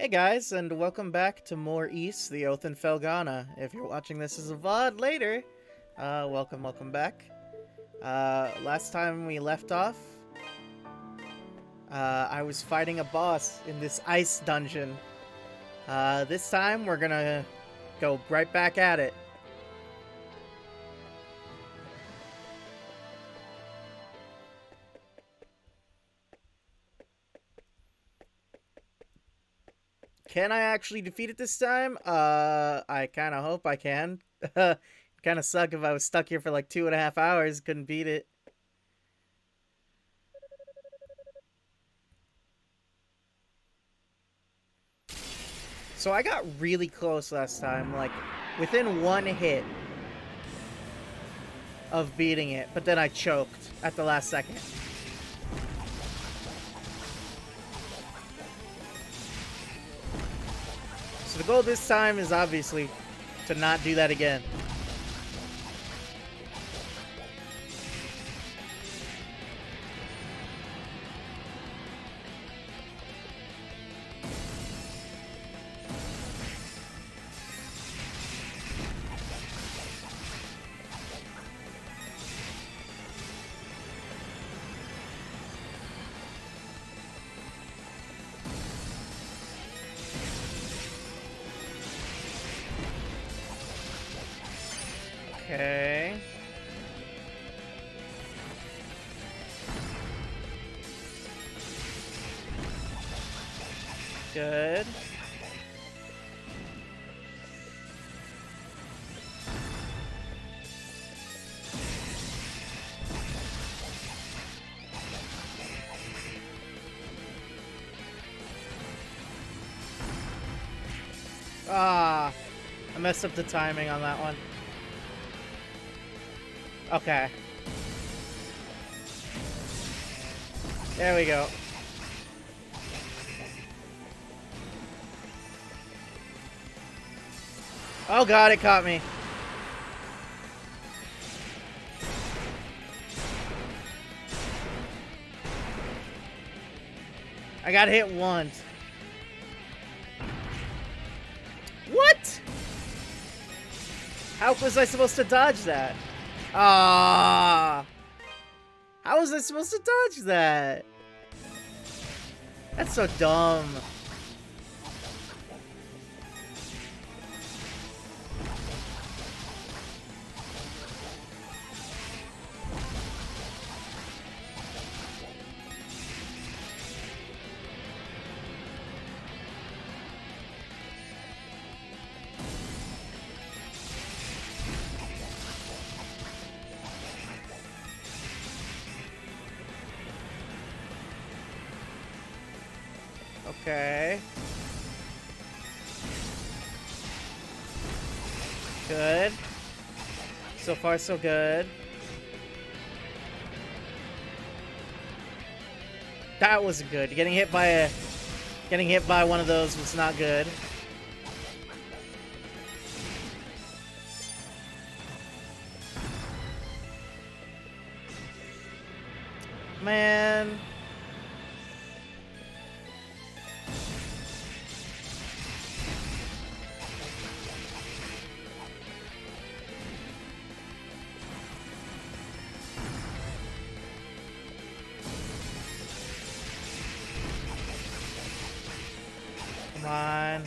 Hey guys, and welcome back to More East, the Oath in Felghana. If you're watching this as a VOD later, welcome back. Last time we left off, I was fighting a boss in this ice dungeon. This time we're gonna go right back at it. Can I actually defeat it this time? I kind of hope I can. Kind of suck if I was stuck here for like 2.5 hours, couldn't beat it. So I got really close last time, like within one hit of beating it, but then I choked at the last second. So the goal this time is obviously to not do that again. Okay. Good. Ah, I messed up the timing on that one. Okay. There we go. Oh god, it caught me. I got hit once. What? How was I supposed to dodge that? Ah! How was I supposed to dodge that? That's so dumb. Okay. Good. So far, so good. That was good. Getting hit by one of those was not good. Man. Come on.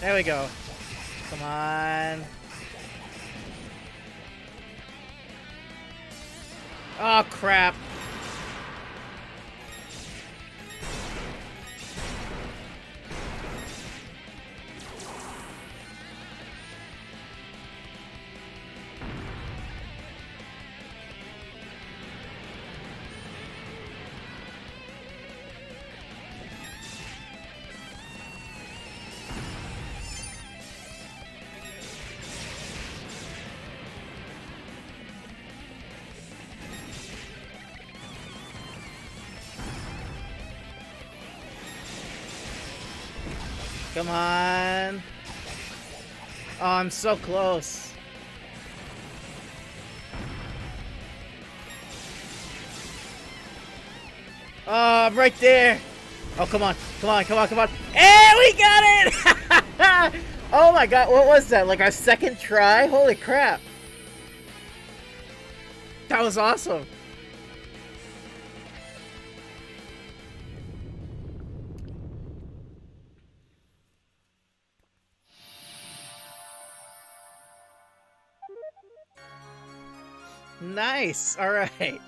There we go. Come on. Oh, crap. Come on. Oh, I'm so close. Oh, I'm right there. Oh, come on. Come on, come on, come on. Hey, we got it! Oh my god, what was that? Like our second try? Holy crap. That was awesome. Nice. All right.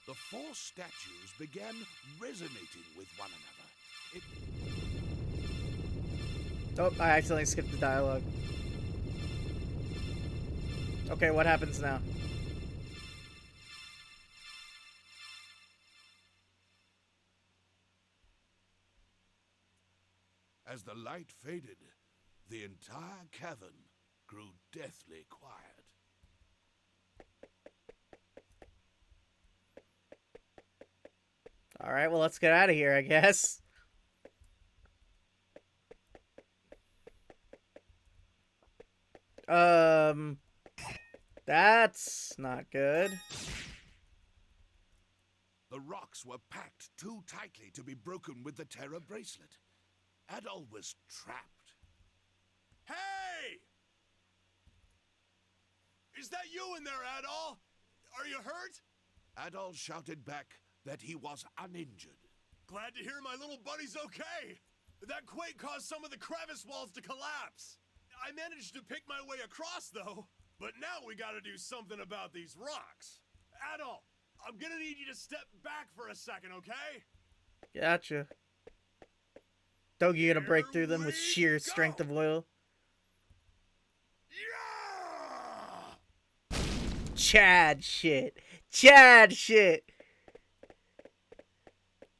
The four statues began resonating with one another. Oh, I accidentally skipped the dialogue. Okay, what happens now? As the light faded, the entire cavern grew deathly quiet. All right, well, let's get out of here, I guess. That's not good. The rocks were packed too tightly to be broken with the Terror Bracelet. Adol was trapped. Hey! Is that you in there, Adol? Are you hurt? Adol shouted back that he was uninjured. Glad to hear my little buddy's okay. That quake caused some of the crevice walls to collapse. I managed to pick my way across, though. But now we gotta do something about these rocks. Adol, I'm gonna need you to step back for a second, okay? Gotcha. Dogi gonna break through them with sheer strength of will. Yeah! Chad shit. Chad shit.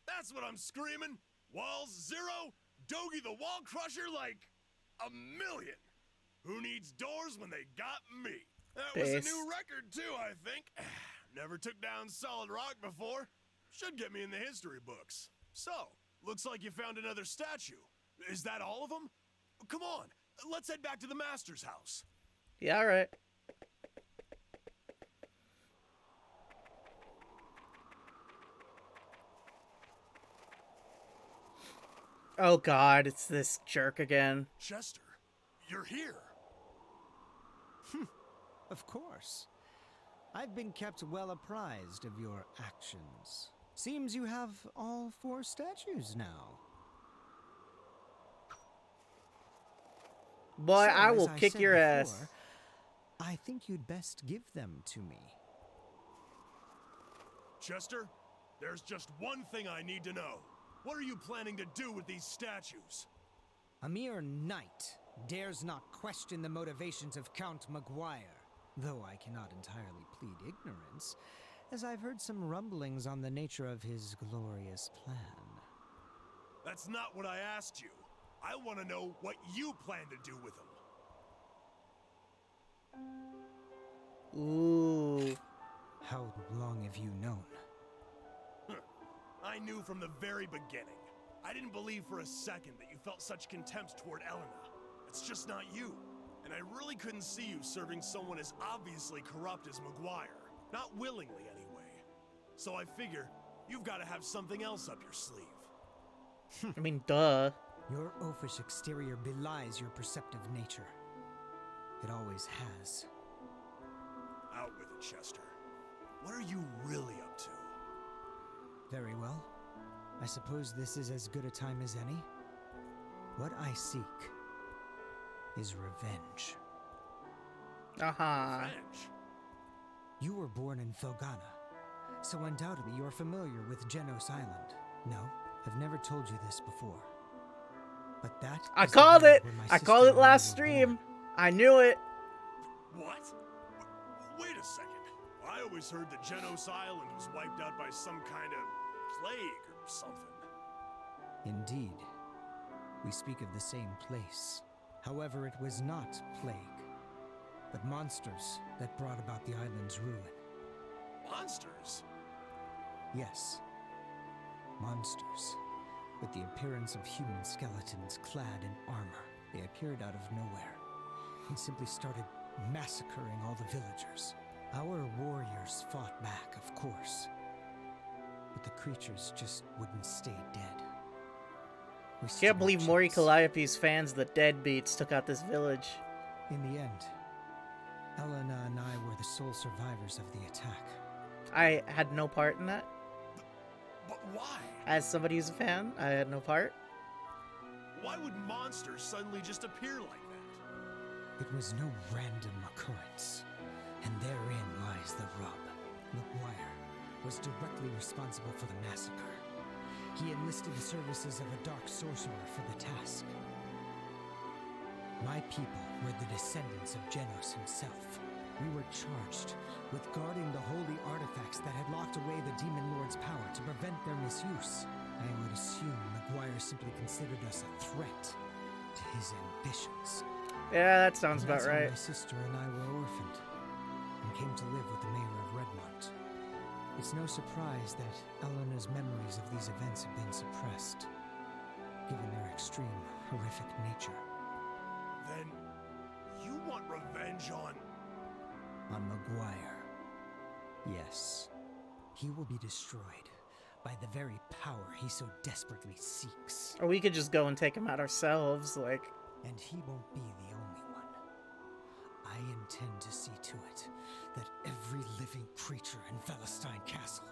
That's what I'm screaming. Walls 0, Dogi the Wall Crusher like a million. Who needs doors when they got me? That was a new record too, I think. Never took down solid rock before. Should get me in the history books. So, looks like you found another statue. Is that all of them? Come on, let's head back to the Master's house. Yeah, alright. Oh god, it's this jerk again. Chester, you're here. Of course. I've been kept well apprised of your actions. Seems you have all 4 statues now. Boy, So, I will as kick said your before, ass. I think you'd best give them to me. Chester, there's just one thing I need to know. What are you planning to do with these statues? A mere knight dares not question the motivations of Count Maguire, though I cannot entirely plead ignorance, as I've heard some rumblings on the nature of his glorious plan. That's not what I asked you. I want to know what you plan to do with them. Ooh. How long have you known? I knew from the very beginning. I didn't believe for a second that you felt such contempt toward Elena. It's just not you. And I really couldn't see you serving someone as obviously corrupt as Maguire. Not willingly, anyway. So I figure you've got to have something else up your sleeve. I mean, duh. Your oafish exterior belies your perceptive nature. It always has. Out with it, Chester. What are you really up to? Very well. I suppose this is as good a time as any. What I seek is revenge. Revenge? You were born in Felghana, so undoubtedly you're familiar with Genos Island. No, I've never told you this before. But that I is the called land it! where my I sister called it and I last were stream. born. I knew it. What? Wait a second. I always heard that Genos Island was wiped out by some kind of plague or something. Indeed. We speak of the same place. However, it was not plague, but monsters that brought about the island's ruin. Monsters? Yes. Monsters. With the appearance of human skeletons clad in armor. They appeared out of nowhere and simply started massacring all the villagers. Our warriors fought back, of course. But the creatures just wouldn't stay dead. We stood Can't no believe Mori chance. Calliope's fans, the Deadbeats, took out this village. In the end, Elena and I were the sole survivors of the attack. I had no part in that. But why? As somebody who's a fan, I had no part. Why would monsters suddenly just appear like that? It was no random occurrence, and therein lies the rub. McGuire was directly responsible for the massacre. He enlisted the services of a dark sorcerer for the task. My people were the descendants of Genos himself. We were charged with guarding the holy artifacts that had locked away the Demon Lord's power to prevent their misuse. I would assume McGuire simply considered us a threat to his ambitions. Yeah, that sounds And about that's how right. my sister and I were orphaned and came to live with the mayor of Redmont. It's no surprise that Elena's memories of these events have been suppressed, given their extreme, horrific nature. Then you want revenge on... On McGuire. Yes. He will be destroyed by the very power he so desperately seeks. Or we could just go and take him out ourselves, like... And he won't be the only one. I intend to see to it that every living creature in Felghana Castle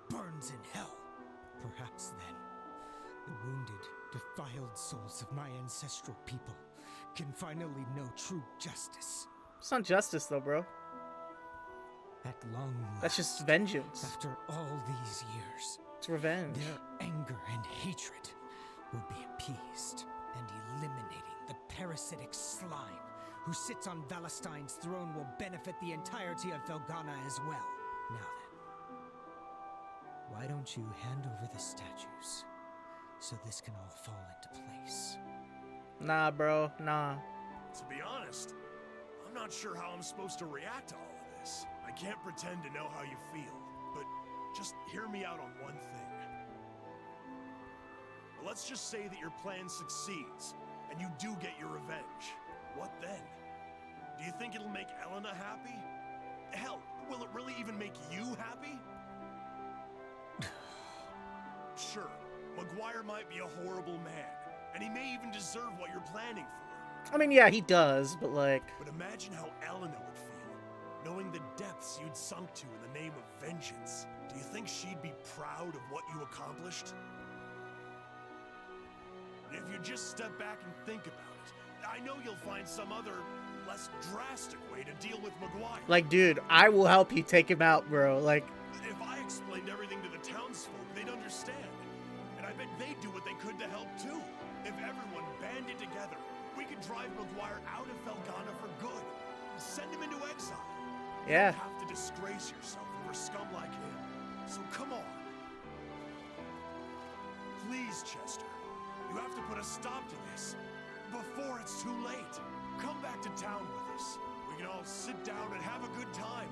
burns in hell. Perhaps then, the wounded, defiled souls of my ancestral people can finally know true justice. It's not justice, though, bro. At long last, That's just vengeance. after all these years, It's revenge. their anger and hatred will be appeased, and eliminating the parasitic slime who sits on Valestine's throne will benefit the entirety of Felghana as well. Now then, why don't you hand over the statues so this can all fall into place? Nah, bro. Nah. To be honest, I'm not sure how I'm supposed to react to all of this. I can't pretend to know how you feel, but just hear me out on one thing. Let's just say that your plan succeeds, and you do get your revenge. What then? Do you think it'll make Elena happy? Hell, will it really even make you happy? Sure, McGuire might be a horrible man, and he may even deserve what you're planning for. I mean, yeah, he does, but like... But imagine how Elena would feel, knowing the depths you'd sunk to in the name of vengeance. Do you think she'd be proud of what you accomplished? If you just step back and think about it, I know you'll find some other, less drastic way to deal with McGuire. Like, dude, I will help you take him out, bro. Like, If I explained everything to the townsfolk, they'd understand. And I bet they'd do what they could to help too. If everyone banded together, we could drive McGuire out of Felghana for good. Send him into exile. yeah. You have to disgrace yourself over scum like him. So come on. Please, Chester. You have to put a stop to this before it's too late. Come back to town with us. We can all sit down and have a good time.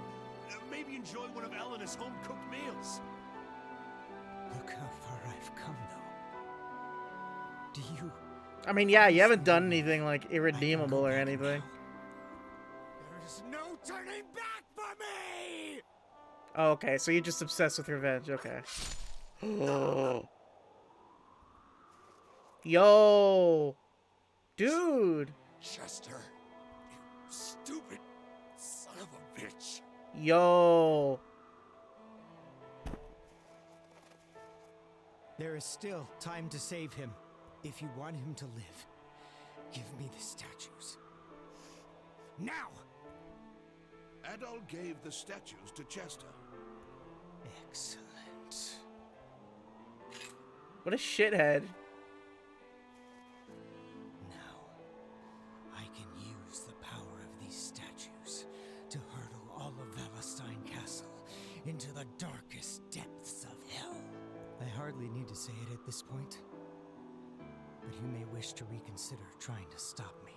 Maybe enjoy one of Elena's home-cooked meals. Look how far I've come, though. Do you... I mean, yeah, you haven't done anything, like, irredeemable or anything. There's no turning back for me! Oh, okay, so you're just obsessed with revenge. Okay. Oh. Yo! Dude! Chester, you stupid son of a bitch. Yo! There is still time to save him. If you want him to live, give me the statues. Now! Adol gave the statues to Chester. Excellent. What a shithead. Now, I can use the power of these statues to hurtle all of Valestine Castle into the darkest depths of hell. I hardly need to say it at this point, but you may wish to reconsider trying to stop me.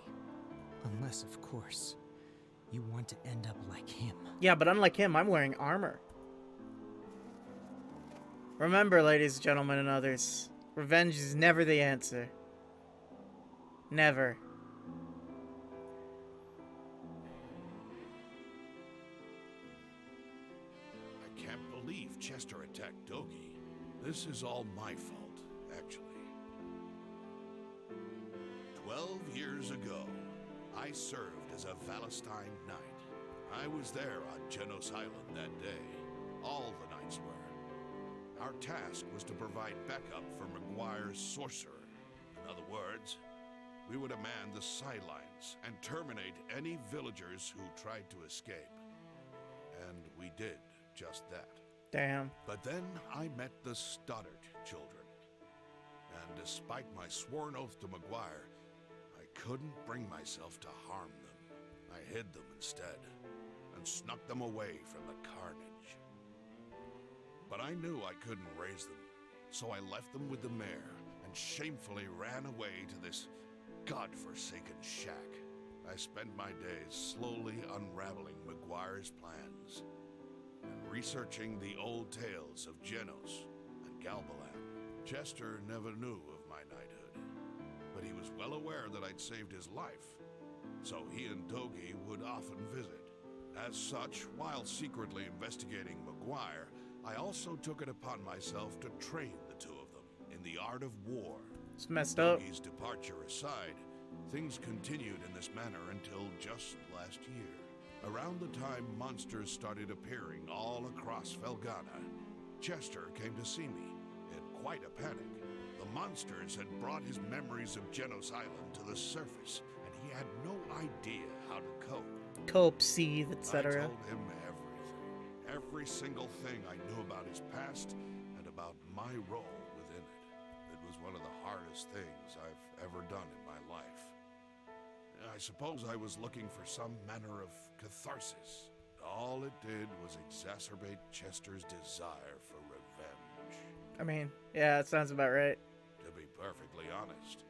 Unless, of course, you want to end up like him. Yeah, but unlike him, I'm wearing armor. Remember, ladies, gentlemen, and others, revenge is never the answer. Never. if Chester attacked Dogi, this is all my fault, actually. 12 years ago, I served as a Valestine Knight. I was there on Genos Island that day. All the knights were. Our task was to provide backup for Maguire's sorcerer. In other words, we would man the sidelines and terminate any villagers who tried to escape. And we did just that. Damn. But then I met the Stoddard children. And despite my sworn oath to Maguire, I couldn't bring myself to harm them. I hid them instead, and snuck them away from the carnage. But I knew I couldn't raise them, so I left them with the mayor, and shamefully ran away to this godforsaken shack. I spent my days slowly unraveling Maguire's plans, and researching the old tales of Genos and Galbalan. Chester never knew of my knighthood, but he was well aware that I'd saved his life, so he and Dogi would often visit. As such, while secretly investigating Maguire, I also took it upon myself to train the two of them in the art of war. It's messed up. Dogi's departure aside, things continued in this manner until just last year. Around the time monsters started appearing all across Felghana, Chester came to see me in quite a panic. The monsters had brought his memories of Genos Island to the surface, and he had no idea how to cope. Cope, seethe, I etc. told him everything. Every single thing I knew about his past and about my role within it. It was one of the hardest things I've ever done in my life. I suppose I was looking for some manner of catharsis. All it did was exacerbate Chester's desire for revenge. I mean, yeah, it sounds about right. To be perfectly honest,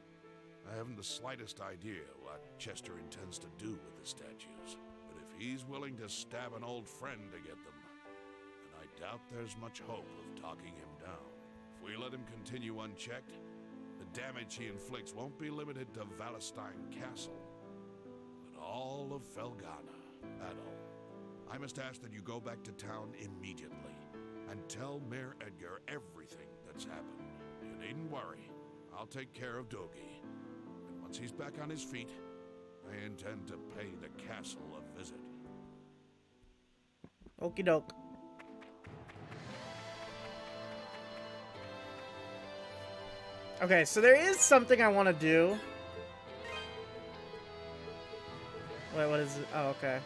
I haven't the slightest idea what Chester intends to do with the statues. But if he's willing to stab an old friend to get them, then I doubt there's much hope of talking him down. If we let him continue unchecked, the damage he inflicts won't be limited to Valestine Castle, but all of Felghana. Adol, I must ask that you go back to town immediately and tell Mayor Edgar everything that's happened. You needn't worry. I'll take care of Dogi. And once he's back on his feet, I intend to pay the castle a visit. Okie doke. Okay, so there is something I want to do. Wait, what is it? Oh, okay.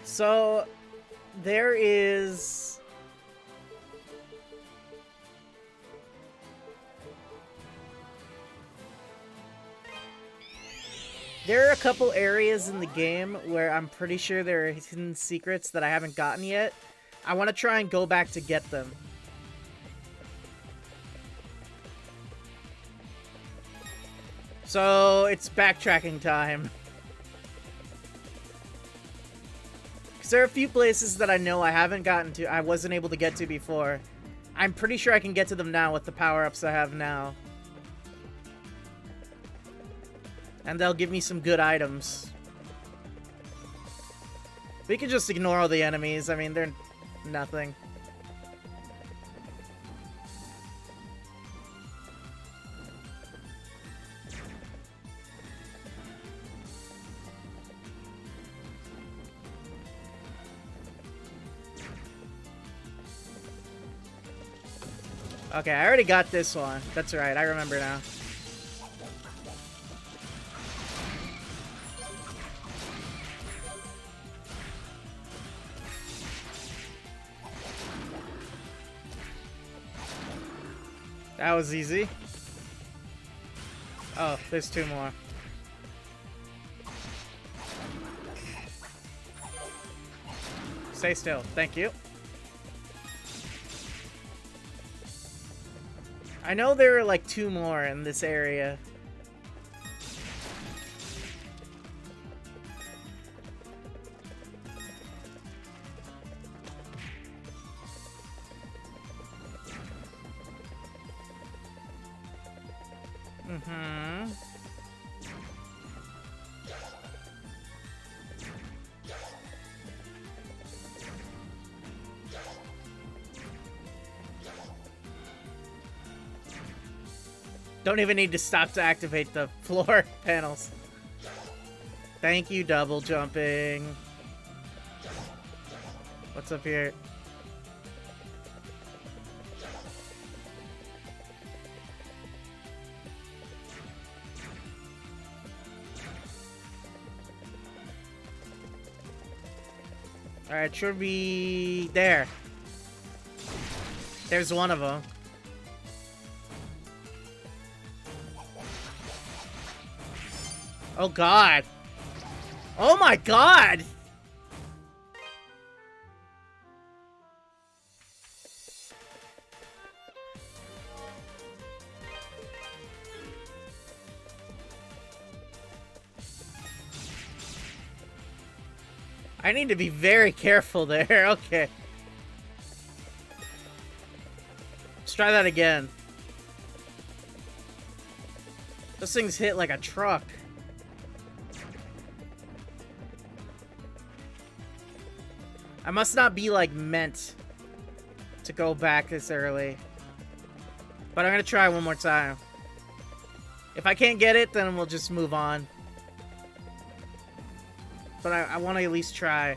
So, there is... There are a couple areas in the game where I'm pretty sure there are hidden secrets that I haven't gotten yet. I want to try and go back to get them. So, it's backtracking time. Because there are a few places that I know I haven't gotten to, I wasn't able to get to before. I'm pretty sure I can get to them now with the power-ups I have now. And they'll give me some good items. We can just ignore all the enemies. I mean, they're nothing. Okay, I already got this one. That's right, I remember now. That was easy. Oh, there's two more. Stay still. Thank you. I know there are like two more in this area. Mm-hmm. Don't even need to stop to activate the floor panels. Thank you, double jumping. What's up here? Alright, should be there. There's one of them. Oh god. Oh my god! I need to be very careful there. Okay. Let's try that again. Those things hit like a truck. I must not be, like, meant to go back this early. But I'm gonna try one more time. If I can't get it, then we'll just move on. But I want to at least try.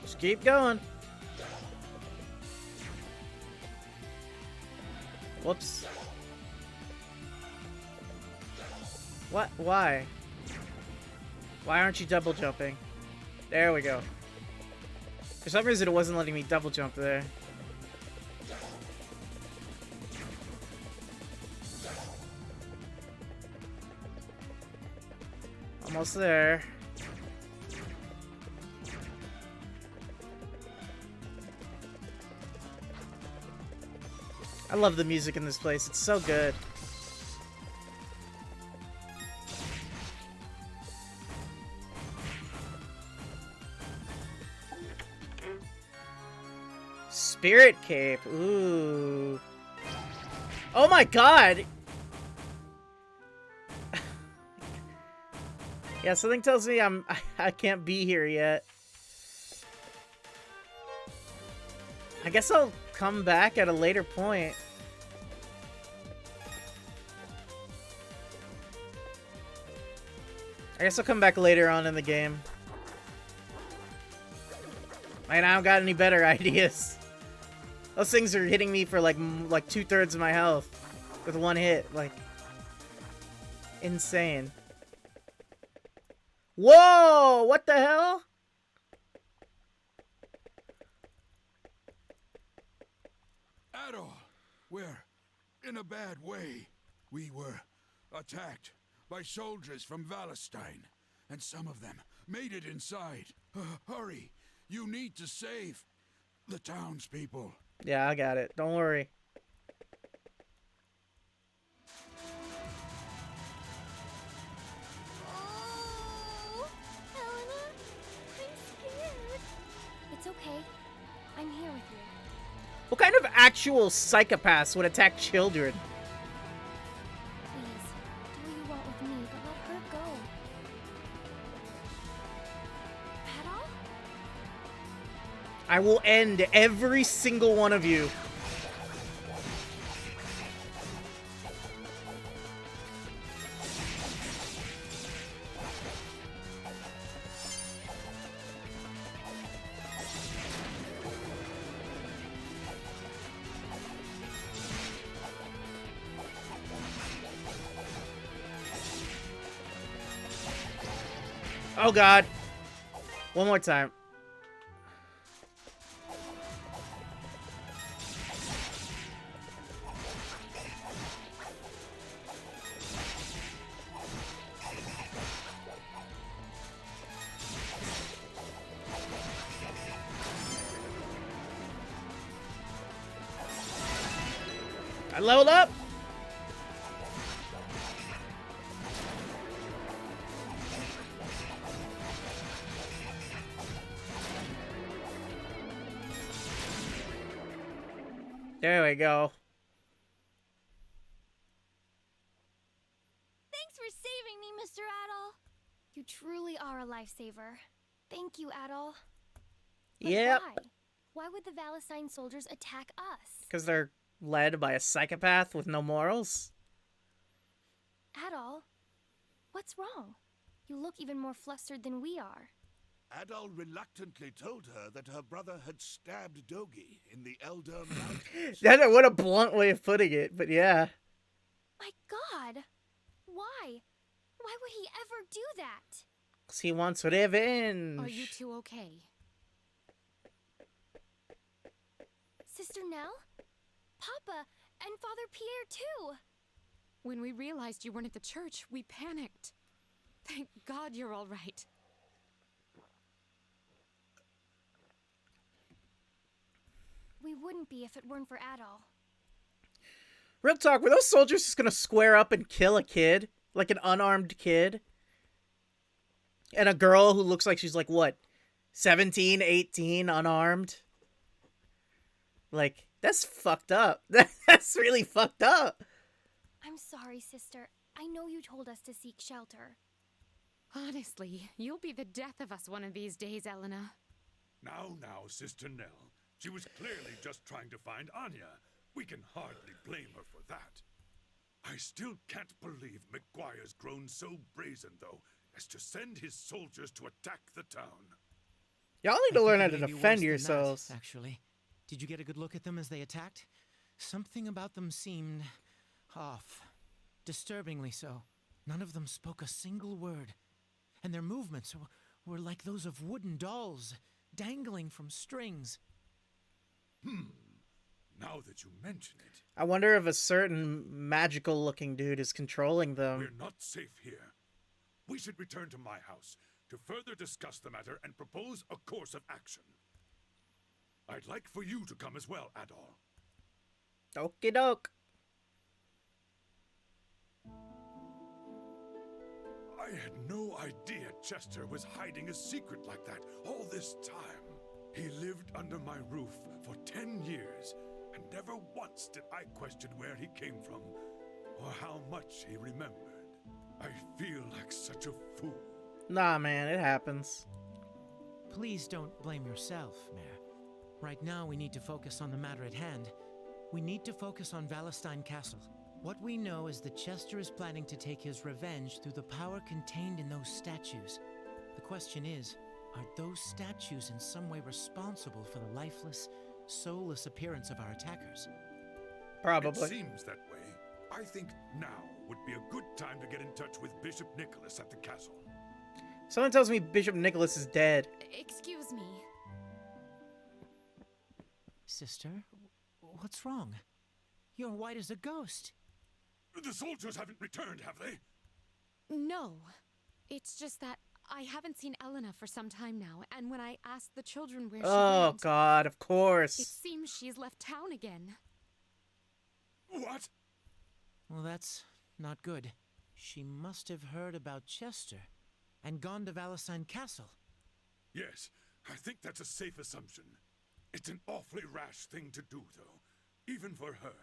Just keep going. Whoops. What? Why? Why aren't you double jumping? There we go. For some reason it wasn't letting me double jump there. Almost there. I love the music in this place. It's so good. Spirit Cape. Ooh. Oh my god! Yeah, something tells me I can't be here yet. I guess I'll come back at a later point. I guess I'll come back later on in the game. Man, I don't got any better ideas. Those things are hitting me for like 2/3 of my health with one hit. Like, insane. Whoa! What the hell? Adol, we're in a bad way. We were attacked by soldiers from Valestein, and some of them made it inside. Hurry! You need to save the townspeople. Yeah, I got it. Don't worry. Oh, Helena, I'm scared. It's okay. I'm here with you. What kind of actual psychopaths would attack children? Please, do what you want with me, but let her go. Adol? I will end every single one of you. Oh god. One more time. I leveled up! There we go. Thanks for saving me, Mr. Adol. You truly are a lifesaver. Thank you, Adol. But Yep. why? Why would the Valestine soldiers attack us? Because they're led by a psychopath with no morals. Adol, what's wrong? You look even more flustered than we are. Adol reluctantly told her that her brother had stabbed Dogi in the Elder Mountains. What a blunt way of putting it, but yeah. My God! Why? Why would he ever do that? 'Cause he wants revenge. Are you two okay? Sister Nell? Papa and Father Pierre, too! When we realized you weren't at the church, we panicked. Thank God you're all right. We wouldn't be if it weren't for Adol. Real talk, were those soldiers just gonna square up and kill a kid? Like an unarmed kid? And a girl who looks like she's like, what? 17, 18, unarmed? Like, that's fucked up. That's really fucked up. I'm sorry, sister. I know you told us to seek shelter. Honestly, you'll be the death of us one of these days, Elena. Now, Sister Nell. She was clearly just trying to find Anya. We can hardly blame her for that. I still can't believe McGuire's grown so brazen, though, as to send his soldiers to attack the town. Y'all need to learn how to defend yourselves. Actually, did you get a good look at them as they attacked? Something about them seemed off. Disturbingly so. None of them spoke a single word. And their movements were like those of wooden dolls, dangling from strings. Now that you mention it, I wonder if a certain magical-looking dude is controlling them. we're not safe here. We should return to my house to further discuss the matter and propose a course of action. I'd like for you to come as well, Adol. Okie doke. I had no idea Chester was hiding a secret like that all this time. He lived under my roof for 10 years, and never once did I question where he came from or how much he remembered. I feel like such a fool. Nah, man, it happens. Please don't blame yourself, Mayor. Right now, we need to focus on the matter at hand. We need to focus on Valestine Castle. What we know is that Chester is planning to take his revenge through the power contained in those statues. The question is, are those statues in some way responsible for the lifeless, soulless appearance of our attackers? Probably. It seems that way. I think now would be a good time to get in touch with Bishop Nicholas at the castle. Someone tells me Bishop Nicholas is dead. Excuse me. Sister, what's wrong? You're white as a ghost. The soldiers haven't returned, have they? No. It's just that I haven't seen Elena for some time now, and when I asked the children where she Oh, went, God, of it course. seems she's left town again. What? Well, that's not good. She must have heard about Chester and gone to Valestine Castle. Yes, I think that's a safe assumption. It's an awfully rash thing to do, though, even for her.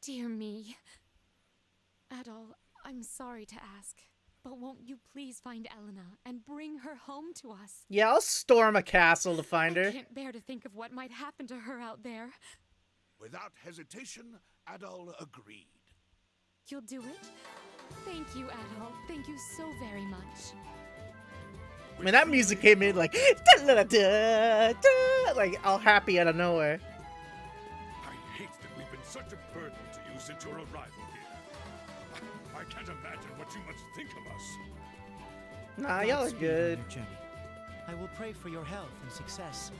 Dear me. Adol, I'm sorry to ask, but won't you please find Elena and bring her home to us? Yeah, I'll storm a castle to find I her. can't bear to think of what might happen to her out there. Without hesitation, Adol agreed. You'll do it? Thank you, Adol. Thank you so very much. I mean, that music came in like, da-da-da-da, like all happy out of nowhere. I hate that we've been such a burden to you since your arrival here. I can't imagine what you must think of us. Nah, y'all are Godspeed on good. your journey. I will pray for your health and success.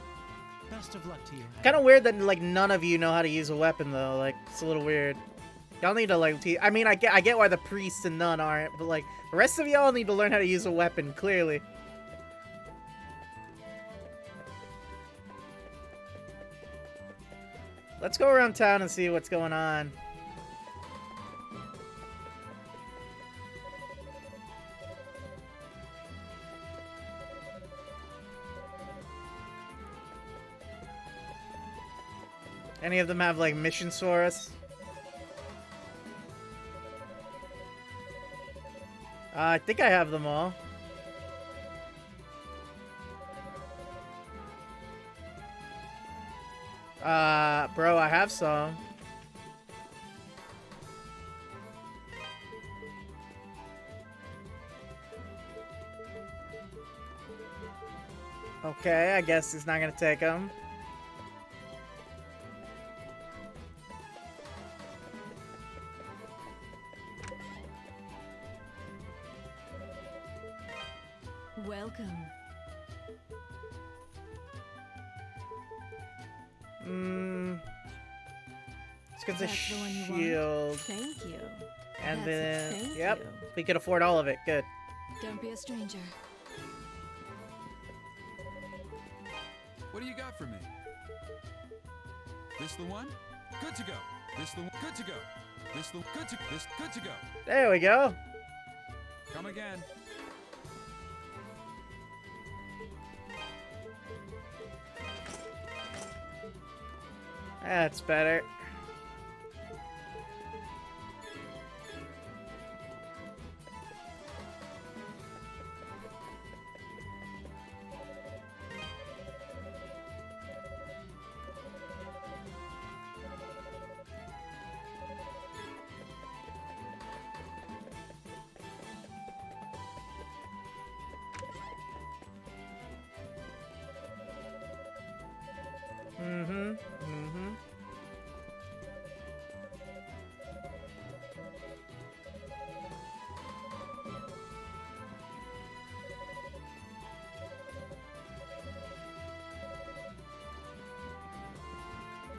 Best of luck to you. Kind of weird that like none of you know how to use a weapon though. Like it's a little weird. Y'all need to like. I mean, I get why the priest and nun aren't, but like the rest of y'all need to learn how to use a weapon. Clearly. Let's go around town and see what's going on. Any of them have, like, missions for us? I think I have them all. Bro, I have some. Okay, I guess he's not gonna take them. Welcome. Let's get the That's the one you want? shield. Thank you. And That's then, thank yep, you. we could afford all of it. Good. Don't be a stranger. What do you got for me? This the one? Good to go. This the one? Good to go. This the good to go. There we go. Come again. That's better.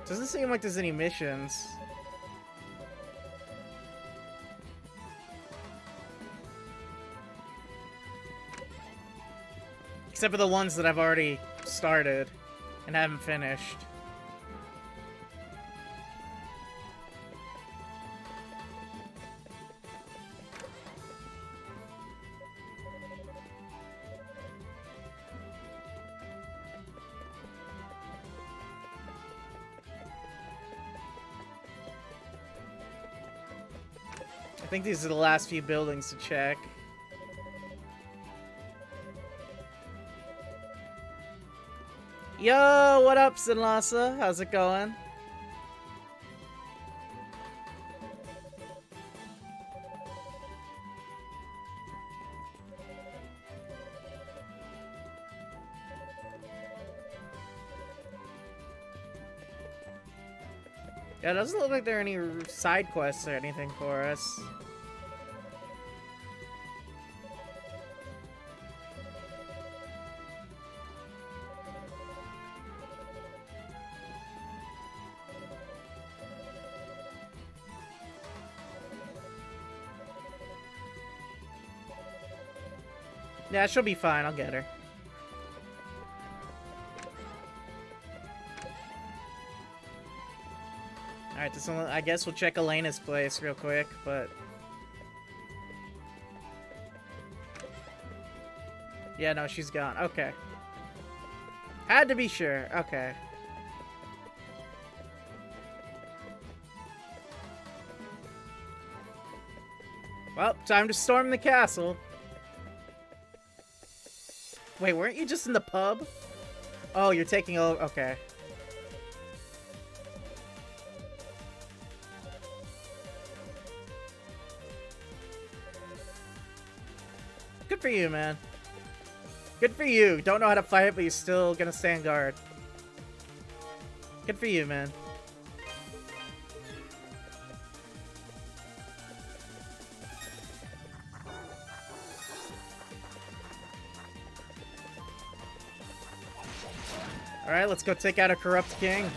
Doesn't seem like there's any missions. Except for the ones that I've already started and haven't finished. I think these are the last few buildings to check. Yo, what up, Sinlasa? How's it going? Yeah, it doesn't look like there are any side quests or anything for us. Yeah, she'll be fine. I'll get her. Alright, I guess we'll check Elena's place real quick, but... Yeah, no, she's gone. Okay. Had to be sure. Okay. Well, time to storm the castle. Wait, weren't you just in the pub? Oh, you're taking over. Okay. Good for you, man. Good for you. Don't know how to fight, but you're still gonna stand guard. Good for you, man. Alright, let's go take out a corrupt king.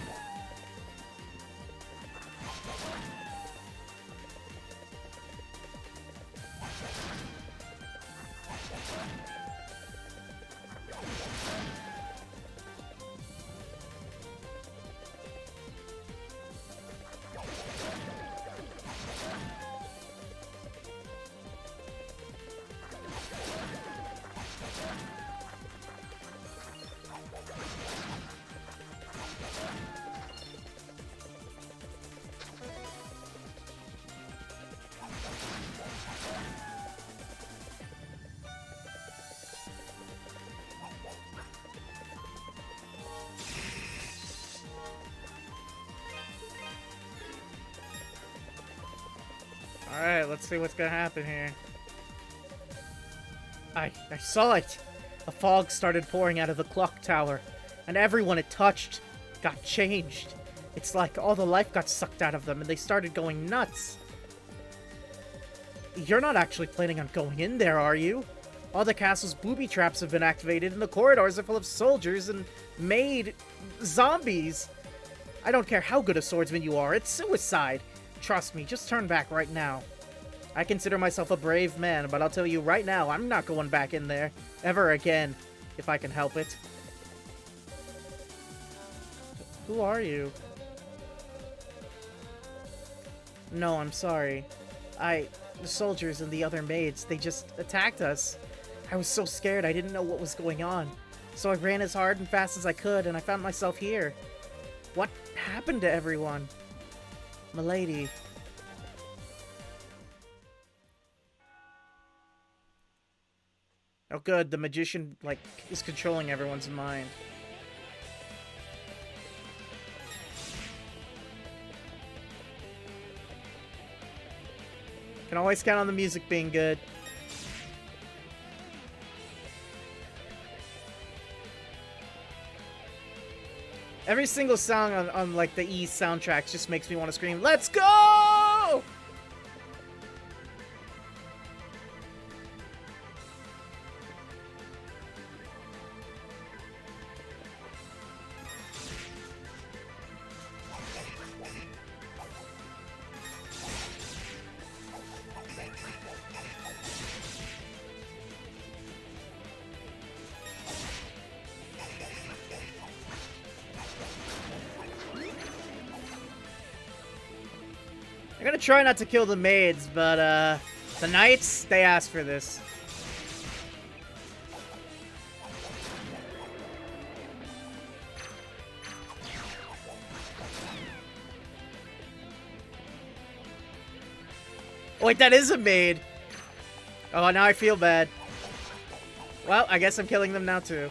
Let's see what's gonna happen here. I saw it! A fog started pouring out of the clock tower, and everyone it touched got changed. It's like all the life got sucked out of them, and they started going nuts. You're not actually planning on going in there, are you? All the castle's booby traps have been activated, and the corridors are full of soldiers and maid zombies. I don't care how good a swordsman you are, it's suicide. Trust me, just turn back right now. I consider myself a brave man, but I'll tell you right now, I'm not going back in there. Ever again, if I can help it. Who are you? No, I'm sorry. The soldiers and the other maids, they just attacked us. I was so scared, I didn't know what was going on. So I ran as hard and fast as I could, and I found myself here. What happened to everyone? Milady. Oh good, the magician, like, is controlling everyone's mind. Can always count on the music being good. Every single song on like the E soundtracks just makes me want to scream, "Let's go!" I'm gonna try not to kill the maids, but, the knights, they asked for this. Oh, wait, that is a maid! Oh, now I feel bad. Well, I guess I'm killing them now, too.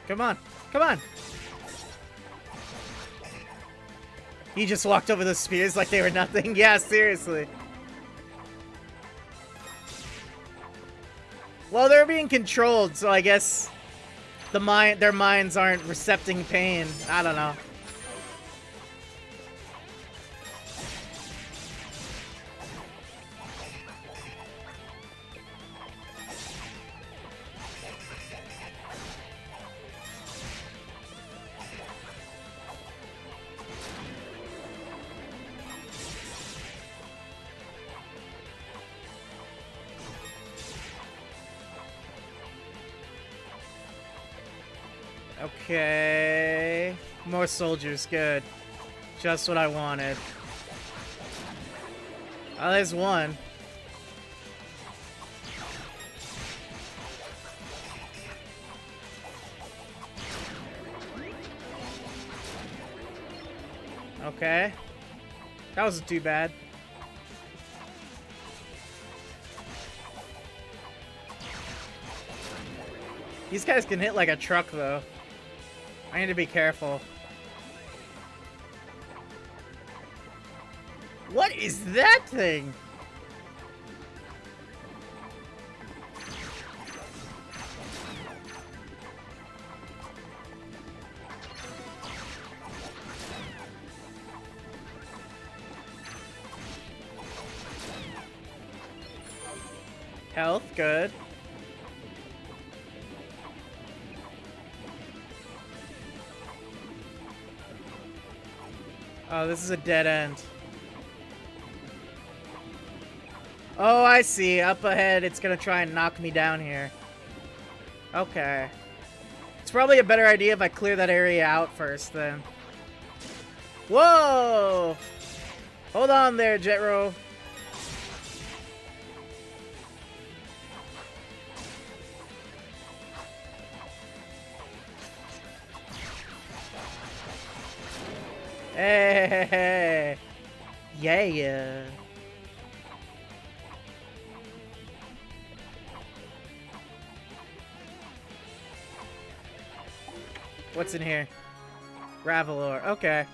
Come on. Come on. He just walked over the spears like they were nothing. Yeah, seriously. Well, they're being controlled, so I guess their minds aren't recepting pain. I don't know. Okay. More soldiers, good. Just what I wanted. Oh, there's one. Okay. That wasn't too bad. These guys can hit like a truck, though. I need to be careful. What is that thing? Health, good. Oh, this is a dead end. Oh, I see. Up ahead, it's gonna try and knock me down here. Okay. It's probably a better idea if I clear that area out first, then. Whoa! Hold on there, Jetro. Hey, yeah. What's in here? Gravelore. Okay.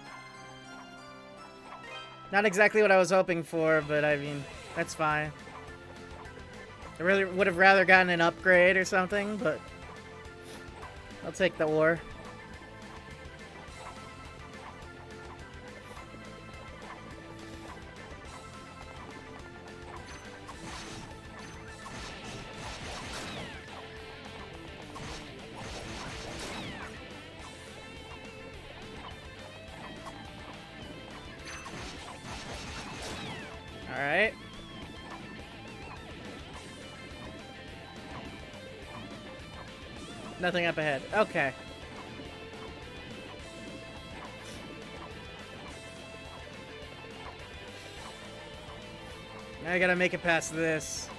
Not exactly what I was hoping for, but I mean, that's fine. I really would have rather gotten an upgrade or something, but I'll take the ore. Alright. Nothing up ahead. Okay. Now I gotta make it past this.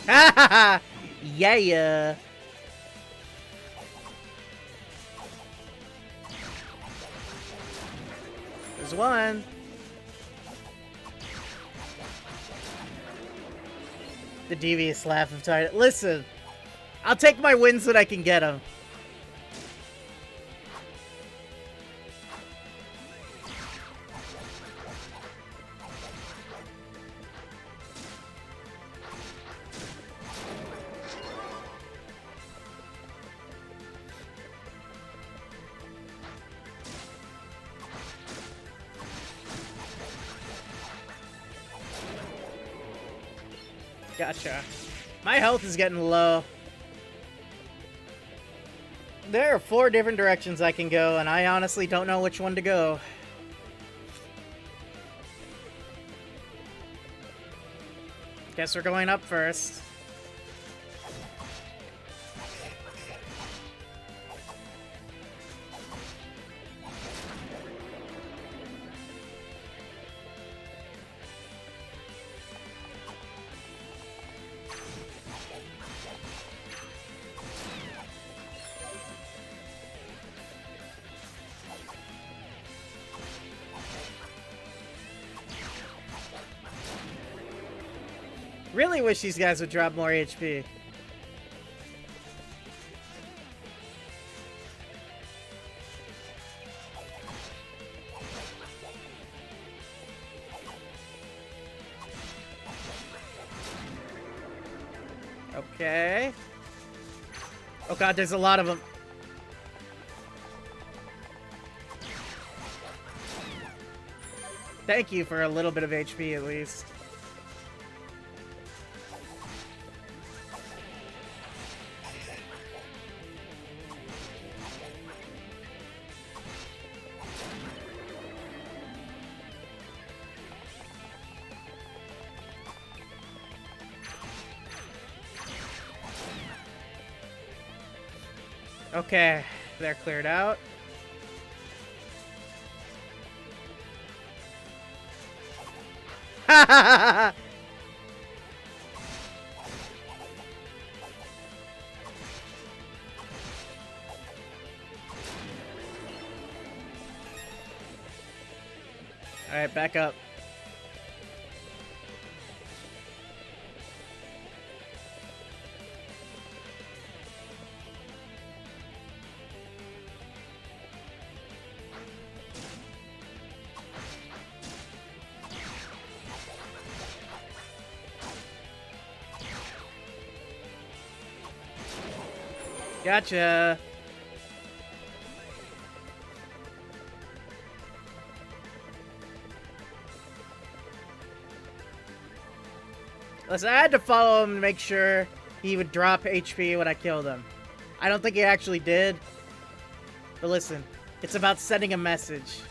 Ha ha ha! Yeah! There's one. The devious laugh of Titus. Listen, I'll take my wins when I can get them. Gotcha. My health is getting low. There are 4 different directions I can go, and I honestly don't know which one to go. Guess we're going up first. Really wish these guys would drop more HP. Okay. Oh god, there's a lot of them. Thank you for a little bit of HP at least. Okay, they're cleared out. Ha ha ha ha! Alright, back up. Gotcha. Listen, I had to follow him to make sure he would drop HP when I killed him. I don't think he actually did. But listen, it's about sending a message.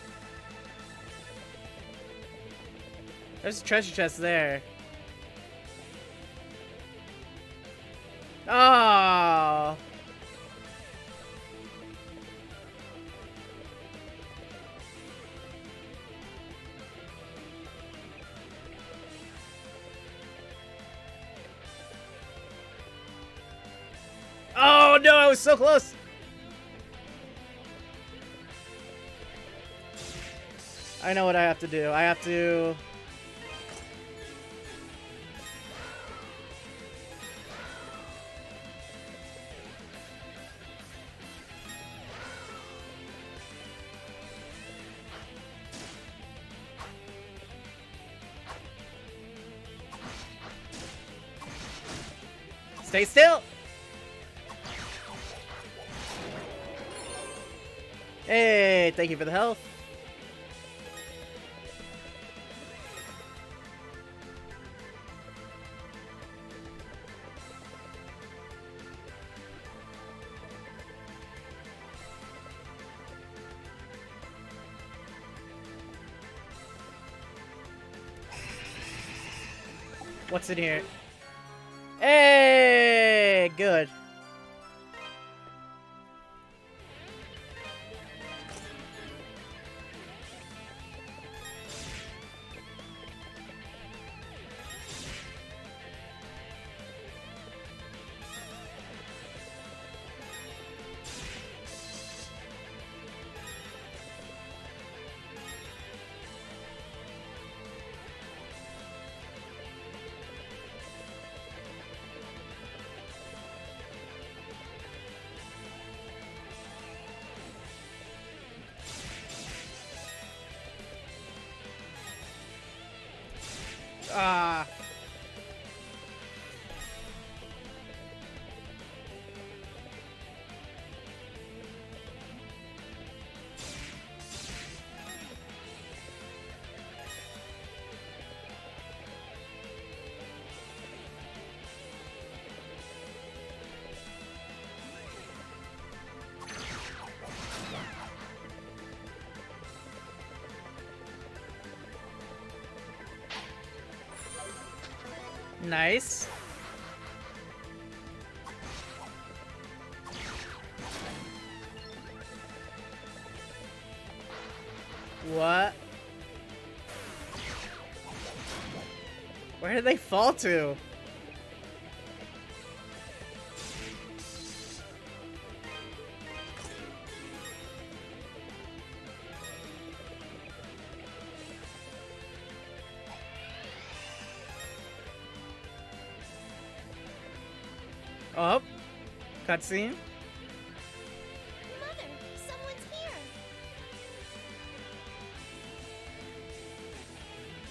There's a treasure chest there. Oh. Oh no, I was so close. I know what I have to do. I have to... Stay still! Hey, thank you for the health. What's in here? Hey, good. Ah. Nice. What? Where did they fall to? Oh, cutscene. Mother, someone's here.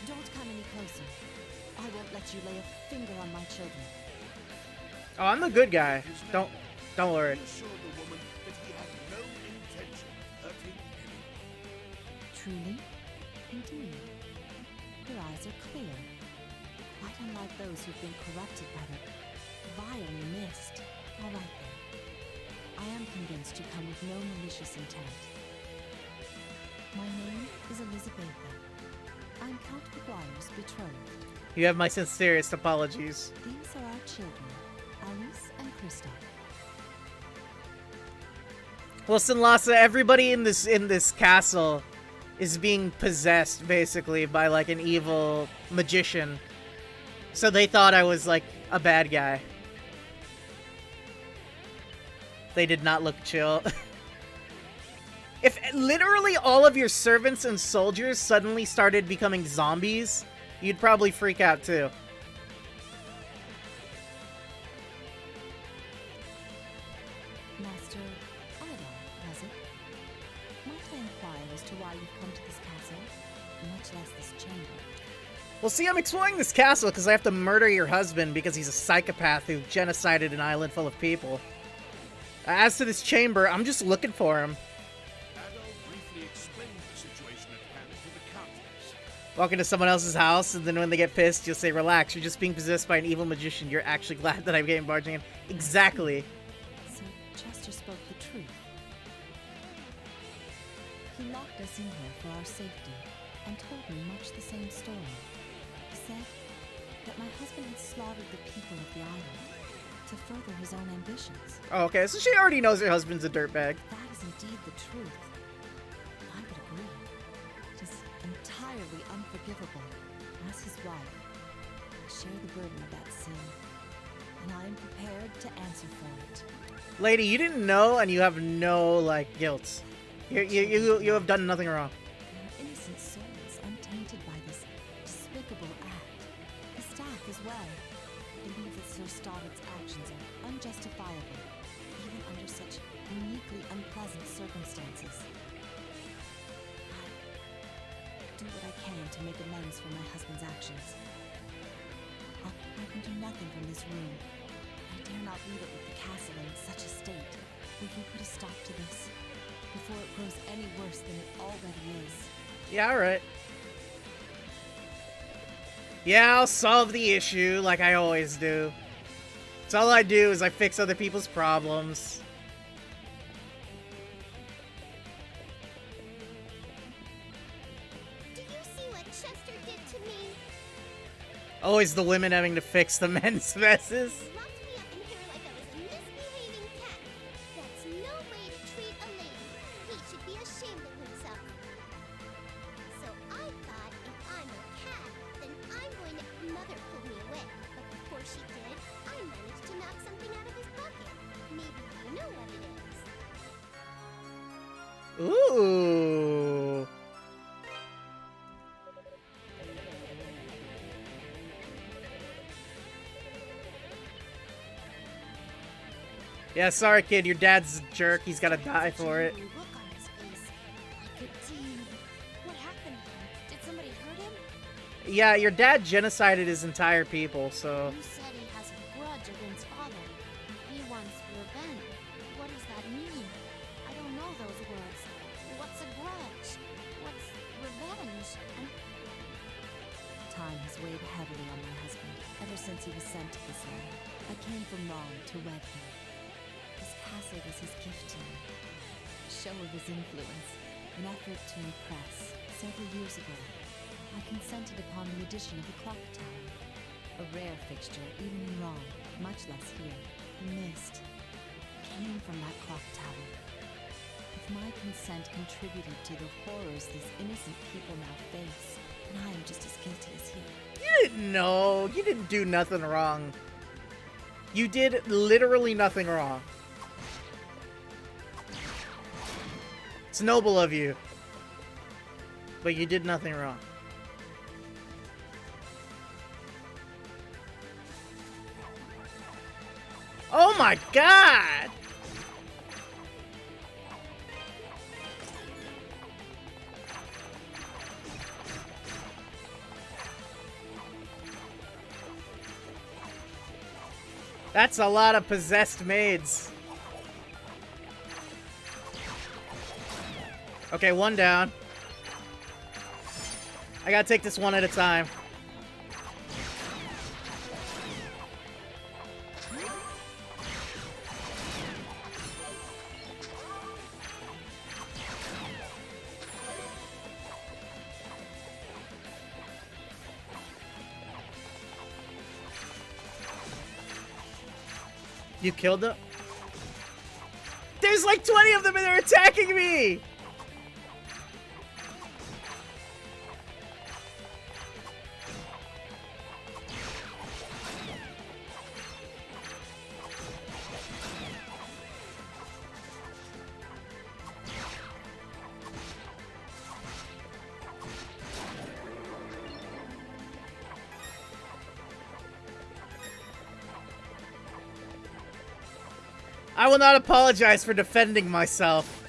Don't come any closer. I won't let you lay a finger on my children. Oh, I'm the good guy. Don't worry. He assured the woman that he had no intention of hurting anyone. Truly? Indeed. Your eyes are clear. Quite unlike those who've been corrupted by the vile mist. All right then. I am convinced you come with no malicious intent. My name is Elizabetha. I'm Count Maguire's betrothed. You have my sincerest apologies. These are our children, Alice and Kristoff. Listen, Lhasa, everybody in this castle is being possessed, basically, by, like, an evil magician. So they thought I was, like, a bad guy. They did not look chill. If literally all of your servants and soldiers suddenly started becoming zombies, you'd probably freak out, too. Master Idol, was it? Might I inquire as to why you've come to this castle, much less this chamber? Well, see, I'm exploring this castle because I have to murder your husband because he's a psychopath who genocided an island full of people. As to this chamber, I'm just looking for him. Adol briefly explained the situation at hand to the Countess. Walk into someone else's house, and then when they get pissed, you'll say, relax, you're just being possessed by an evil magician. You're actually glad that I came barging in. Exactly. So Chester spoke the truth. He locked us in here for our safety and told me much the same story. He said that my husband had slaughtered the people of the island to further his own ambitions. Oh, okay, so she already knows her husband's a dirtbag. That is indeed the truth. I would agree. It is entirely unforgivable. As his wife, I share the burden of that sin. and I am prepared to answer for it. Lady, you didn't know, and you have no, like, guilt. You have done nothing wrong. There are innocent souls untainted by this despicable act. The staff as well. I believe that Sir Stoddard's actions are unjustifiable, even under such uniquely unpleasant circumstances. I do what I can to make amends for my husband's actions. I can do nothing from this room. I dare not leave it with the castle in such a state. Will you put a stop to this, before it grows any worse than it already is? Yeah, alright. Yeah, I'll solve the issue like I always do. It's all I do is I fix other people's problems. Do you see what Chester did to me? Always the women having to fix the men's messes. He locked me up in here like I was a misbehaving cat. That's no way to treat a lady. He should be ashamed of himself. So I thought if I'm a cat, then I'm going to... Mother pulled me away, but before she did, I managed to knock something out of his pocket. Maybe you know what it is. Ooh. Yeah, sorry, kid. Your dad's a jerk. He's gotta die for it. Look on his face. Like a demon. What happened to him? Did somebody hurt him? Yeah, your dad genocided his entire people, so... You said he has a grudge against father. He wants revenge. What does that mean? I don't know those words. What's a grudge? What's revenge? And Time has weighed heavily on my husband ever since he was sent to this land. I came from Rome to wed him. This castle was his gift to me. A show of his influence, an effort to impress. Several years ago, I consented upon the addition of a clock tower. A rare fixture even in Rome, much less here. The mist came from that clock tower. If my consent contributed to the horrors these innocent people now face, then I am just as guilty as he. You didn't know. You didn't do nothing wrong. You did literally nothing wrong. It's noble of you. But you did nothing wrong. Oh my god! That's a lot of possessed maids. Okay, one down. I gotta take this one at a time. You killed them? There's like 20 of them and they're attacking me! I will not apologize for defending myself.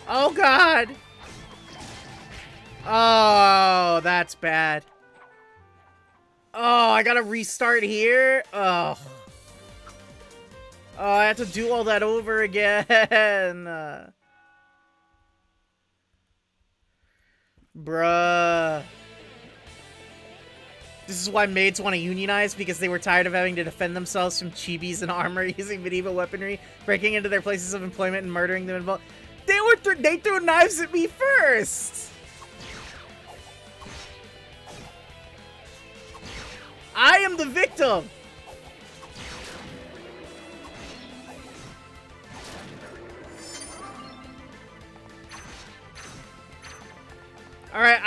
Oh god! Oh, that's bad. Oh, I gotta restart here? Oh. Oh, I have to do all that over again. Bruh. This is why maids want to unionize, because they were tired of having to defend themselves from chibis in armor using medieval weaponry, breaking into their places of employment and murdering them involved. They threw knives at me first! I am the victim!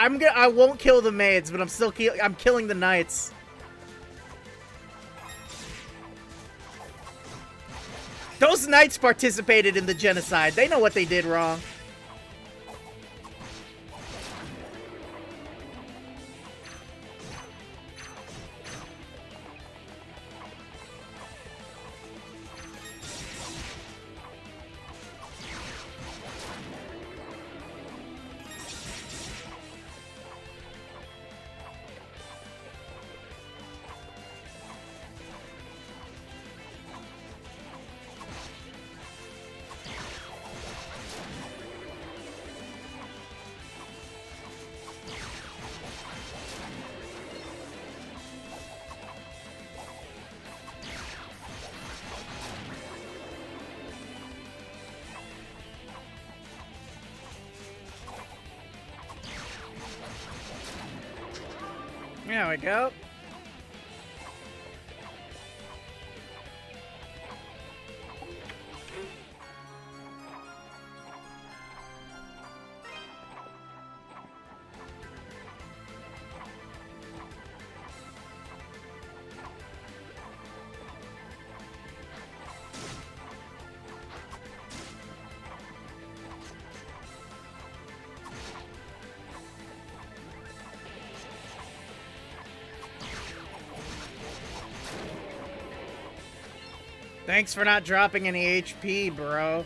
I won't kill the maids, but I'm killing the knights. Those knights participated in the genocide. They know what they did wrong. There we go. Thanks for not dropping any HP, bro.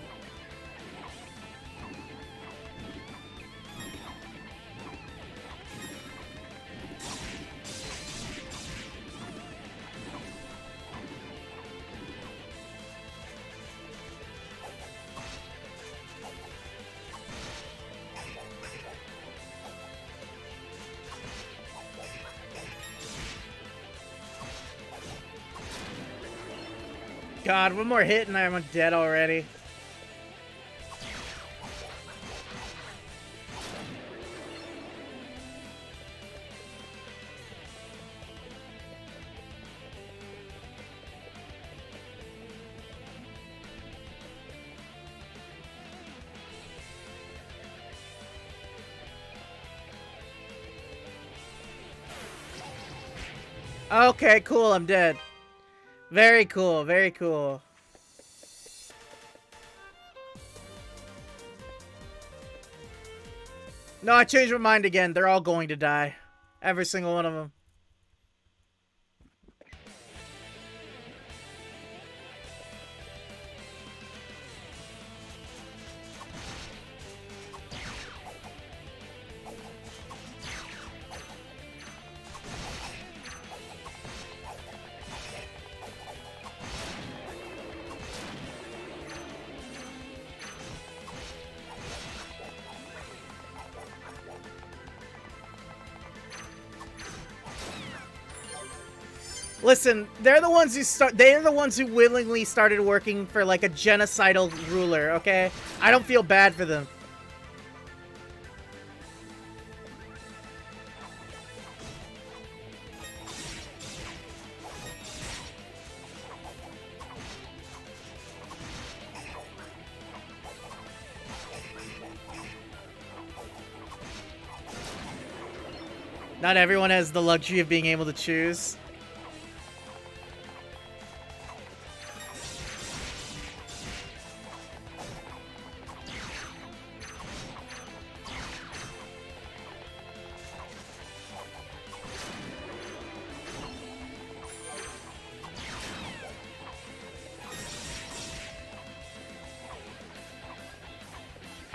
God, one more hit and I'm dead already. Okay, cool, I'm dead. Very cool, very cool. No, I changed my mind again. They're all going to die. Every single one of them. Listen, they're the ones who willingly started working for like a genocidal ruler, okay? I don't feel bad for them. Not everyone has the luxury of being able to choose.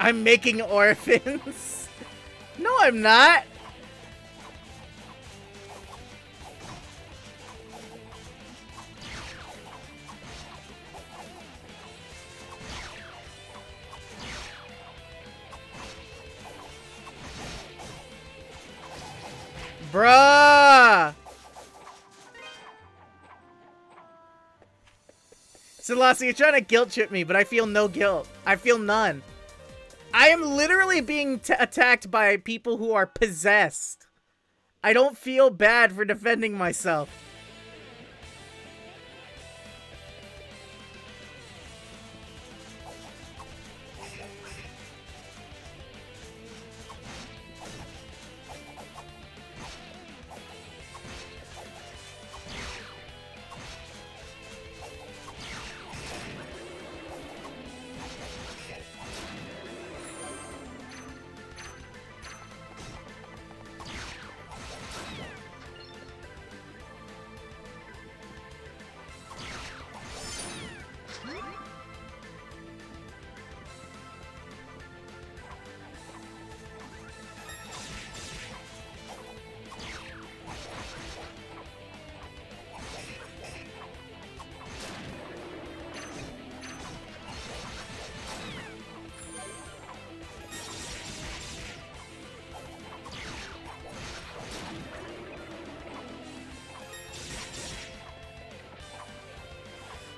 I'm making orphans. No, I'm not. Bruh. Selassie, you're trying to guilt trip me, but I feel no guilt. I feel none. I am literally being attacked by people who are possessed. I don't feel bad for defending myself.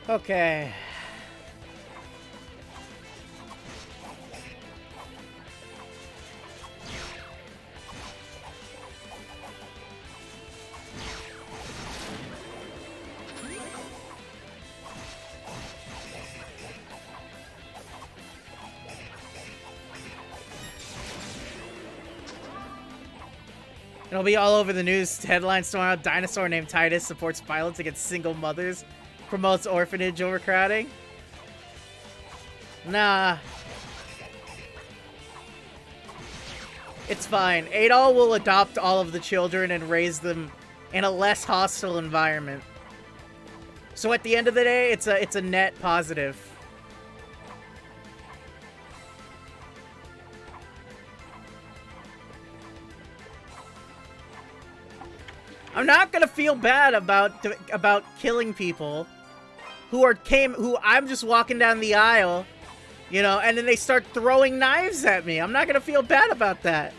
Okay. It'll be all over the news headlines tomorrow. Dinosaur named Titus supports violence against single mothers. Promotes orphanage overcrowding. Nah. It's fine. Adol will adopt all of the children and raise them in a less hostile environment. So at the end of the day, it's a net positive. I'm not gonna feel bad about killing people who I'm just walking down the aisle, you know, and then they start throwing knives at me. I'm not gonna feel bad about that.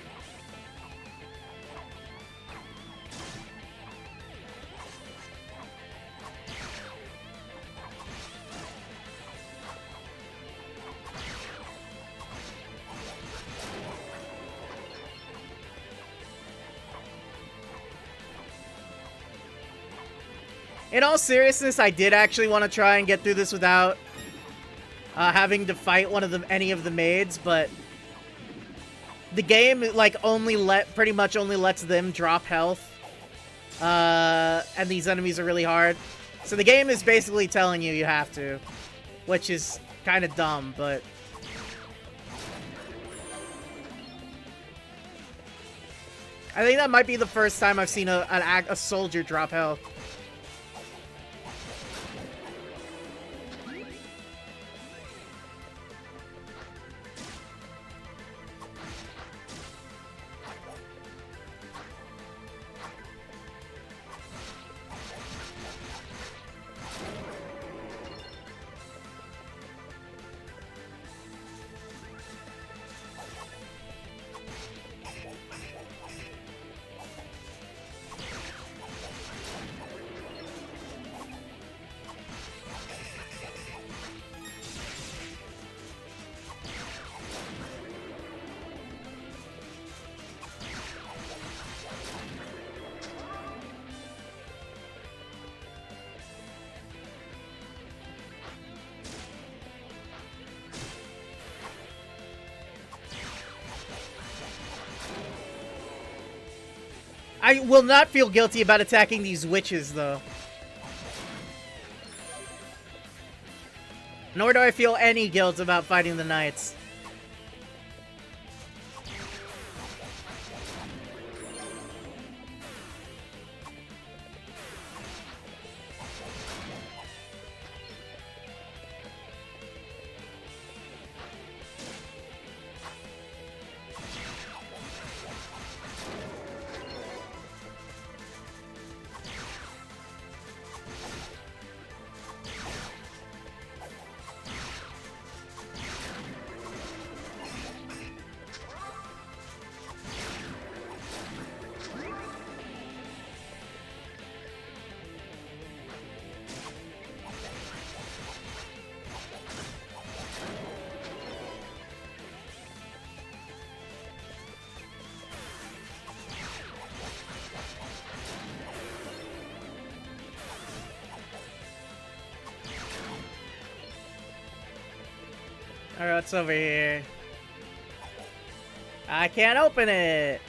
In all seriousness, I did actually want to try and get through this without having to fight any of the maids, but the game like pretty much only lets them drop health, and these enemies are really hard. So the game is basically telling you have to, which is kind of dumb, but I think that might be the first time I've seen a soldier drop health. I will not feel guilty about attacking these witches, though. Nor do I feel any guilt about fighting the knights. Alright, what's over here? I can't open it!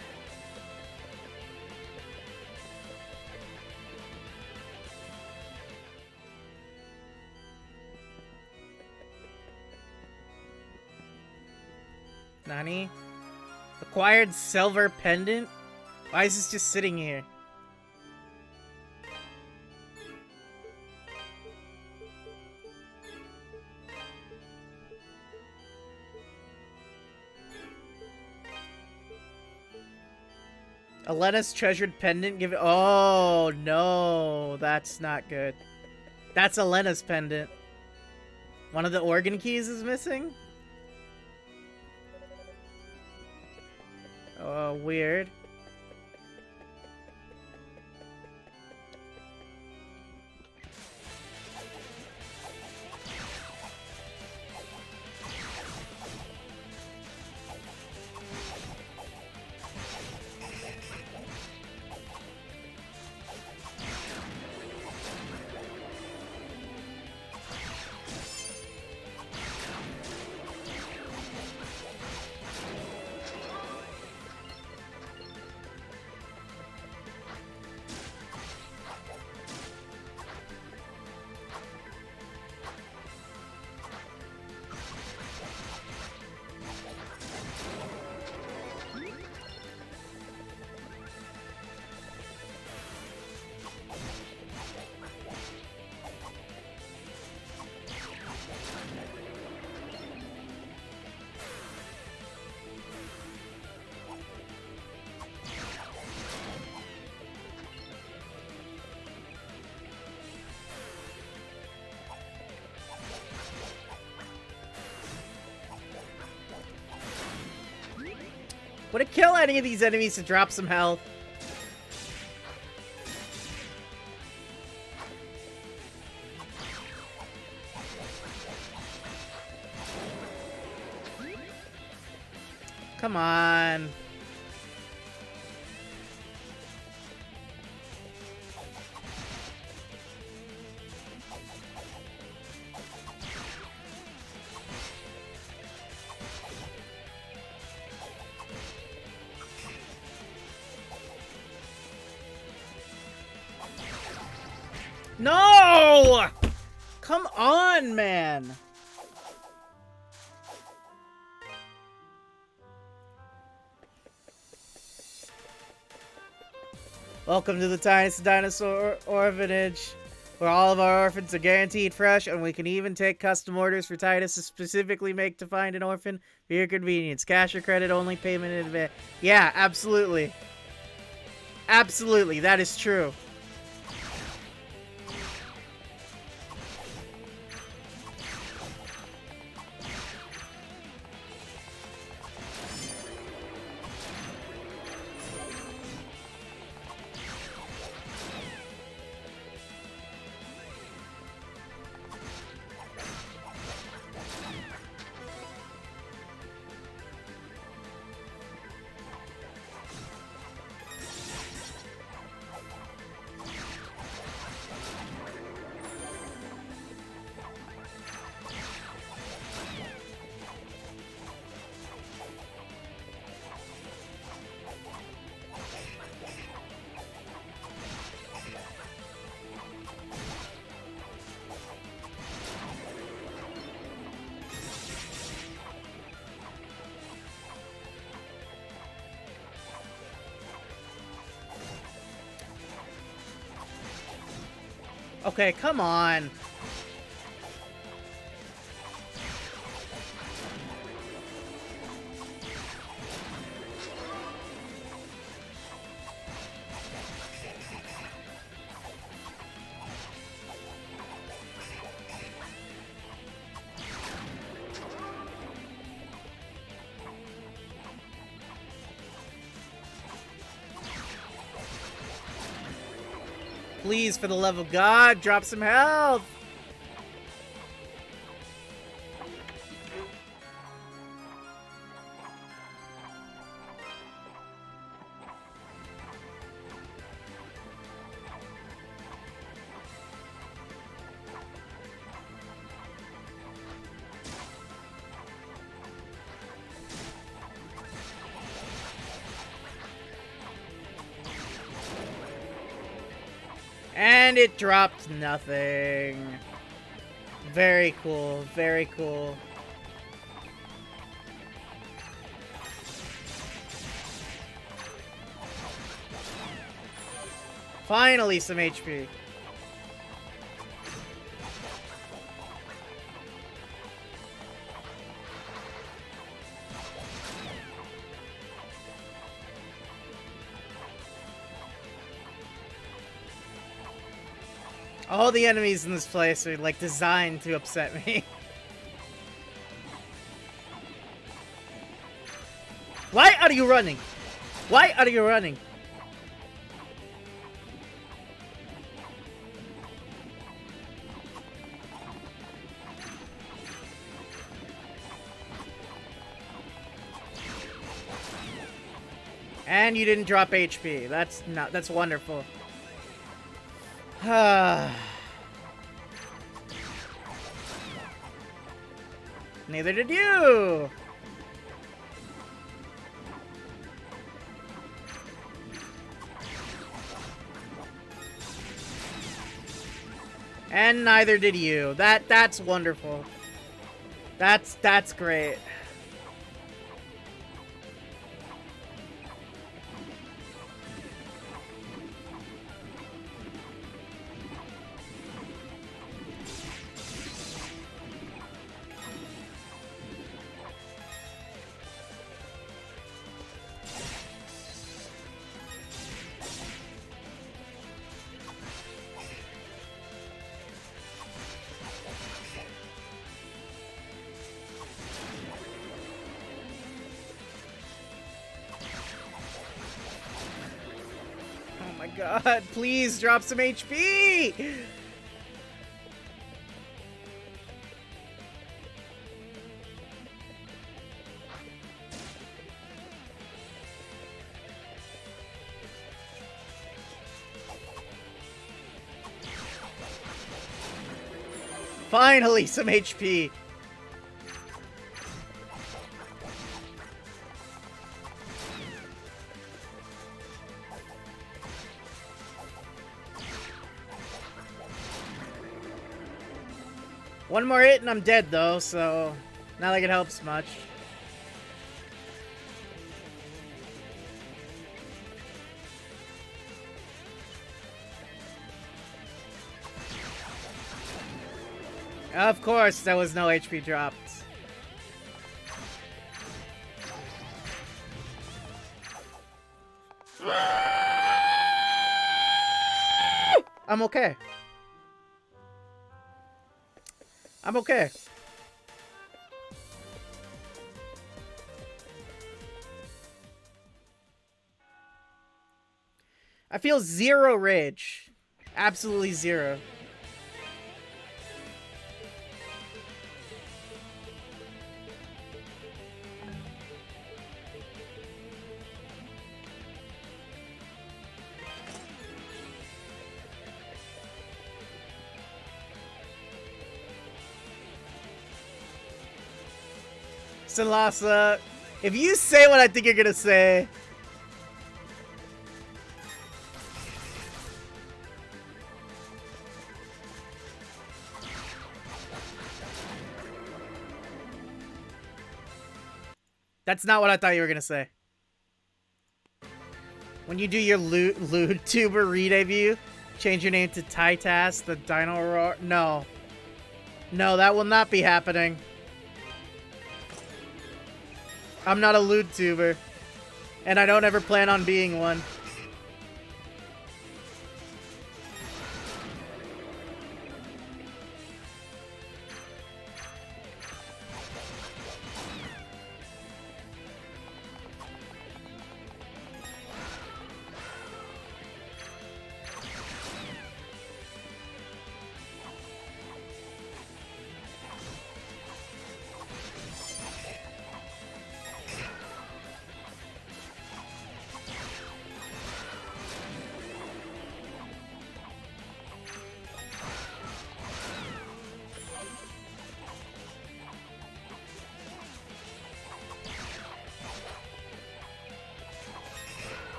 Nani? Acquired silver pendant? Why is this just sitting here? Elena's treasured pendant. Give it. Oh no, that's not good. That's Elena's pendant. One of the organ keys is missing. Oh, weird. Would it kill any of these enemies to drop some health? Come on. No! Come on, man. Welcome to the Titus Dinosaur Orphanage, where all of our orphans are guaranteed fresh, and we can even take custom orders for Titus to specifically make to find an orphan for your convenience. Cash or credit only, payment in advance. Yeah, absolutely. Absolutely, that is true. Okay, come on. Please, for the love of God, drop some health! And it dropped nothing. Very cool, very cool. Finally, some HP. All the enemies in this place are, like, designed to upset me. Why are you running? Why are you running? And you didn't drop HP. That's wonderful. Neither did you! And neither did you. That's wonderful. That's great. God, please drop some HP! Finally, some HP! One more hit and I'm dead though, so not like it helps much. Of course, there was no HP dropped. I'm okay. I'm okay. I feel zero rage. Absolutely zero. Salasa, if you say what I think you're gonna say, that's not what I thought you were gonna say. When you do your lewd tuber re-debut, change your name to Titus, the Dino Roar. No. No, that will not be happening. I'm not a lewd tuber, and I don't ever plan on being one.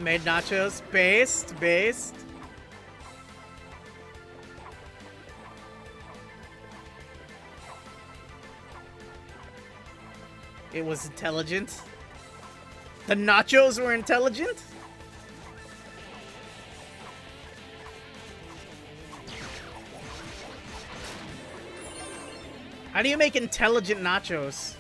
Made nachos. Based. It was intelligent. The nachos were intelligent? How do you make intelligent nachos?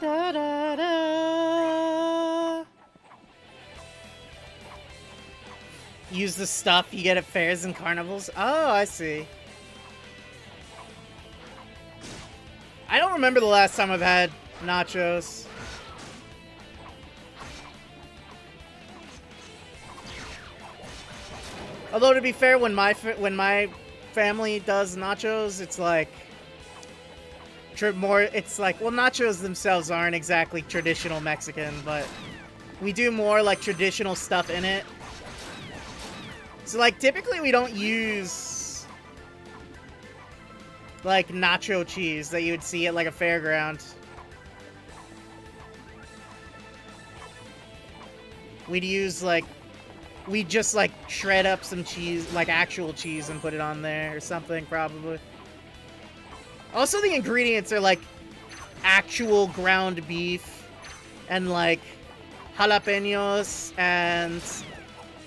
Da, da, da. Use the stuff you get at fairs and carnivals. Oh, I see. I don't remember the last time I've had nachos. Although to be fair, when my family does nachos, it's like it's like, well, nachos themselves aren't exactly traditional Mexican, but we do more like traditional stuff in it. So like typically we don't use like nacho cheese that you would see at like a fairground. We'd use like, we just like shred up some cheese, like actual cheese, and put it on there or something probably. Also, the ingredients are like actual ground beef and like jalapenos and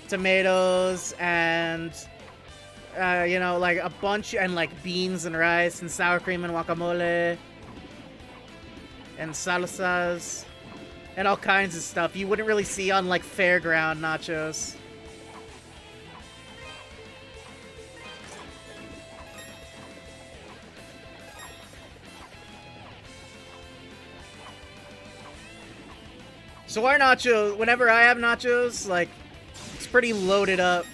tomatoes and you know, like a bunch, and like beans and rice and sour cream and guacamole and salsas and all kinds of stuff you wouldn't really see on like fairground nachos. So our nachos, whenever I have nachos, like, it's pretty loaded up.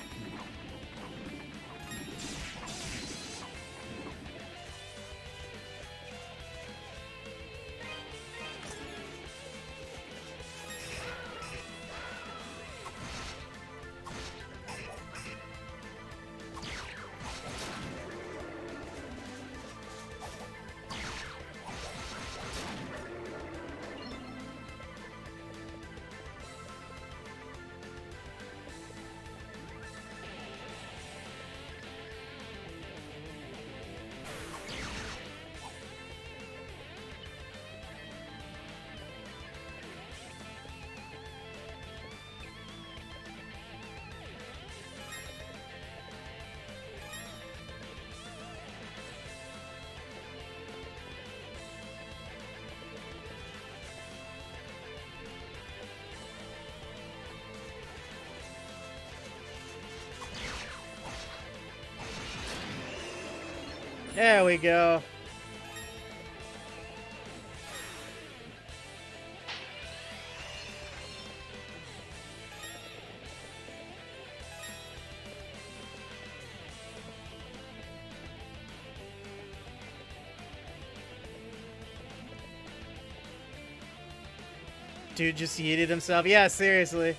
There we go. Dude just yeeted himself. Yeah, seriously.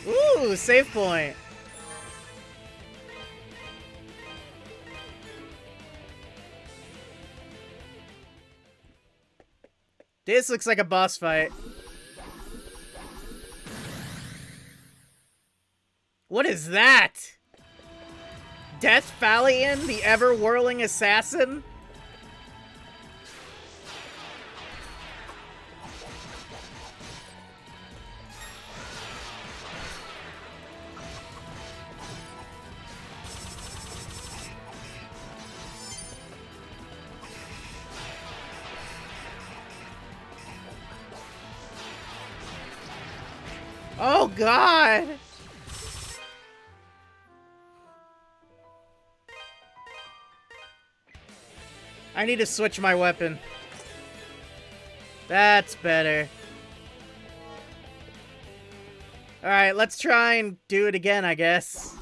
Ooh, save point. This looks like a boss fight. What is that? Death Phalian, the ever-whirling assassin? Oh, God! I need to switch my weapon. That's better. Alright, let's try and do it again, I guess.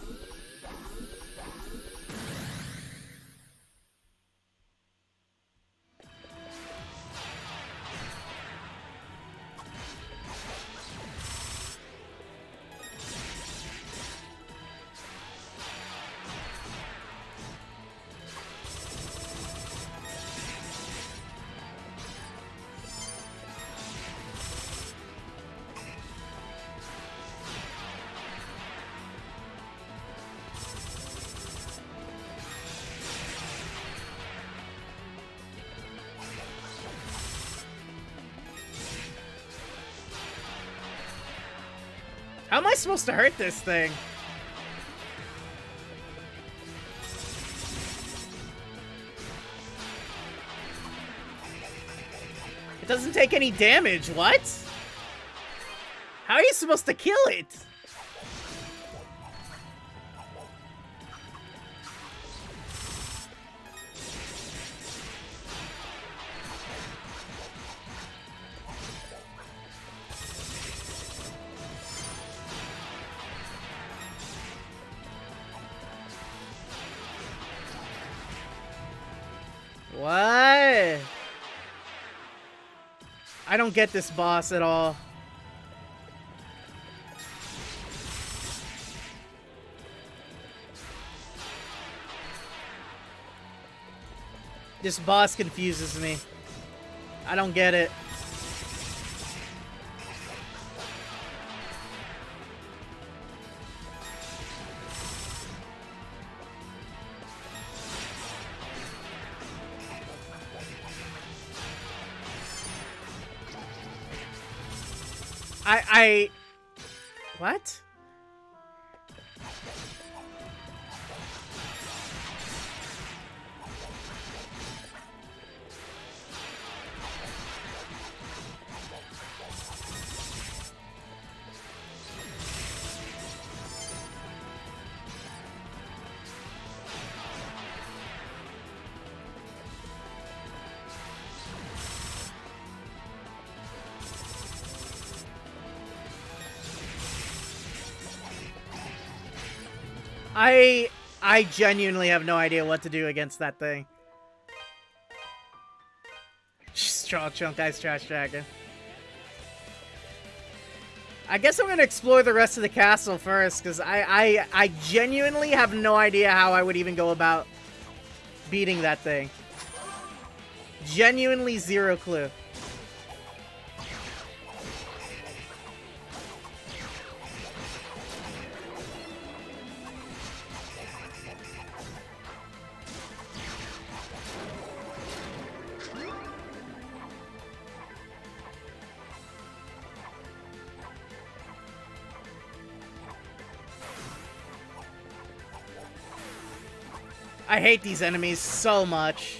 How am I supposed to hurt this thing? It doesn't take any damage, what? How are you supposed to kill it? What? I don't get this boss at all. This boss confuses me. I don't get it. What? I genuinely have no idea what to do against that thing. Straw Chunk Ice Trash Dragon. I guess I'm gonna explore the rest of the castle first, because I genuinely have no idea how I would even go about beating that thing. Genuinely zero clue. I hate these enemies so much.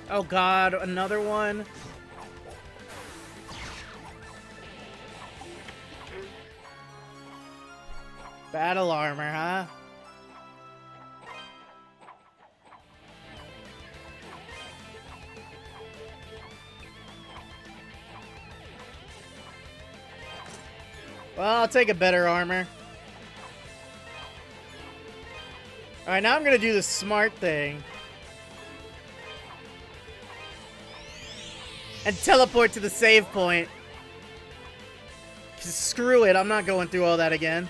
Oh god, another one? Battle armor, huh? Well, I'll take a better armor. Alright, now I'm gonna do the smart thing. And teleport to the save point. 'Cause screw it, I'm not going through all that again.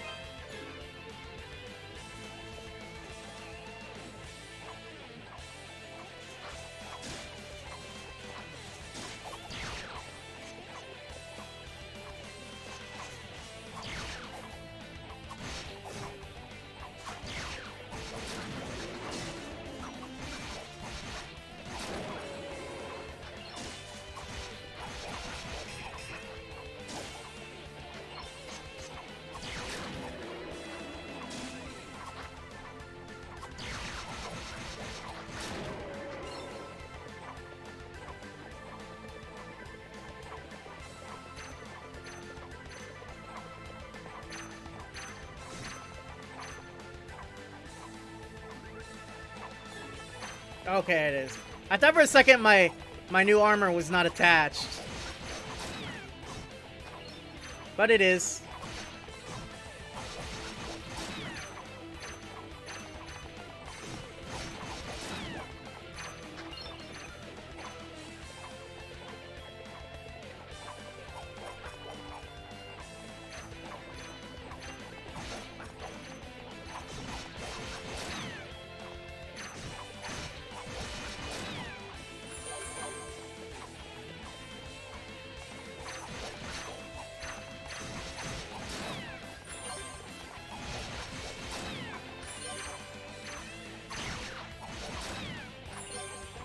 Okay, it is. I thought for a second my new armor was not attached. But it is.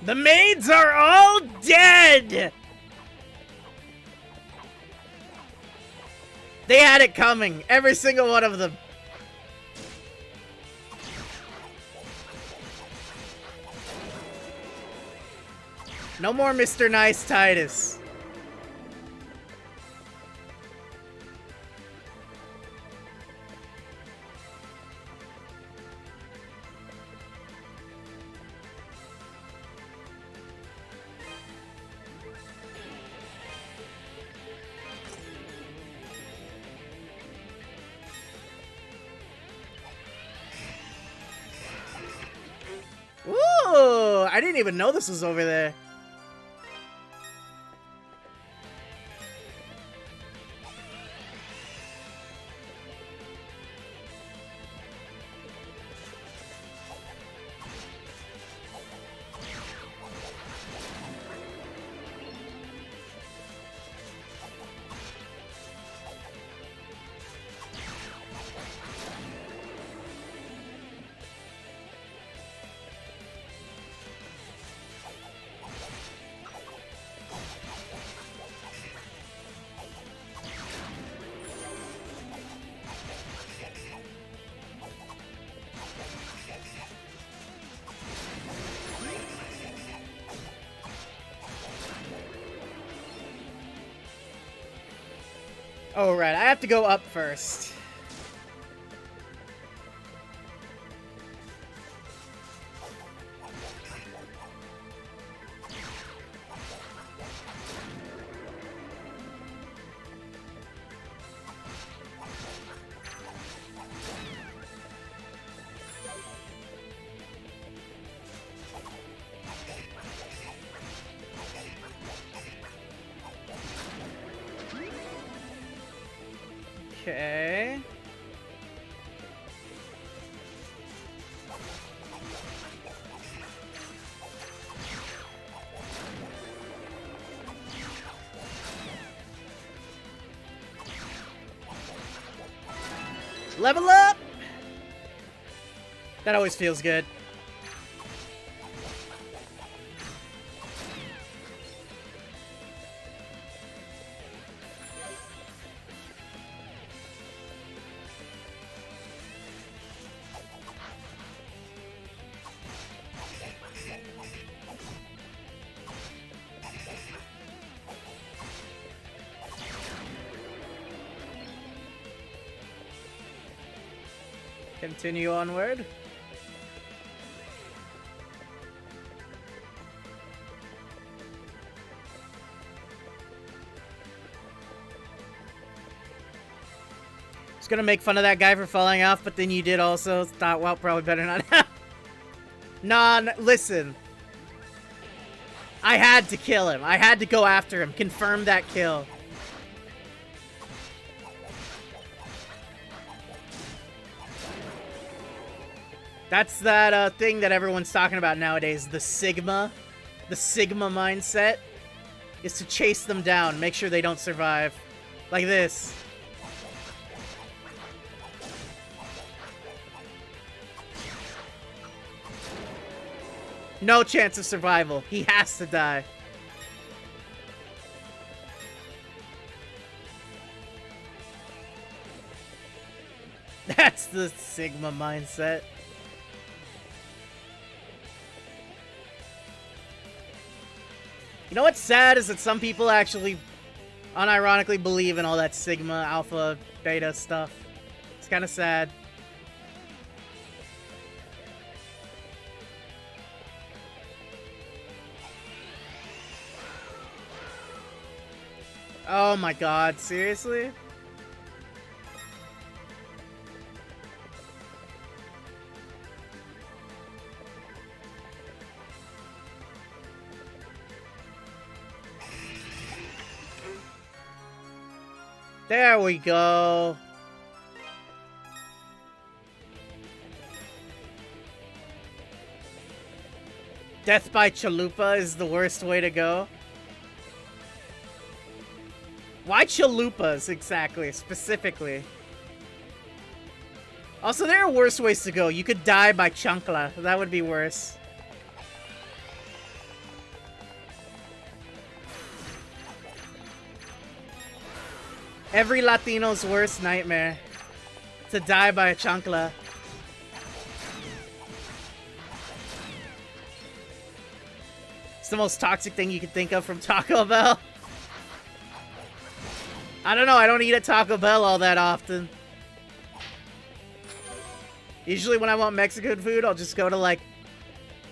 The maids are all dead! They had it coming. Every single one of them. No more Mr. Nice Titus. Ooh, I didn't even know this was over there. Oh, right. I have to go up first. Okay. Level up! That always feels good. Continue onward. Just gonna make fun of that guy for falling off, but then you did also thought, well, probably better not. Listen. I had to kill him. I had to go after him. Confirm that kill. That's that thing that everyone's talking about nowadays, the Sigma mindset, is to chase them down, make sure they don't survive. Like this. No chance of survival. He has to die. That's the Sigma mindset. You know what's sad is that some people actually unironically believe in all that Sigma, Alpha, Beta stuff. It's kind of sad. Oh my god, seriously? There we go. Death by Chalupa is the worst way to go. Why chalupas exactly, specifically? Also, there are worse ways to go. You could die by chancla. That would be worse. Every Latino's worst nightmare. To die by a chancla. It's the most toxic thing you can think of from Taco Bell. I don't know, I don't eat at Taco Bell all that often. Usually when I want Mexican food, I'll just go to like,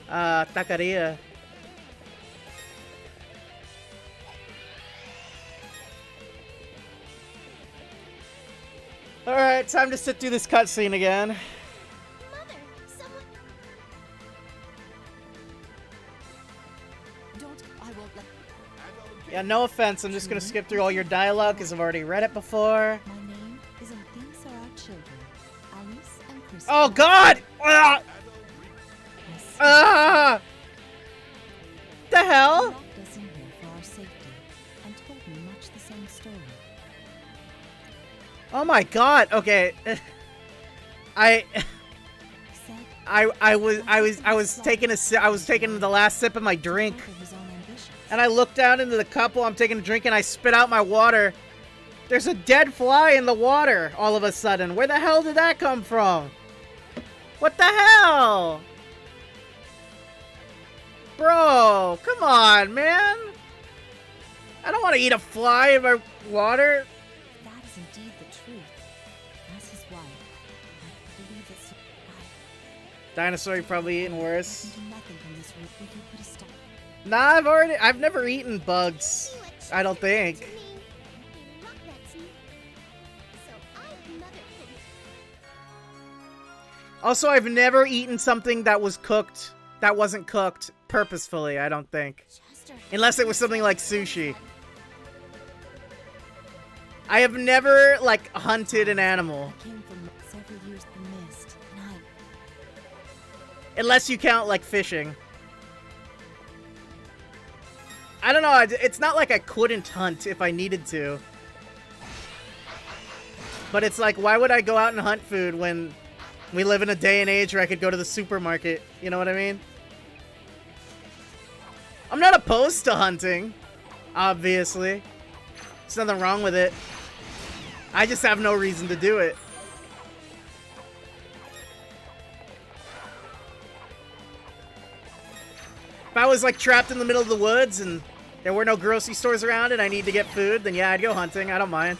taqueria. Alright, time to sit through this cutscene again. Mother, someone... Don't. I won't let. Yeah, no offense, I'm just gonna skip through all your dialogue because I've already read it before. My name is These are our children, Alice and Chris. Oh god! Ah! Ah! The hell? Locked us in here for our safety and told me much the same story. Oh my god, okay. I was taking the last sip of my drink. And I looked down into the cup while I'm taking a drink and I spit out my water. There's a dead fly in the water all of a sudden. Where the hell did that come from? What the hell? Bro, come on, man. I don't want to eat a fly in my water. That is indeed the truth. As his wife, I believe it's... Dinosaur, you probably eaten worse. I can do nothing from this route. Will you put a stop? Nah, I've never eaten bugs. I don't think. Also, I've never eaten something that was cooked, that wasn't cooked purposefully, I don't think. Unless it was something like sushi. I have never, like, hunted an animal. I came from several years in the mist, and Unless you count, like, fishing. I don't know, it's not like I couldn't hunt if I needed to. But it's like, why would I go out and hunt food when we live in a day and age where I could go to the supermarket? You know what I mean? I'm not opposed to hunting, obviously. There's nothing wrong with it. I just have no reason to do it. If I was like trapped in the middle of the woods and there were no grocery stores around and I need to get food, then yeah, I'd go hunting. I don't mind.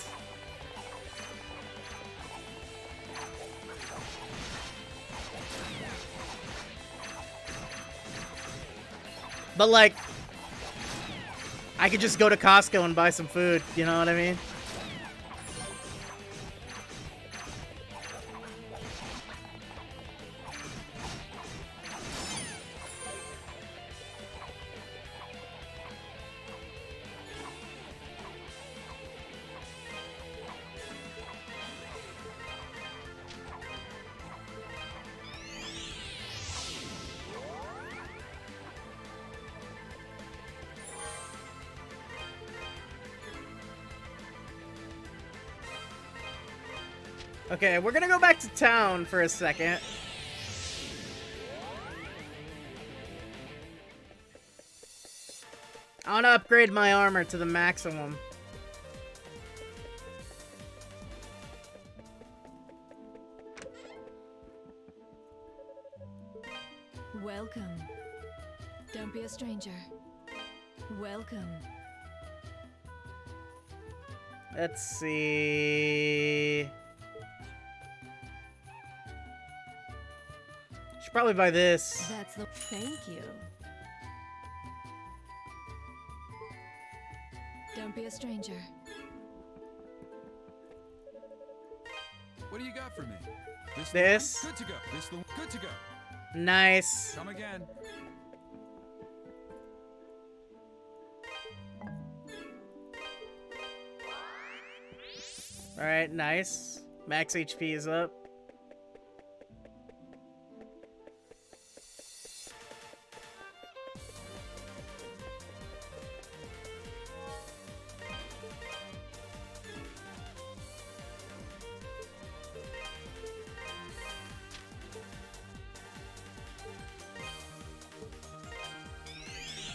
But like, I could just go to Costco and buy some food, you know what I mean? Okay, we're gonna go back to town for a second. I wanna upgrade my armor to the maximum. Welcome. Don't be a stranger. Welcome. Let's see. Should probably buy this. That's the... Thank you. Don't be a stranger. What do you got for me? This. Good to go. Good to go. Nice. Come again. Alright, nice. Max HP is up.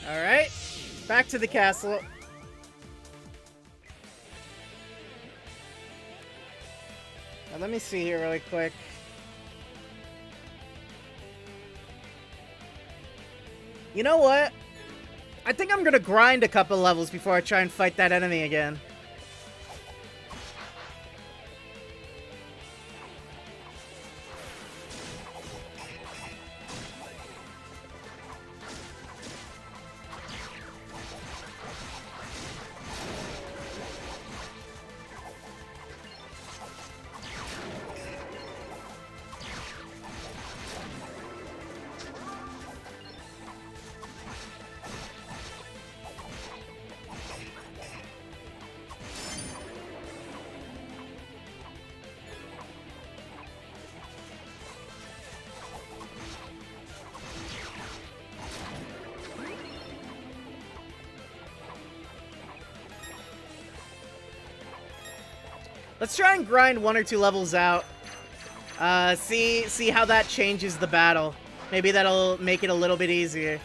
Alright, back to the castle. Let me see here really quick. You know what? I think I'm gonna grind a couple levels before I try and fight that enemy again. Let's try and grind 1 or 2 levels out. See how that changes the battle. Maybe that'll make it a little bit easier.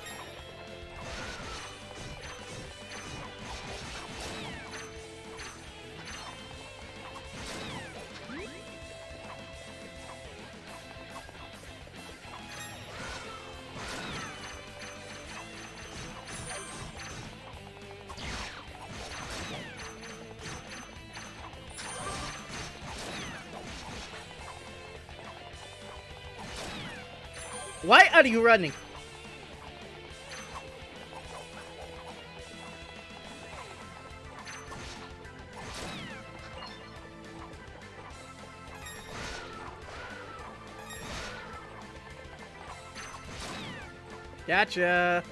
Why are you running? Gotcha.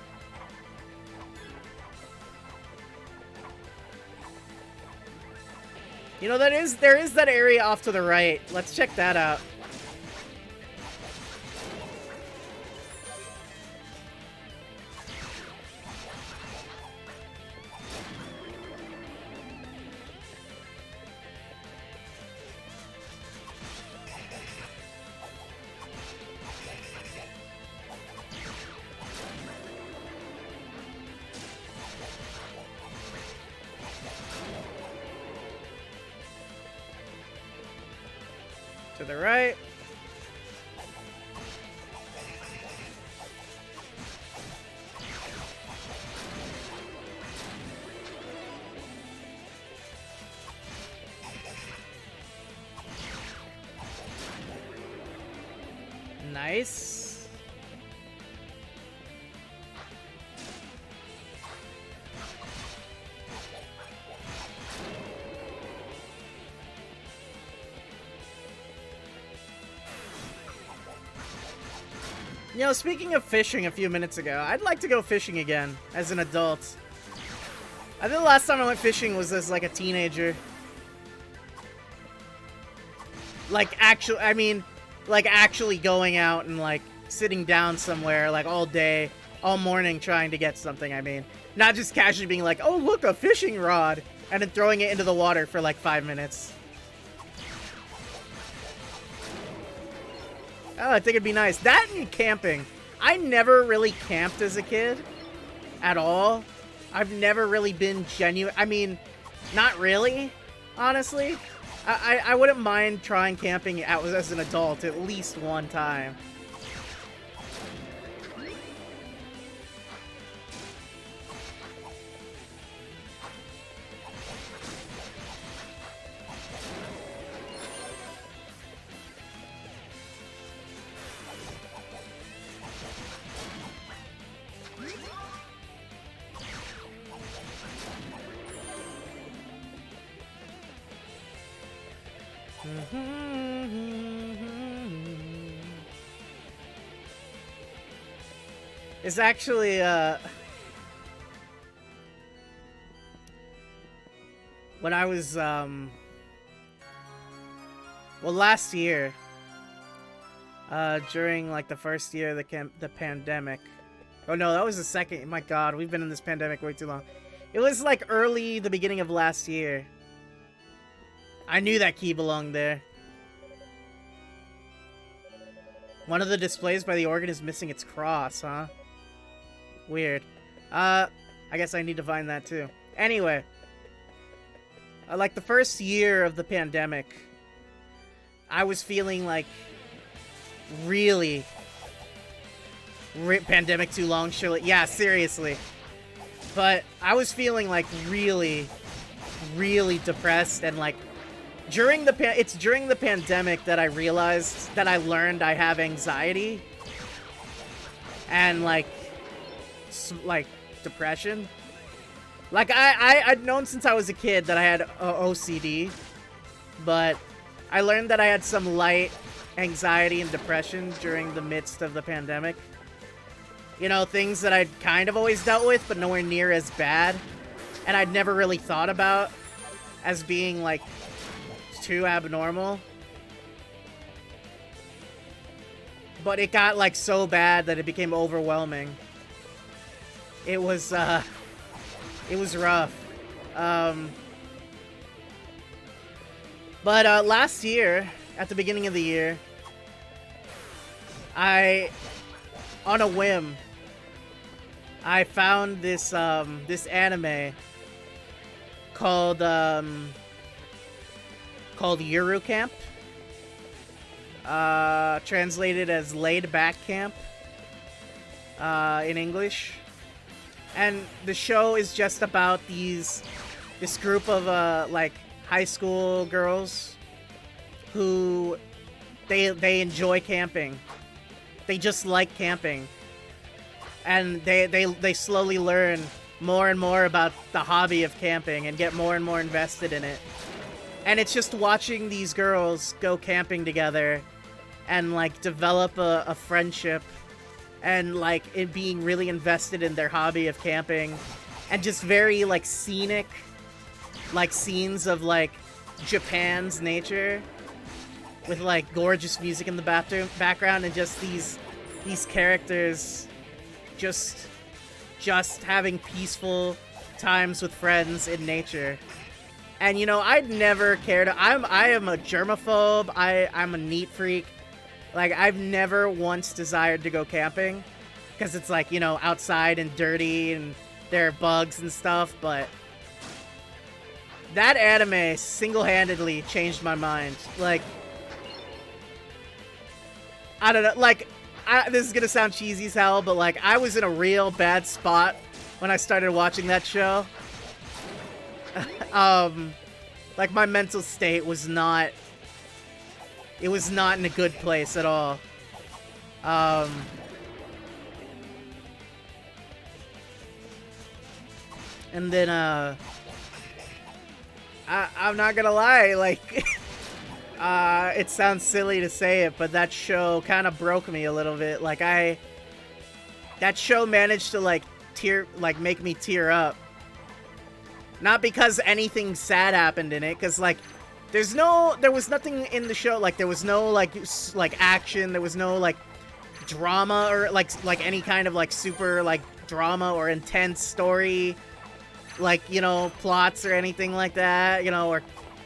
You know, there is that area off to the right. Let's check that out. To the right. Nice. You know, speaking of fishing a few minutes ago, I'd like to go fishing again as an adult. I think the last time I went fishing was as like a teenager. Like actually going out and like sitting down somewhere like all day, all morning trying to get something, I mean. Not just casually being like, oh look, a fishing rod, and then throwing it into the water for like 5 minutes. Oh, I think it'd be nice. That and camping. I never really camped as a kid. At all. I've never really been genuine. I mean, not really, honestly. I wouldn't mind trying camping as an adult at least one time. It's actually, when I was, well, last year, during, like, the first year of the pandemic. Oh, no, that was the second. My God, we've been in this pandemic way too long. It was, like, the beginning of last year. I knew that key belonged there. One of the displays by the organ is missing its cross, huh? Weird. I guess I need to find that too. Anyway. Like the first year of the pandemic, I was feeling like really pandemic too long, surely. Yeah, seriously. But I was feeling like really depressed, and like during the pandemic that I realized that I learned I have anxiety and like depression. Like I'd known since I was a kid that I had OCD, but I learned that I had some light anxiety and depression during the midst of the pandemic. You know, things that I'd kind of always dealt with, but nowhere near as bad. And I'd never really thought about as being, like, too abnormal. But it got, like, so bad that it became overwhelming. It was rough. But last year, at the beginning of the year, on a whim, I found this this anime called Eurocamp, translated as Laid Back Camp in English. And the show is just about this group of like high school girls who they enjoy camping. They just like camping. And they slowly learn more and more about the hobby of camping and get more and more invested in it. And it's just watching these girls go camping together and like develop a friendship, and like it being really invested in their hobby of camping, and just very like scenic, like scenes of like Japan's nature with like gorgeous music in the background, and just these characters just having peaceful times with friends in nature. And you know, I'd never cared. I am a germaphobe. I'm a neat freak. Like, I've never once desired to go camping because it's like, you know, outside and dirty and there are bugs and stuff, but that anime single-handedly changed my mind. Like, I don't know, like, this is gonna sound cheesy as hell, but like, I was in a real bad spot when I started watching that show. Like, my mental state was not, it was not in a good place at all. And then, I'm not gonna lie, like, it sounds silly to say it, but that show kind of broke me a little bit. Like, that show managed to, like, make me tear up. Not because anything sad happened in it, because, like, there was nothing in the show, like, there was no, like action, there was no, like, drama, or, like, any kind of, like, super, like, drama or intense story, like, you know, plots or anything like that, you know, or,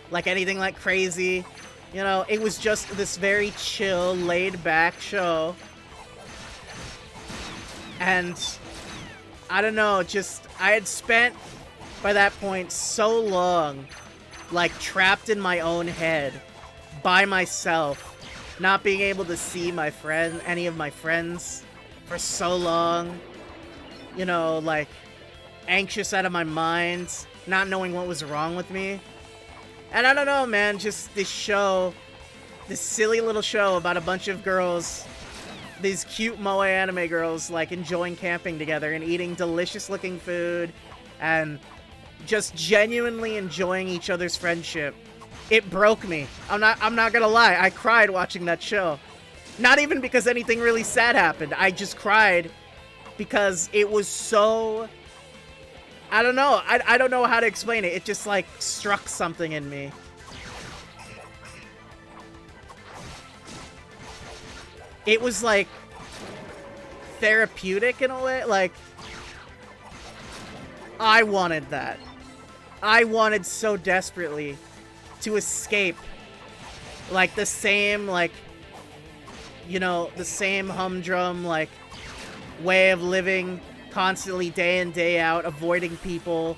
like, anything, like, crazy. You know, it was just this very chill, laid-back show. And, I don't know, just, I had spent, by that point, so long, like, trapped in my own head, by myself, not being able to see any of my friends, for so long. You know, like, anxious out of my mind, not knowing what was wrong with me. And I don't know, man, just this silly little show about a bunch of girls, these cute moe anime girls, like, enjoying camping together and eating delicious-looking food, and just genuinely enjoying each other's friendship. It broke me. I'm not gonna lie, I cried watching that show. Not even because anything really sad happened, I just cried because it was so... I don't know. I don't know how to explain it. It just, like, struck something in me. It was, like, therapeutic in a way. Like, I wanted that. I wanted so desperately to escape, like, the same, like, you know, the same humdrum, like, way of living constantly day in, day out, avoiding people,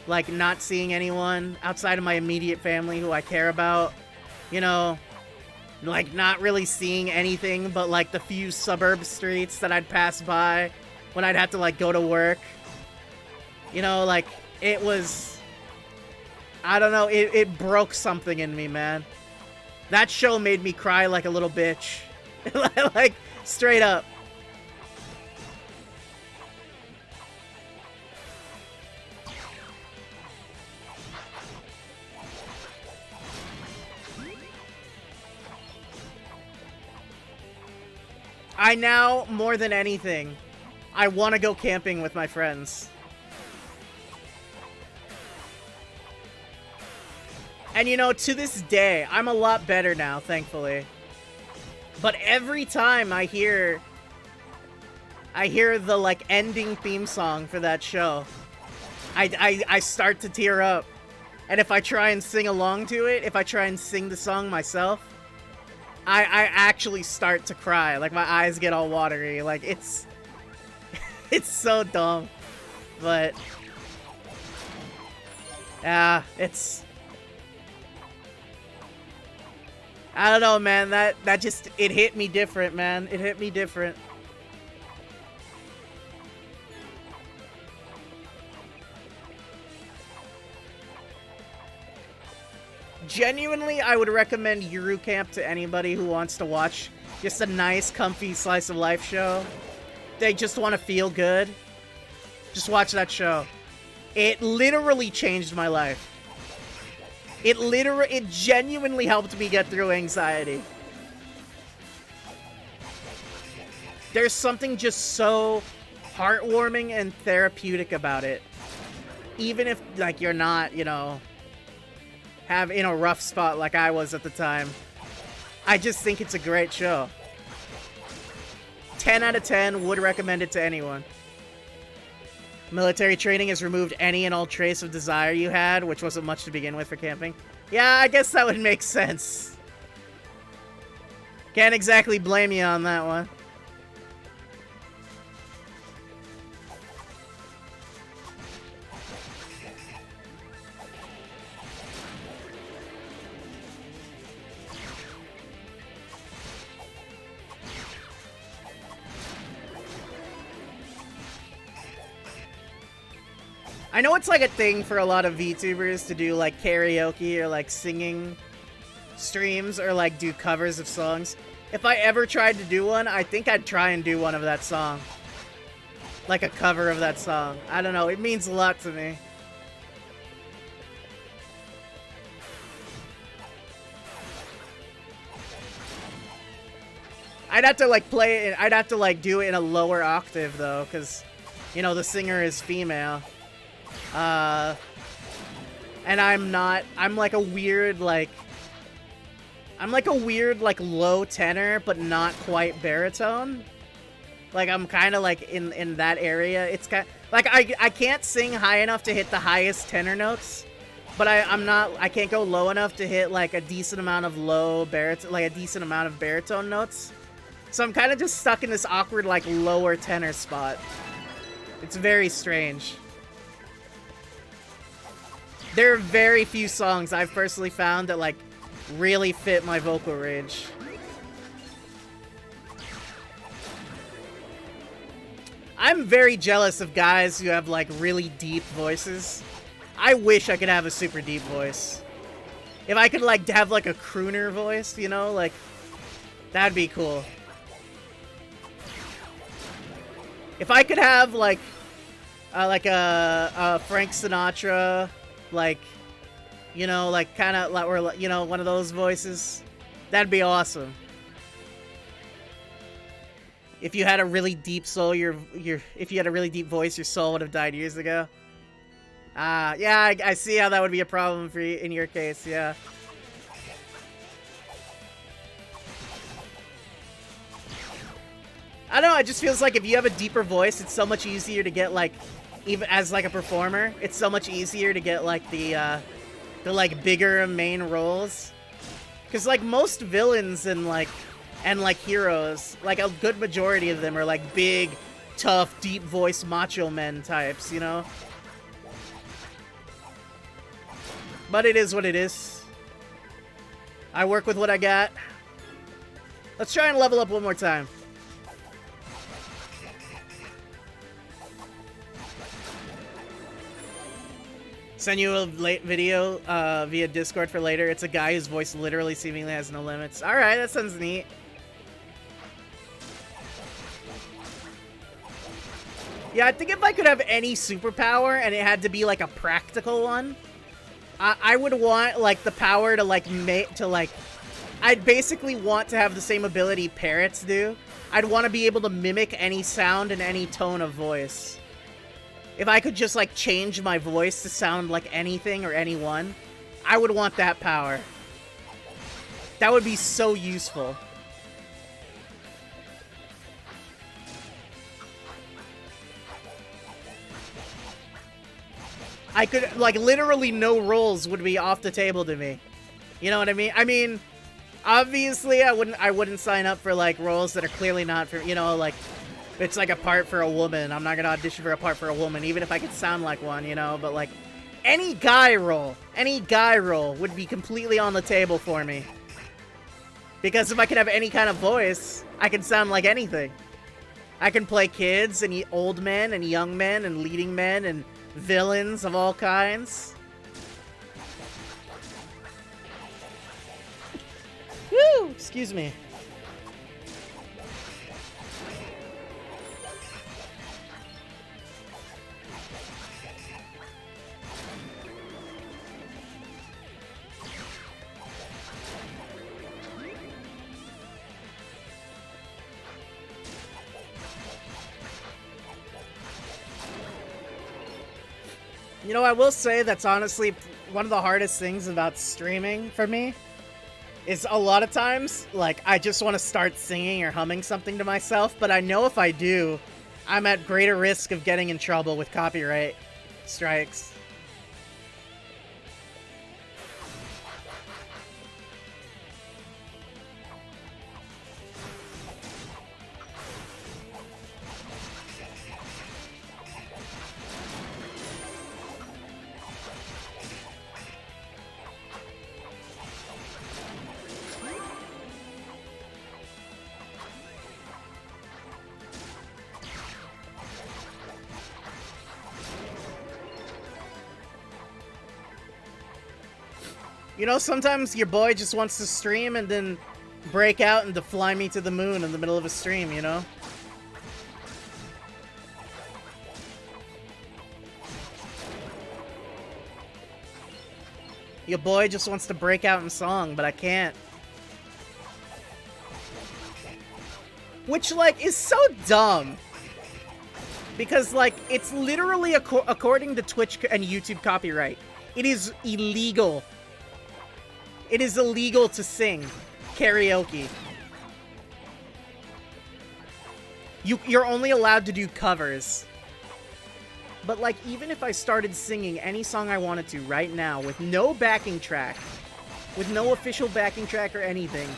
like, not seeing anyone outside of my immediate family who I care about, you know, like not really seeing anything but like the few suburb streets that I'd pass by when I'd have to like go to work. You know, like it was, I don't know, it broke something in me, man. That show made me cry like a little bitch. Like straight up. I now, more than anything, I want to go camping with my friends. And you know, to this day, I'm a lot better now, thankfully. But every time I hear the, like, ending theme song for that show, I start to tear up. And if I try and sing along to it, if I try and sing the song myself, I actually start to cry. Like, my eyes get all watery. Like, it's... it's so dumb. But... yeah, it's... I don't know, man. That just... it hit me different, man. It hit me different. Genuinely, I would recommend Yuru Camp to anybody who wants to watch just a nice, comfy slice of life show. They just want to feel good. Just watch that show. It literally changed my life. It genuinely helped me get through anxiety. There's something just so heartwarming and therapeutic about it. Even if, like, you're not, you know, in a rough spot like I was at the time. I just think it's a great show. 10 out of 10, would recommend it to anyone. Military training has removed any and all trace of desire you had, which wasn't much to begin with for camping. Yeah, I guess that would make sense. Can't exactly blame you on that one. I know it's like a thing for a lot of VTubers to do like karaoke or like singing streams or like do covers of songs. If I ever tried to do one, I think I'd try and do one of that song. Like a cover of that song. I don't know, it means a lot to me. I'd have to like play it, I'd have to like do it in a lower octave though, because, you know, the singer is female. And I'm like a weird, like low tenor, but not quite baritone. Like, I'm kind of like in that area. It's kind like, I can't sing high enough to hit the highest tenor notes, but I can't go low enough to hit like a decent amount of low baritone, like a decent amount of baritone notes. So I'm kind of just stuck in this awkward, like, lower tenor spot. It's very strange. There are very few songs I've personally found that, like, really fit my vocal range. I'm very jealous of guys who have, like, really deep voices. I wish I could have a super deep voice. If I could, like, have, like, a crooner voice, you know, like, that'd be cool. If I could have, like a Frank Sinatra, like, you know, like, kind of, like, or, you know, one of those voices, that'd be awesome. If you had a really deep soul, if you had a really deep voice, your soul would have died years ago. Yeah, I see how that would be a problem for you in your case, yeah. I don't know, it just feels like if you have a deeper voice, it's so much easier to get, like, even as, like, a performer, it's so much easier to get, like, the like, bigger main roles. Because, like, most villains and, like, heroes, like, a good majority of them are, like, big, tough, deep voice macho men types, you know? But it is what it is. I work with what I got. Let's try and level up one more time. Send you a late video via Discord for later. It's a guy whose voice literally seemingly has no limits. Alright, that sounds neat. Yeah, I think if I could have any superpower and it had to be like a practical one, I would want like the power to like I'd basically want to have the same ability parrots do. I'd want to be able to mimic any sound and any tone of voice. If I could just like change my voice to sound like anything or anyone, I would want that power. That would be so useful. I could, like, literally no roles would be off the table to me. You know what I mean? I mean, obviously I wouldn't sign up for, like, roles that are clearly not for, you know, like, if it's, like, a part for a woman. I'm not gonna audition for a part for a woman, even if I could sound like one, you know? But, like, any guy role would be completely on the table for me. Because if I could have any kind of voice, I can sound like anything. I can play kids and old men and young men and leading men and villains of all kinds. Woo! Excuse me. You know, I will say that's honestly one of the hardest things about streaming for me is a lot of times, like, I just want to start singing or humming something to myself, but I know if I do, I'm at greater risk of getting in trouble with copyright strikes. You know, sometimes your boy just wants to stream and then break out and to fly me to the moon in the middle of a stream, you know? Your boy just wants to break out in song, but I can't. Which, like, is so dumb. Because, like, it's literally, according to Twitch and YouTube copyright, it is illegal. It is illegal to sing karaoke. You're only allowed to do covers. But, like, even if I started singing any song I wanted to right now with no backing track, with no official backing track or anything,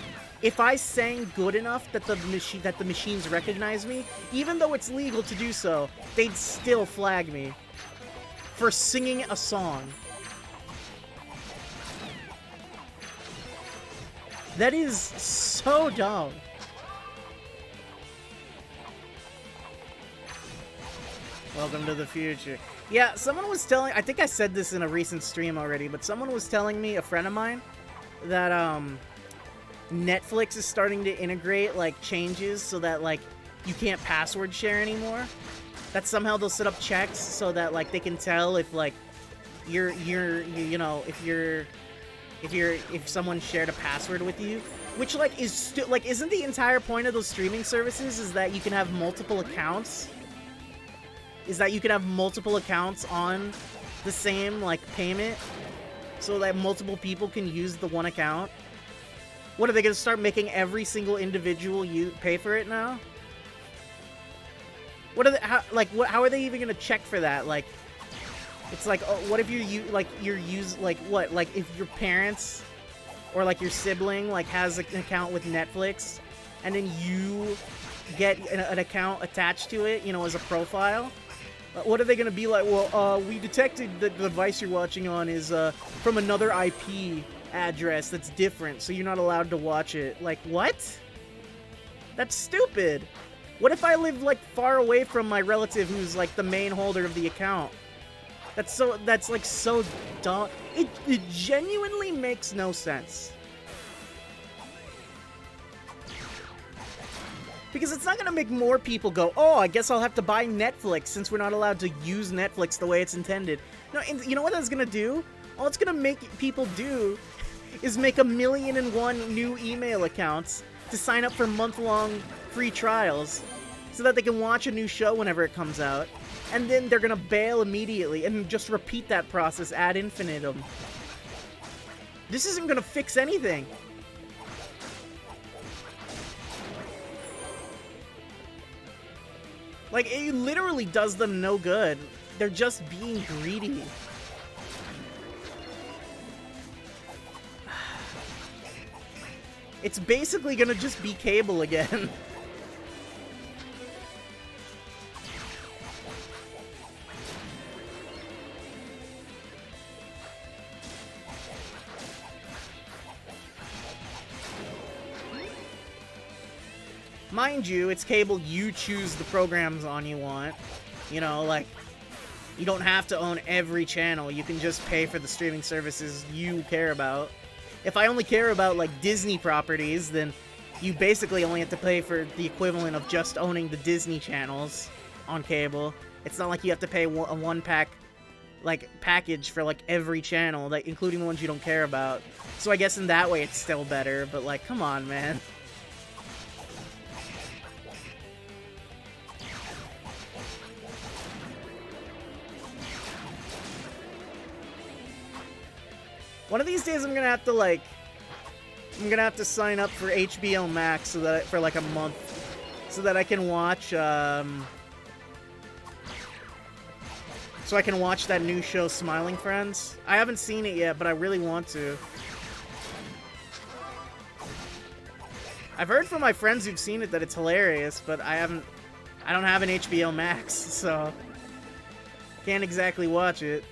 if I sang good enough that the machines recognize me, even though it's legal to do so, they'd still flag me for singing a song. That is so dumb. Welcome to the future. Yeah, someone was telling, I think I said this in a recent stream already, but someone was telling me, a friend of mine, that Netflix is starting to integrate like changes so that like you can't password share anymore. That somehow they'll set up checks so that like they can tell if like you know, if someone shared a password with you, which like is still like, isn't the entire point of those streaming services is that you can have multiple accounts? Is that you can have multiple accounts on the same like payment so that multiple people can use the one account? What, are they gonna start making every single individual you pay for it now? What are they, how are they even gonna check for that? Like, it's like, oh, what if if your parents or like your sibling like has an account with Netflix and then you get an account attached to it, you know, as a profile? What are they gonna be like? Well, we detected that the device you're watching on is from another IP address that's different, so you're not allowed to watch it. Like, what? That's stupid. What if I live, like, far away from my relative who's, like, the main holder of the account? That's, like, so dumb. It genuinely makes no sense. Because it's not gonna make more people go, oh, I guess I'll have to buy Netflix since we're not allowed to use Netflix the way it's intended. No, and you know what that's gonna do? All it's gonna make people do is make 1,000,001 new email accounts to sign up for month-long free trials so that they can watch a new show whenever it comes out. And then they're gonna bail immediately and just repeat that process ad infinitum. This isn't gonna fix anything. Like, it literally does them no good. They're just being greedy. It's basically gonna just be cable again. Mind you, it's cable, you choose the programs on you want. You know, like, you don't have to own every channel. You can just pay for the streaming services you care about. If I only care about, like, Disney properties, then you basically only have to pay for the equivalent of just owning the Disney channels on cable. It's not like you have to pay a one-pack, like, package for, like, every channel, like, including the ones you don't care about. So I guess in that way it's still better, but, like, come on, man. One of these days I'm gonna have to, like, sign up for HBO Max so that, for like a month, so that I can watch, so I can watch that new show, Smiling Friends. I haven't seen it yet, but I really want to. I've heard from my friends who've seen it that it's hilarious, but I don't have an HBO Max, so can't exactly watch it.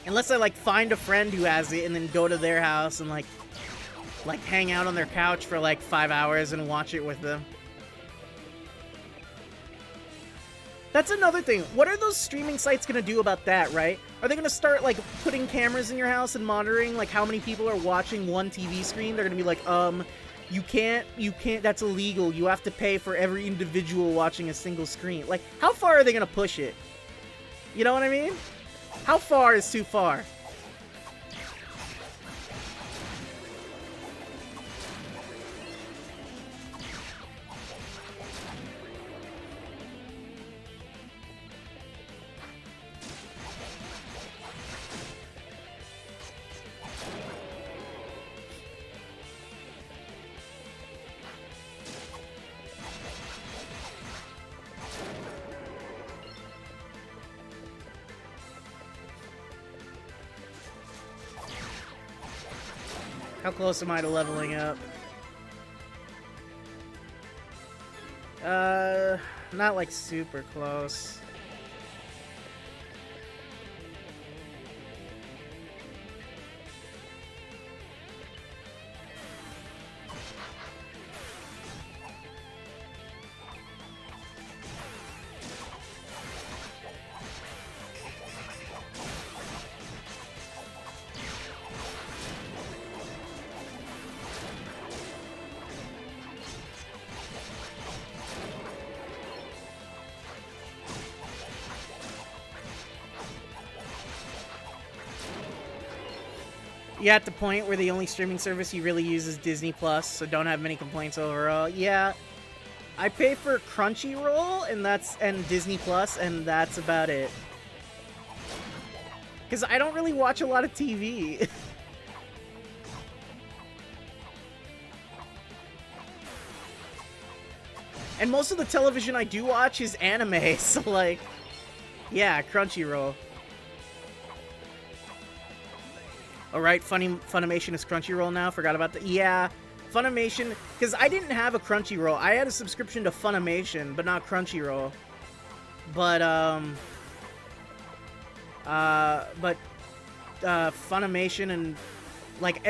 Unless I, like, find a friend who has it and then go to their house and, like hang out on their couch for, like, 5 hours and watch it with them. That's another thing. What are those streaming sites gonna do about that, right? Are they gonna start, like, putting cameras in your house and monitoring, like, how many people are watching one TV screen? They're gonna be like, you can't, that's illegal. You have to pay for every individual watching a single screen. Like, how far are they gonna push it? You know what I mean? How far is too far? How close am I to leveling up? Not like super close. Yeah, at the point where the only streaming service you really use is Disney Plus, so don't have many complaints overall. Yeah, I pay for Crunchyroll and Disney Plus, and that's about it. Because I don't really watch a lot of TV. And most of the television I do watch is anime, so like, yeah, Crunchyroll. Alright, Funimation is Crunchyroll now, forgot about that. Yeah, Funimation, because I didn't have a Crunchyroll. I had a subscription to Funimation, but not Crunchyroll. But Funimation and like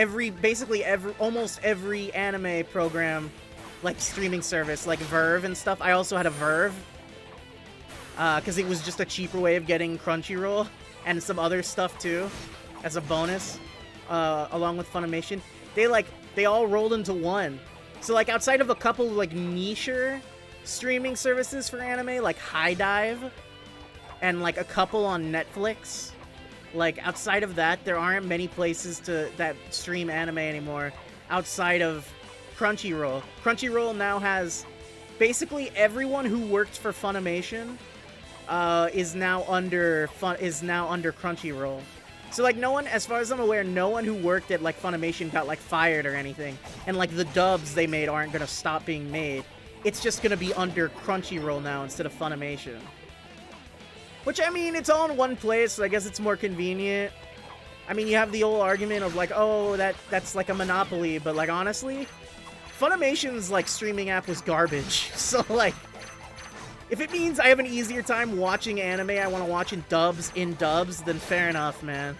almost every anime program, like streaming service, like Verve and stuff. I also had a Verve, because it was just a cheaper way of getting Crunchyroll and some other stuff too, as a bonus, along with Funimation. They all rolled into one. So like outside of a couple like nicher streaming services for anime, like High Dive, and like a couple on Netflix. Like, outside of that, there aren't many places that stream anime anymore outside of Crunchyroll. Crunchyroll now has basically everyone who worked for Funimation is now under Crunchyroll. So like no one, as far as I'm aware, no one who worked at like Funimation got like fired or anything. And like the dubs they made aren't gonna stop being made. It's just gonna be under Crunchyroll now instead of Funimation. Which, I mean, it's all in one place, so I guess it's more convenient. I mean, you have the old argument of, like, oh, that's like a monopoly, but, like, honestly, Funimation's, like, streaming app was garbage. So, like, if it means I have an easier time watching anime I want to watch in dubs, then fair enough, man.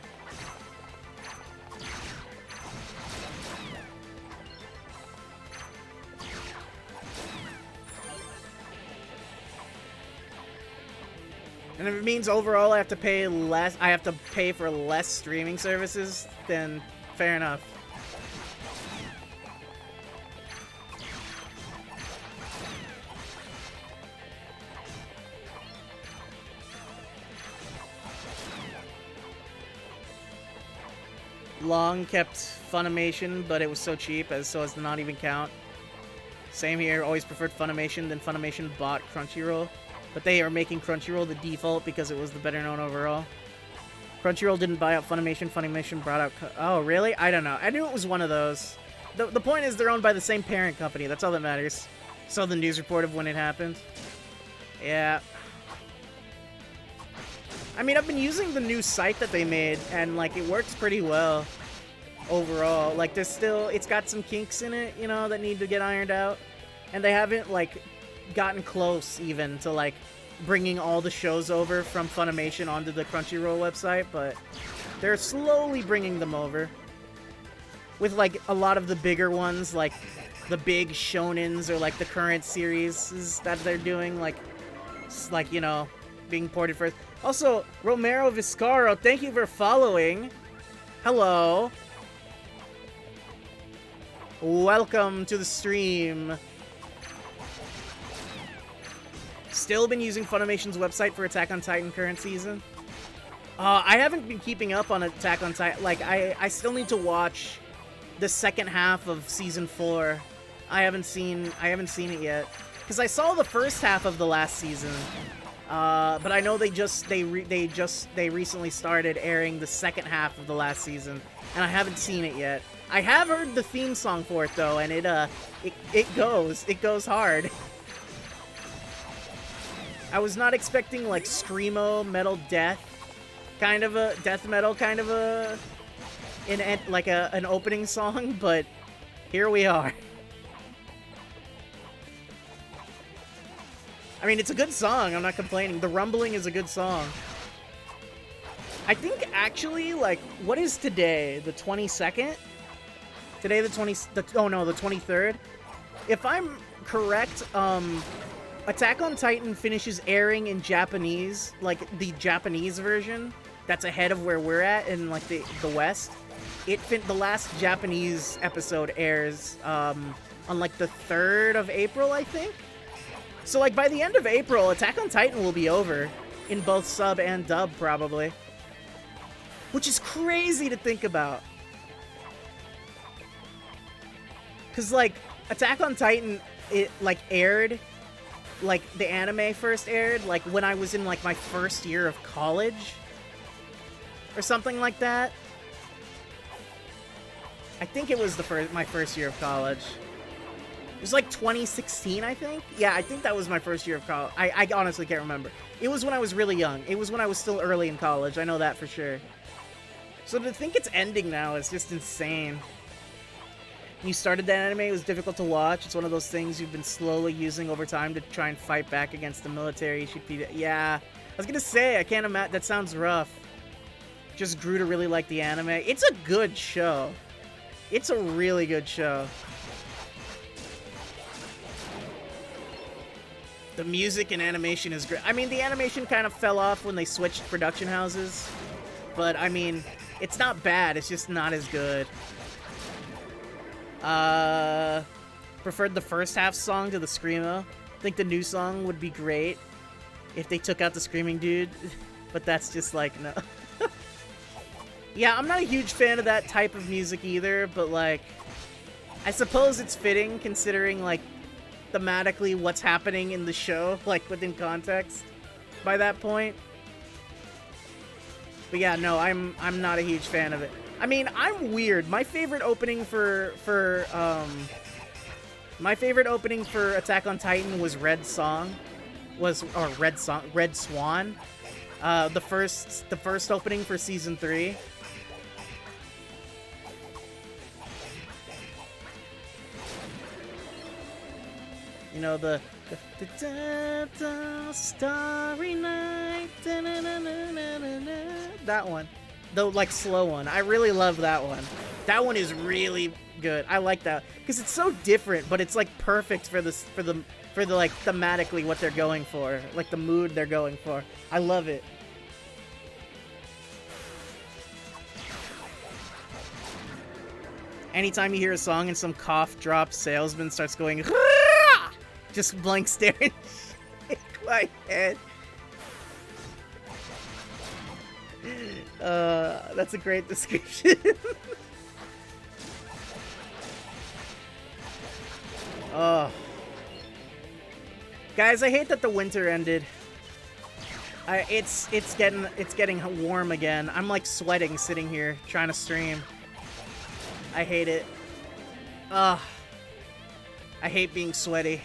And if it means overall I have to pay for less streaming services, then fair enough. Long kept Funimation, but it was so cheap so as to not even count. Same here, always preferred Funimation, then Funimation bought Crunchyroll. But they are making Crunchyroll the default because it was the better known overall. Crunchyroll didn't buy out Funimation. Funimation brought out... Oh, really? I don't know. I knew it was one of those. The point is they're owned by the same parent company. That's all that matters. Saw the news report of when it happened. Yeah. I mean, I've been using the new site that they made, and, like, it works pretty well overall. Like, there's still... It's got some kinks in it, you know, that need to get ironed out. And they haven't, like... gotten close even to like bringing all the shows over from Funimation onto the Crunchyroll website, but they're slowly bringing them over with like a lot of the bigger ones, like the big shonens or like the current series that they're doing, like you know, being ported first. Also, Romero Viscaro, thank you for following. Hello, welcome to the stream. Still been using Funimation's website for Attack on Titan current season. I haven't been keeping up on Attack on Titan. Like, I still need to watch the second half of season 4. I haven't seen it yet. Because I saw the first half of the last season. But I know they recently started airing the second half of the last season, and I haven't seen it yet. I have heard the theme song for it though, and it goes hard. I was not expecting like screamo metal death metal kind of an opening song, but here we are. I mean, it's a good song, I'm not complaining. The Rumbling is a good song. I think actually, like, what is today? The 22nd? Today the 23rd? If I'm correct, Attack on Titan finishes airing in Japanese, like the Japanese version. That's ahead of where we're at in like the West. The last Japanese episode airs on like the 3rd of April, I think. So like by the end of April, Attack on Titan will be over in both sub and dub probably, which is crazy to think about. Cause like Attack on Titan, it like aired. Like, the anime first aired, like, when I was in, like, my first year of college. Or something like that. I think it was my first year of college. It was, like, 2016, I think? Yeah, I think that was my first year of college. I honestly can't remember. It was when I was really young. It was when I was still early in college. I know that for sure. So to think it's ending now is just insane. When you started that anime, it was difficult to watch. It's one of those things you've been slowly using over time to try and fight back against the military. Yeah, I was gonna say, I can't imagine. That sounds rough. just grew to really like the anime. It's a good show. It's a really good show. The music and animation is great. I mean, the animation kind of fell off when they switched production houses. But, I mean, it's not bad. It's just not as good. Preferred the first half song to the Screamo. I think the new song would be great if they took out the screaming dude. But that's just like, no. Yeah, I'm not a huge fan of that type of music either, but like, I suppose it's fitting considering like thematically what's happening in the show, like within context by that point. But yeah, no, I'm not a huge fan of it. I mean, I'm weird. My favorite opening for Attack on Titan was Red Swan. The first opening for season 3. You know, the starry night, that one, the like slow one. I really love that one. That one is really good. I like that because it's so different, but it's like perfect for the like thematically what they're going for, like the mood they're going for. I love it. Anytime you hear a song and some cough drop salesman starts going, just blank staring in my head. That's a great description. Oh. Guys, I hate that the winter ended. It's getting warm again. I'm like sweating sitting here trying to stream. I hate it. Ugh. I hate being sweaty.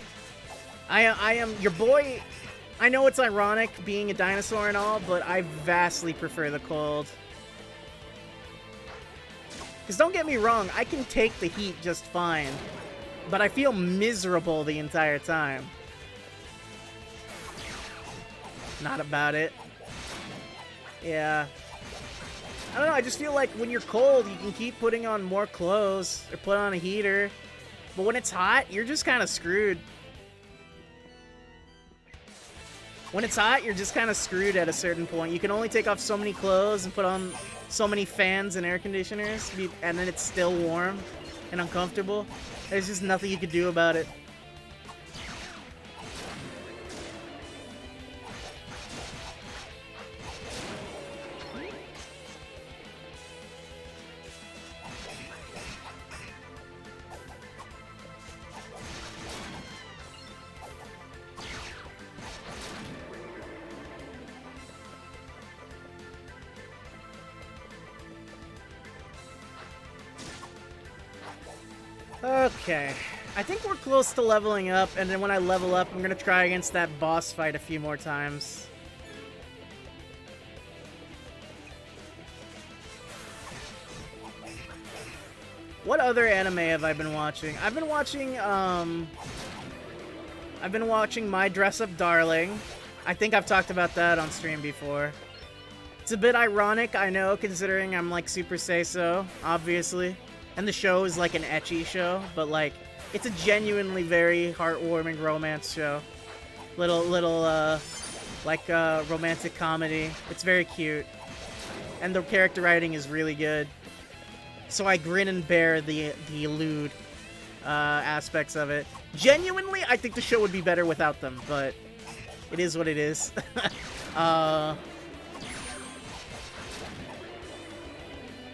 I am your boy. I know it's ironic being a dinosaur and all, but I vastly prefer the cold. Because don't get me wrong, I can take the heat just fine, but I feel miserable the entire time. Not about it. Yeah. I don't know, I just feel like when you're cold, you can keep putting on more clothes or put on a heater. But when it's hot, you're just kind of screwed. When it's hot, you're just kind of screwed at a certain point. You can only take off so many clothes and put on so many fans and air conditioners, and then it's still warm and uncomfortable. There's just nothing you could do about it. Okay, I think we're close to leveling up, and then when I level up, I'm gonna try against that boss fight a few more times. What other anime have I been watching? I've been watching My Dress Up Darling. I think I've talked about that on stream before. It's a bit ironic, I know, considering I'm like Super Say-So, obviously. And the show is like an ecchi show, but like, it's a genuinely very heartwarming romance show. Little romantic comedy. It's very cute. And the character writing is really good. So I grin and bear the lewd aspects of it. Genuinely, I think the show would be better without them, but it is what it is.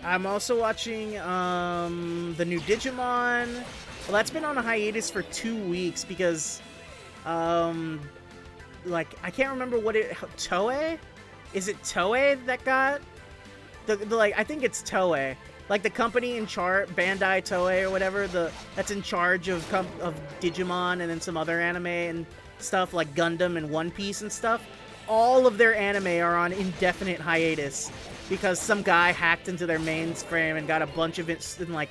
I'm also watching the new Digimon. Well, that's been on a hiatus for 2 weeks because, like, I can't remember what it... Toei? Is it Toei that got... I think it's Toei. Like, the company in charge, Bandai Toei or whatever, that's in charge of Digimon and then some other anime and stuff like Gundam and One Piece and stuff. All of their anime are on indefinite hiatus because some guy hacked into their mainframe and got a bunch of it and, like,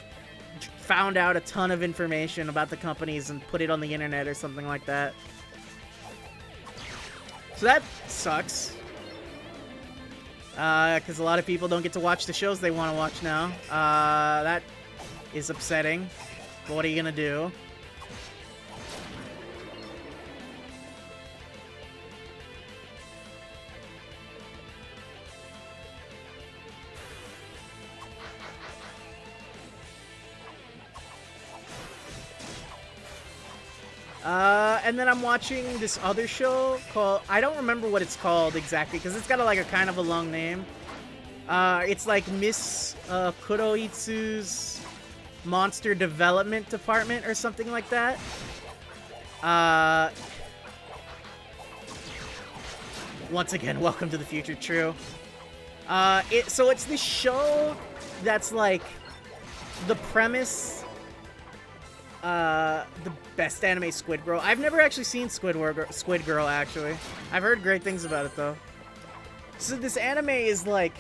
found out a ton of information about the companies and put it on the internet or something like that. So that sucks. Because a lot of people don't get to watch the shows they want to watch now. That is upsetting. But what are you gonna do? And then I'm watching this other show called, I don't remember what it's called exactly, because it's got like a kind of a long name. It's like Miss Kuroitsu's Monster Development Department or something like that. Once again, welcome to the future, true. So it's this show that's like, the premise, the best anime Squid Girl. I've never actually seen Squid Girl, actually. I've heard great things about it, though. So this anime is like,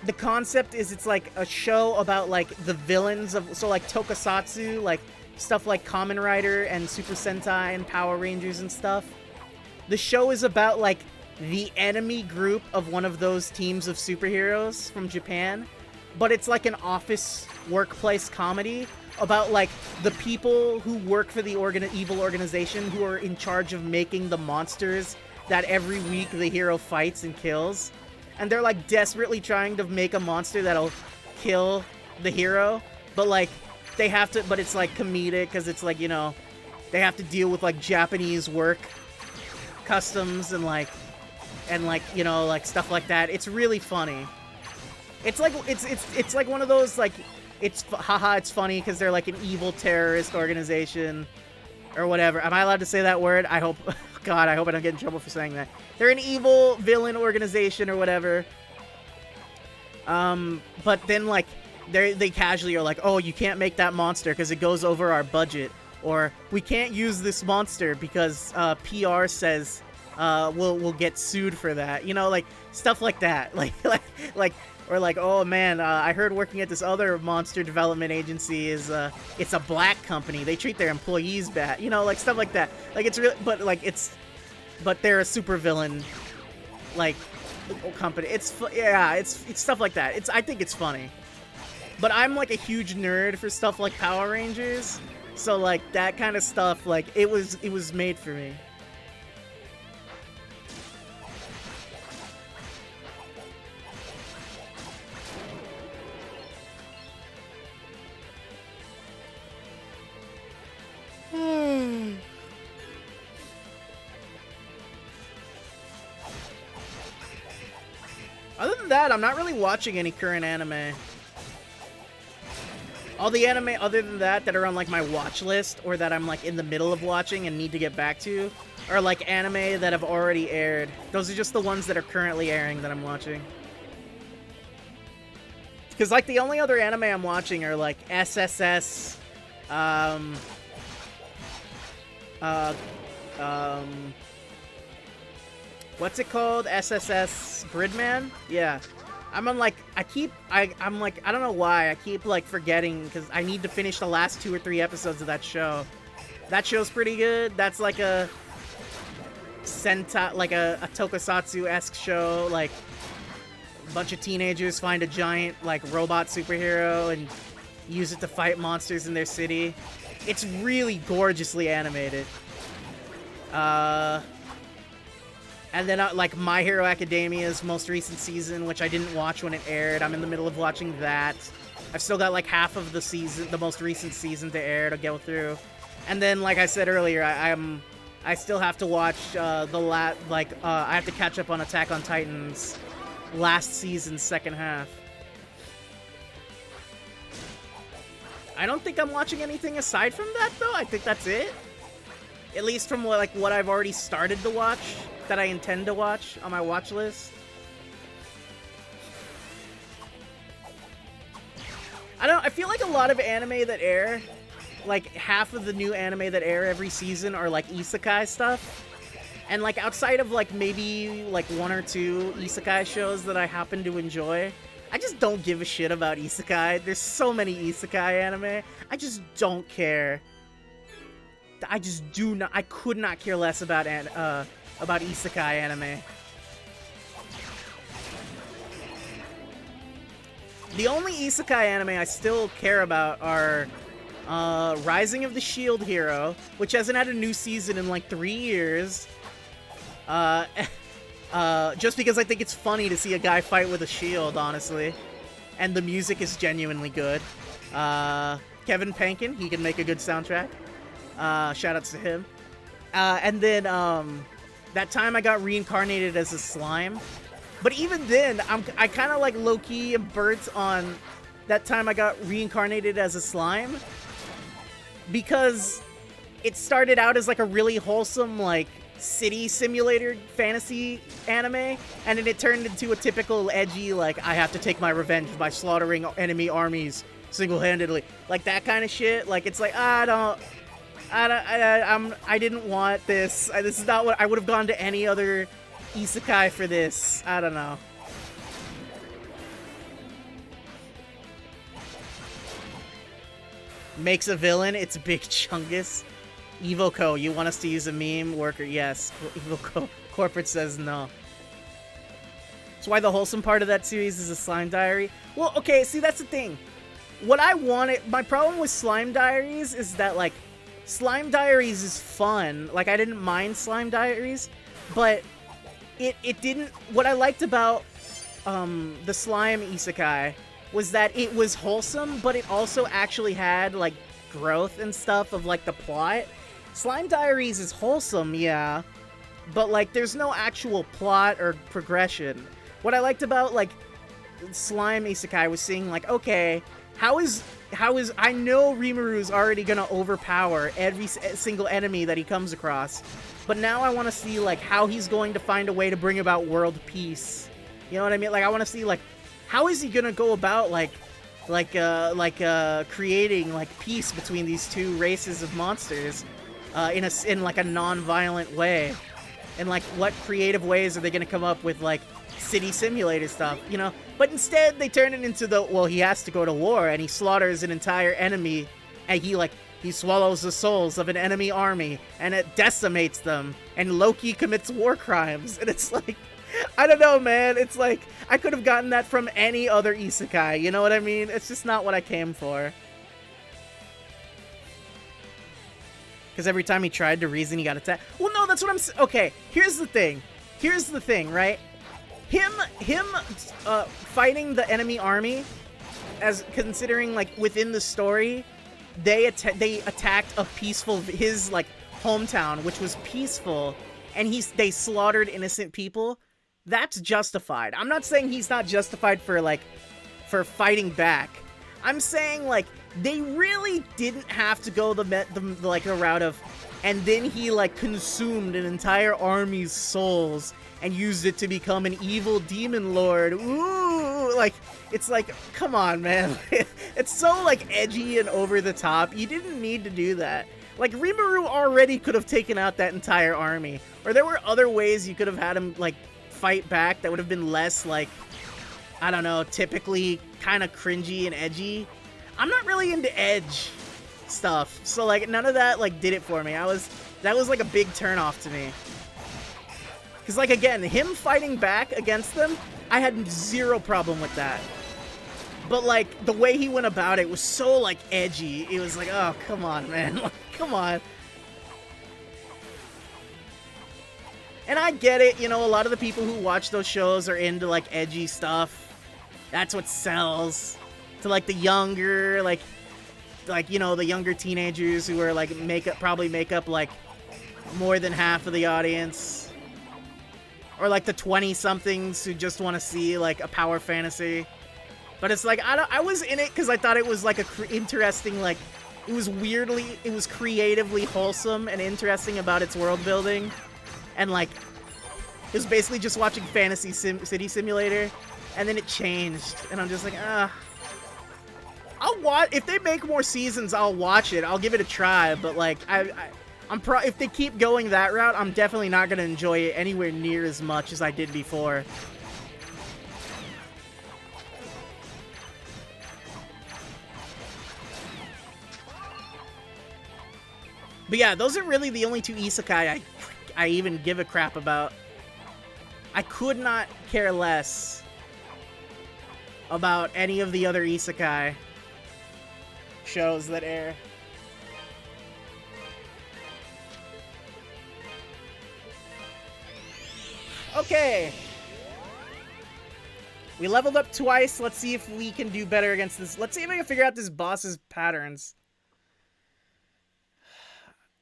the concept is it's like a show about like the villains of, so like tokusatsu, like stuff like Kamen Rider and Super Sentai and Power Rangers and stuff. The show is about like the enemy group of one of those teams of superheroes from Japan, but it's like an office workplace comedy about like the people who work for the evil organization who are in charge of making the monsters that every week the hero fights and kills. And they're like desperately trying to make a monster that'll kill the hero, but like they have to, but it's like comedic because it's like, you know, they have to deal with like Japanese work customs and like you know, like stuff like that. It's really funny. It's like it's like one of those like, it's funny because they're like an evil terrorist organization or whatever. Am I allowed to say that word? I hope. God, I hope I don't get in trouble for saying that. They're an evil villain organization or whatever. But then like they casually are like, oh, you can't make that monster because it goes over our budget, or we can't use this monster because PR says we'll get sued for that. You know, like stuff like that. Like. Or like, oh man, I heard working at this other monster development agency is, it's a black company. They treat their employees bad. You know, like stuff like that. Like it's real, but like but they're a super villain, like, company. It's stuff like that. I think it's funny. But I'm like a huge nerd for stuff like Power Rangers. So like that kind of stuff, like it was made for me. Other than that, I'm not really watching any current anime. All the anime other than that are on like my watch list or that I'm like in the middle of watching and need to get back to are like anime that have already aired. Those are just the ones that are currently airing that I'm watching. Because like the only other anime I'm watching are like SSS, what's it called? SSS Gridman? Yeah. I'm like, I'm like, I don't know why, I keep like forgetting because I need to finish the last 2 or 3 episodes of that show. That show's pretty good. That's like a Sentai, like a Tokusatsu-esque show. Like, a bunch of teenagers find a giant like robot superhero and use it to fight monsters in their city. It's really gorgeously animated. And then, like, My Hero Academia's most recent season, which I didn't watch when it aired. I'm in the middle of watching that. I've still got, like, half of the season, the most recent season to air to go through. And then, like I said earlier, I still have to watch, I have to catch up on Attack on Titan's last season's second half. I don't think I'm watching anything aside from that, though. I think that's it. At least from, like, what I've already started to watch, that I intend to watch on my watch list. I feel like a lot of anime that air, like, half of the new anime that air every season are, like, isekai stuff. And, like, outside of, like, maybe, like, 1 or 2 isekai shows that I happen to enjoy, I just don't give a shit about isekai. There's so many isekai anime. I just don't care. I just do not. I could not care less about isekai anime. The only isekai anime I still care about are Rising of the Shield Hero, which hasn't had a new season in like 3 years. Just because I think it's funny to see a guy fight with a shield, honestly. And the music is genuinely good. Kevin Pankin, he can make a good soundtrack. Shoutouts to him. And then, that time I got reincarnated as a slime. But even then, I kind of like low-key am burnt on that time I got reincarnated as a slime. Because it started out as like a really wholesome, like, city simulator fantasy anime. And then it turned into a typical edgy, like, I have to take my revenge by slaughtering enemy armies single-handedly. Like, that kind of shit. Like, it's like, I didn't want this. This is not what I would have gone to any other isekai for this. I don't know. Makes a villain. It's Big Chungus. Evoco, you want us to use a meme worker? Yes. Evoco Corporate says no. That's why the wholesome part of that series is a Slime Diary. Well, okay, see, that's the thing. What I wanted, my problem with Slime Diaries is that, like, Slime Diaries is fun. Like, I didn't mind Slime Diaries, but it didn't... What I liked about the Slime Isekai was that it was wholesome, but it also actually had, like, growth and stuff of, like, the plot. Slime Diaries is wholesome, yeah, but, like, there's no actual plot or progression. What I liked about, like, Slime Isekai was seeing, like, okay, how is I know Rimuru's already gonna overpower every single enemy that he comes across, but now I want to see, like, how he's going to find a way to bring about world peace. You know what I mean? Like, I want to see, like, how is he gonna go about, creating, like, peace between these two races of monsters, in like a non-violent way, and, like, what creative ways are they gonna come up with, like, city simulator stuff, you know? But instead, they turn it into well, he has to go to war, and he slaughters an entire enemy, and he swallows the souls of an enemy army, and it decimates them, and Loki commits war crimes, and it's like, I don't know, man, it's like, I could have gotten that from any other isekai, you know what I mean? It's just not what I came for. Because every time he tried to reason, he got attacked. Well, no, that's what I'm saying. Okay, here's the thing, right? Him fighting the enemy army, as considering, like, within the story, they attacked a peaceful, his, like, hometown, which was peaceful, and they slaughtered innocent people. That's justified. I'm not saying he's not justified for fighting back. I'm saying, like, they really didn't have to go the route of, and then he, like, consumed an entire army's souls and used it to become an evil demon lord. Ooh, like, it's like, come on, man. It's so, like, edgy and over the top. You didn't need to do that. Like, Rimuru already could have taken out that entire army. Or there were other ways you could have had him, like, fight back that would have been less, like, I don't know, typically kind of cringy and edgy. I'm not really into edge stuff, so, like, none of that, like, did it for me. That was like a big turnoff to me. Because, like, again, him fighting back against them, I had zero problem with that. But, like, the way he went about it was so, like, edgy. It was like, oh, come on, man. Come on. And I get it, you know, a lot of the people who watch those shows are into, like, edgy stuff. That's what sells. To, like, the younger, like, you know, the younger teenagers who are, like, probably make up, like, more than half of the audience. Or, like, the 20-somethings who just want to see, like, a power fantasy. But it's like, I was in it because I thought it was, like, interesting, like, it was creatively wholesome and interesting about its world building. And, like, it was basically just watching Fantasy City Simulator. And then it changed. And I'm just like, I'll watch, if they make more seasons, I'll watch it. I'll give it a try. But, like, if they keep going that route, I'm definitely not going to enjoy it anywhere near as much as I did before. But yeah, those are really the only two isekai I even give a crap about. I could not care less about any of the other isekai shows that air. Okay. We leveled up twice. Let's see if we can do better against this. Let's see if I can figure out this boss's patterns.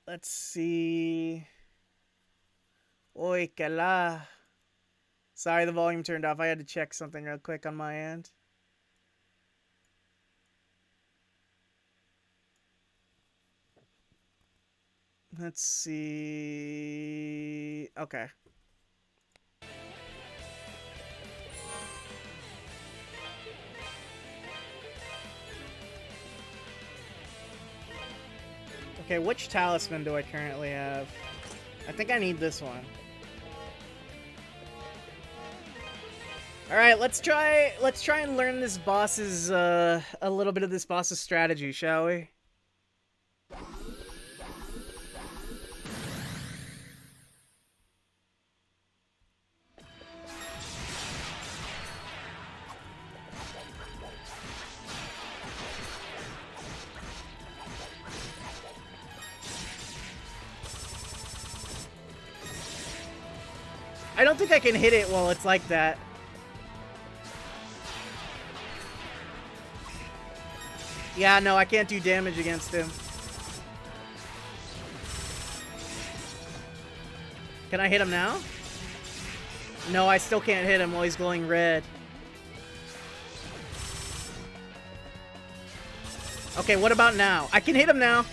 Let's see. Oy, kala. Sorry, the volume turned off. I had to check something real quick on my end. Let's see. Okay. Okay, which talisman do I currently have? I think I need this one. Alright, let's try and learn this boss's, a little bit of this boss's strategy, shall we? I don't think I can hit it while it's like that. Yeah, no, I can't do damage against him. Can I hit him now? No, I still can't hit him while he's glowing red. Okay, what about now? I can hit him now.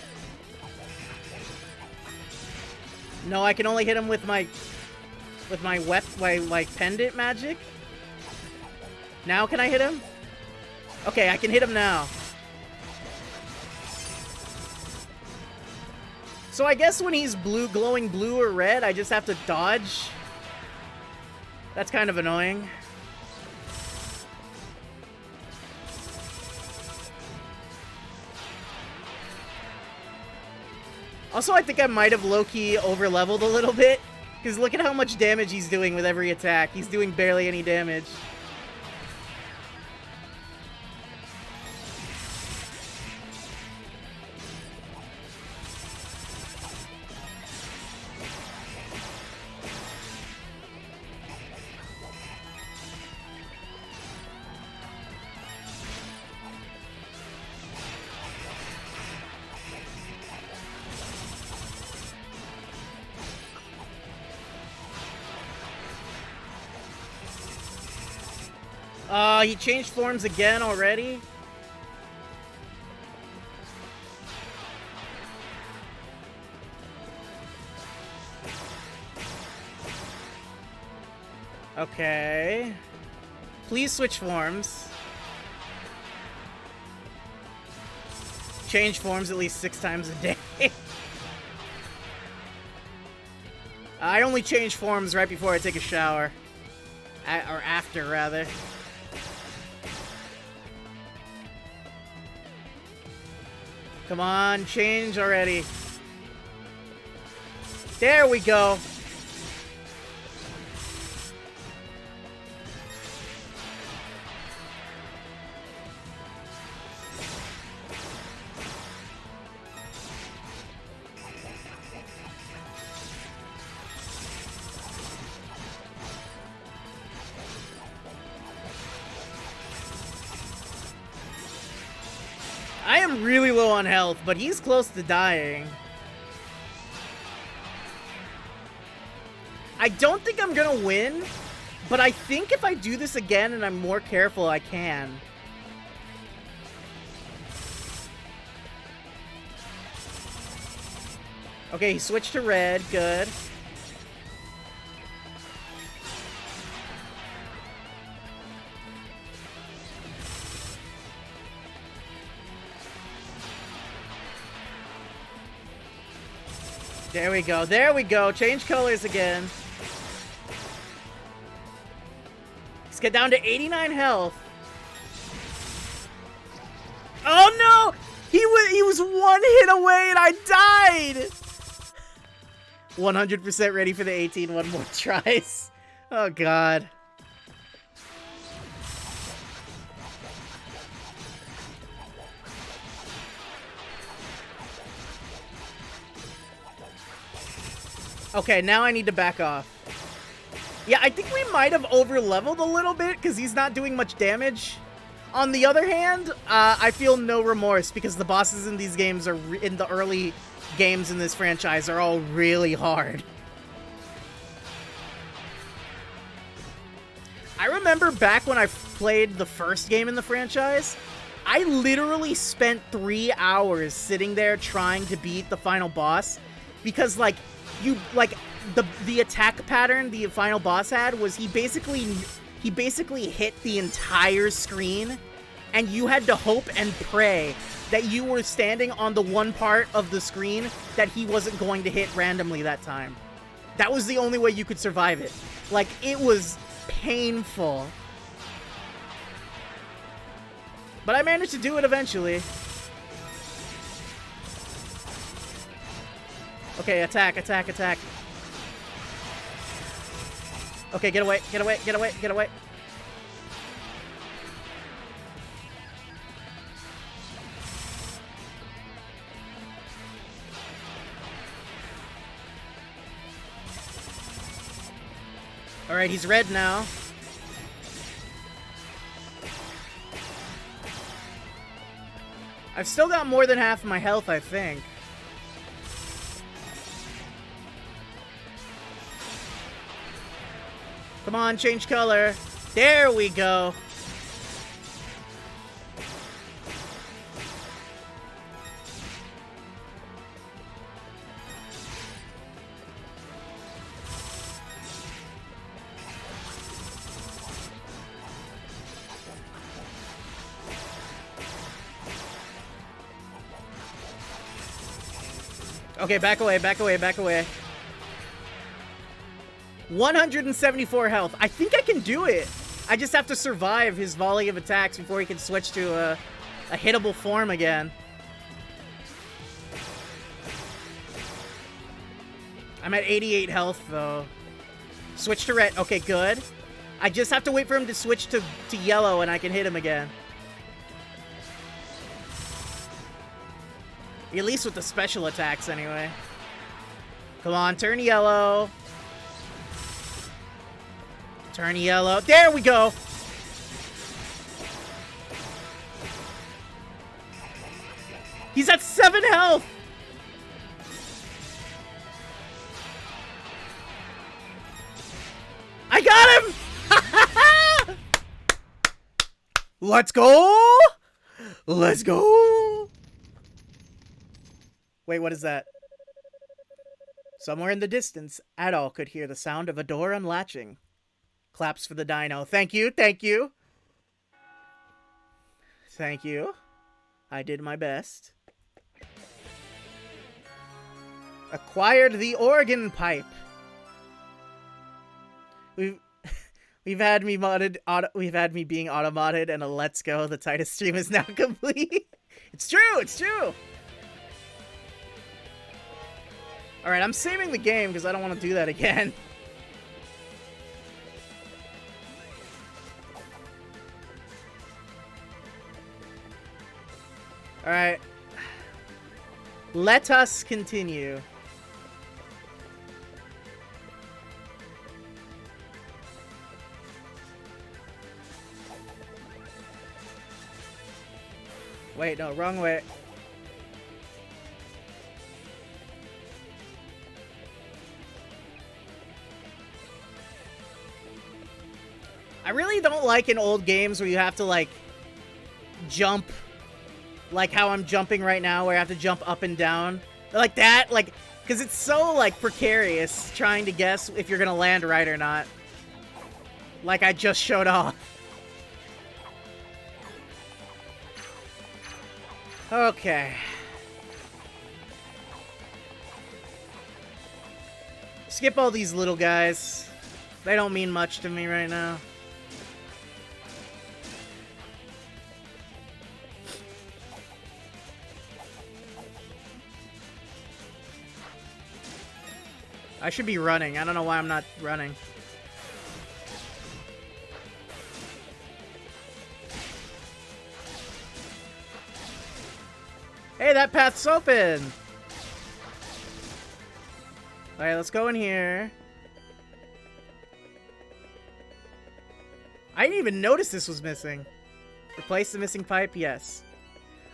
No, I can only hit him with my pendant magic. Now can I hit him? Okay, I can hit him now. So I guess when he's blue, glowing blue or red, I just have to dodge. That's kind of annoying. Also, I think I might have low-key over-leveled a little bit. Because look at how much damage he's doing with every attack. He's doing barely any damage. He changed forms again already? Okay. Please switch forms. Change forms at least 6 times a day. I only change forms right before I take a shower. Or after, rather. Come on, change already. There we go. I am really low on health, but he's close to dying. I don't think I'm gonna win, but I think if I do this again and I'm more careful, I can. Okay, he switched to red. Good. There we go. There we go. Change colors again. Let's get down to 89 health. Oh no! He was one hit away and I died! 100% ready for the 18 one more tries. Oh god. Okay, now I need to back off. Yeah, I think we might have over-leveled a little bit because he's not doing much damage. On the other hand, I feel no remorse because the bosses in these games are in the early games in this franchise are all really hard. I remember back when I played the first game in the franchise, I literally spent 3 hours sitting there trying to beat the final boss because, like, the attack pattern the final boss had was he basically hit the entire screen, and you had to hope and pray that you were standing on the one part of the screen that he wasn't going to hit randomly that time. That was the only way you could survive it. Like, it was painful. But I managed to do it eventually. Okay, attack, attack, attack. Okay, get away, get away, get away, get away. Alright, he's red now. I've still got more than half of my health, I think. Come on, change color. There we go. Okay, back away, back away, back away. 174 health. I think I can do it. I just have to survive his volley of attacks before he can switch to a hittable form again. I'm at 88 health, though. Switch to red. Okay, good. I just have to wait for him to switch to yellow, and I can hit him again. At least with the special attacks, anyway. Come on, turn yellow. Turn yellow. There we go! He's at 7 health! I got him! Let's go! Let's go! Wait, what is that? Somewhere in the distance, Adol could hear the sound of a door unlatching. Claps for the dino. Thank you, thank you. Thank you. I did my best. Acquired the organ pipe. We've had me modded. We've had me being auto-modded, and a let's go. The Titus stream is now complete. It's true. It's true. All right, I'm saving the game because I don't want to do that again. All right. Let us continue. Wait, no, wrong way. I really don't like in old games where you have to, like, jump, like how I'm jumping right now, where I have to jump up and down. Like that, like, because it's so, like, precarious trying to guess if you're gonna land right or not. Like I just showed off. Okay. Skip all these little guys. They don't mean much to me right now. I should be running. I don't know why I'm not running. Hey, that path's open! Alright, let's go in here. I didn't even notice this was missing. Replace the missing pipe? Yes.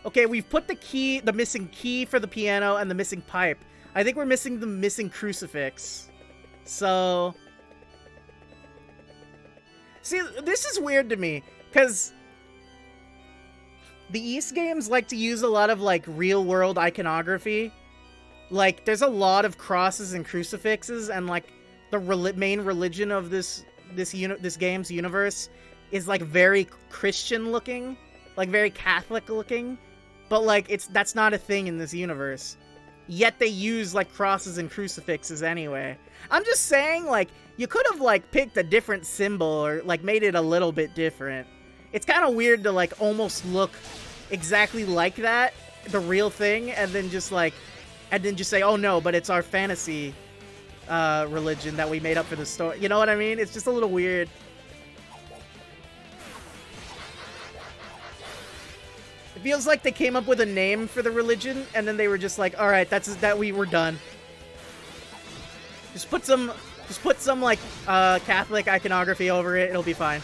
Okay, we've put the missing key for the piano and the missing pipe. I think we're missing the missing crucifix. So... See, this is weird to me, because the East games like to use a lot of, like, real-world iconography. Like, there's a lot of crosses and crucifixes, and, like, the main religion of this game's universe is, like, very Christian-looking, like, very Catholic-looking, but, like, that's not a thing in this universe. Yet they use, like, crosses and crucifixes anyway. I'm just saying, like, you could have, like, picked a different symbol or, like, made it a little bit different. It's kind of weird to, like, almost look exactly like that, the real thing, and then just, like, say, oh no, but it's our fantasy religion that we made up for the story. You know what I mean? It's just a little weird. It feels like they came up with a name for the religion, and then they were just like, alright, we were done. Just put some like, Catholic iconography over it, it'll be fine.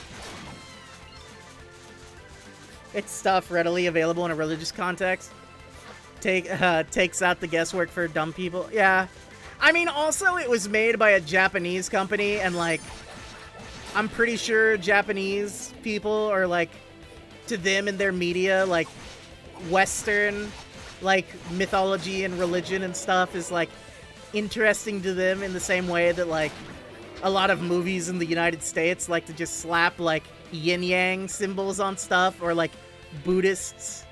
It's stuff readily available in a religious context. Takes out the guesswork for dumb people. Yeah. I mean, also, it was made by a Japanese company, and, like, I'm pretty sure Japanese people are, like, to them in their media, like, Western, like, mythology and religion and stuff is, like, interesting to them in the same way that, like, a lot of movies in the United States like to just slap, like, yin-yang symbols on stuff, or, like, Buddhists,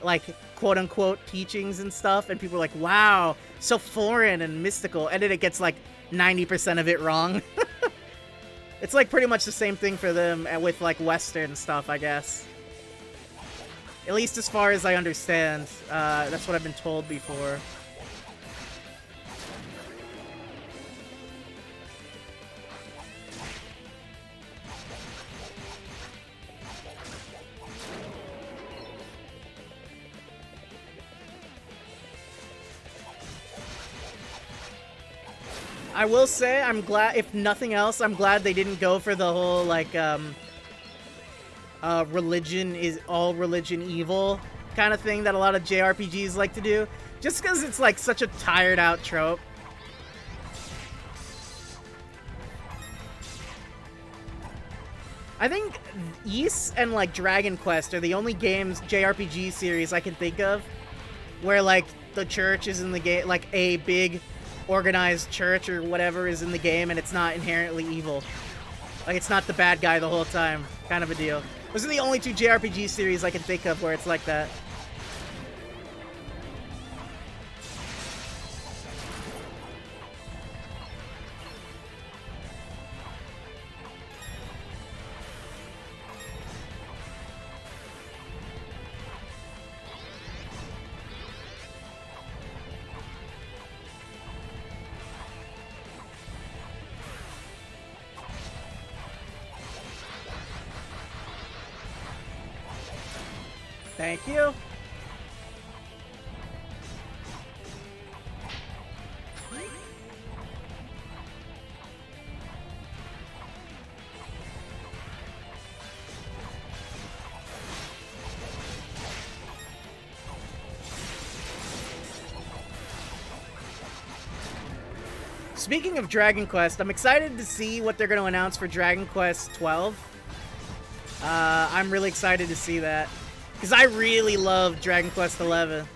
like, quote-unquote teachings and stuff, and people are like, wow, so foreign and mystical, and then it gets, like, 90% of it wrong. It's, like, pretty much the same thing for them with, like, Western stuff, I guess. At least as far as I understand. That's what I've been told before. I will say, I'm glad, if nothing else, I'm glad they didn't go for the whole, like, religion is all religion evil kind of thing that a lot of JRPGs like to do. Just because it's, like, such a tired out trope. I think Ys and, like, Dragon Quest are the only games, JRPG series I can think of, where, like, the church is in the game, like, a big organized church or whatever is in the game, and it's not inherently evil. Like, it's not the bad guy the whole time, kind of a deal. Those are the only two JRPG series I can think of where it's like that. Thank you. Speaking of Dragon Quest, I'm excited to see what they're going to announce for Dragon Quest 12. I'm really excited to see that. Because I really love Dragon Quest XI.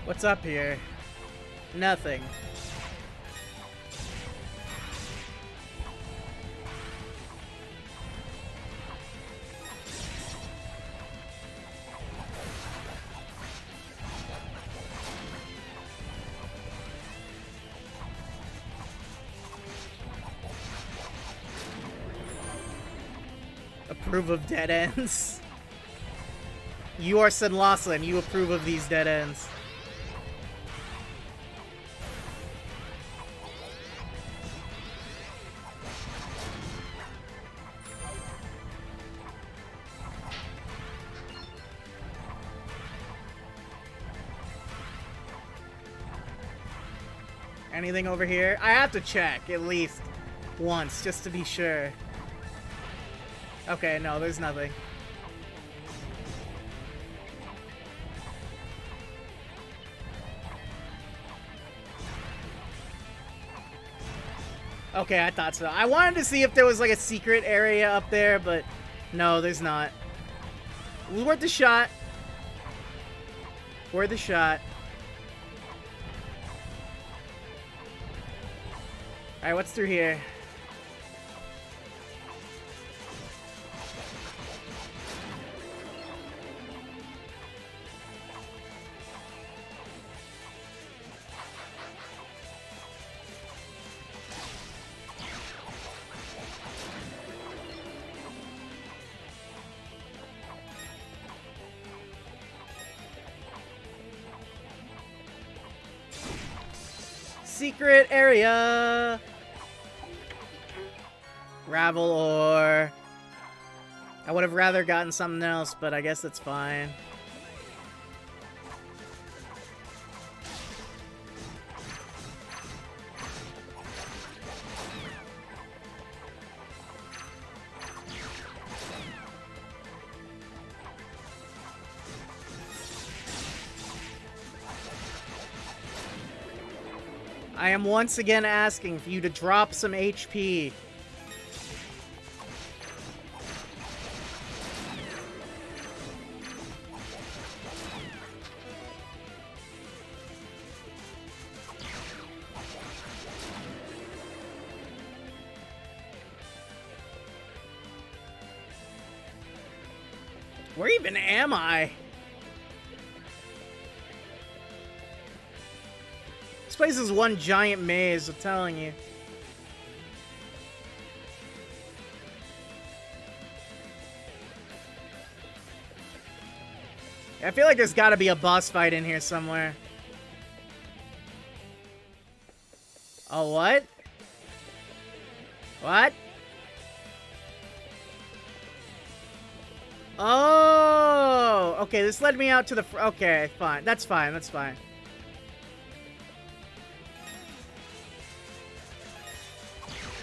What's up here? Nothing. Approve of dead ends. You are Senlossan. You approve of these dead ends. Anything over here? I have to check at least once just to be sure. Okay, no, there's nothing. Okay, I thought so. I wanted to see if there was like a secret area up there, but no, there's not. Worth the shot. Worth the shot. Alright, what's through here? Secret area. Gravel ore. I would have rather gotten something else, but I guess that's fine. I am once again asking for you to drop some HP. Where even am I? This place is one giant maze, I'm telling you. I feel like there's gotta be a boss fight in here somewhere. Oh, what? What? Oh! Okay, this led me out to the okay, fine. That's fine, that's fine.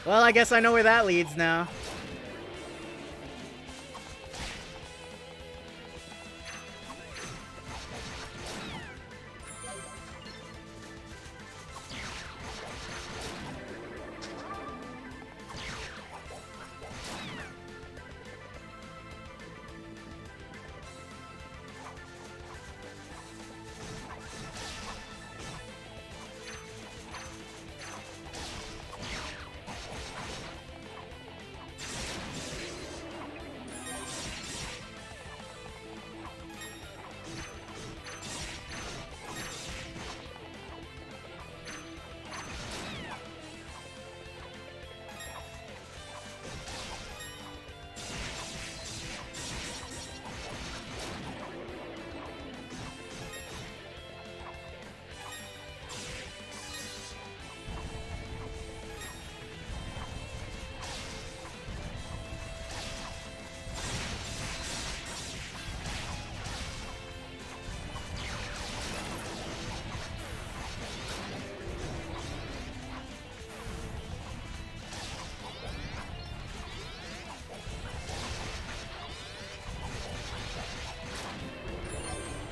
Well, I guess I know where that leads now.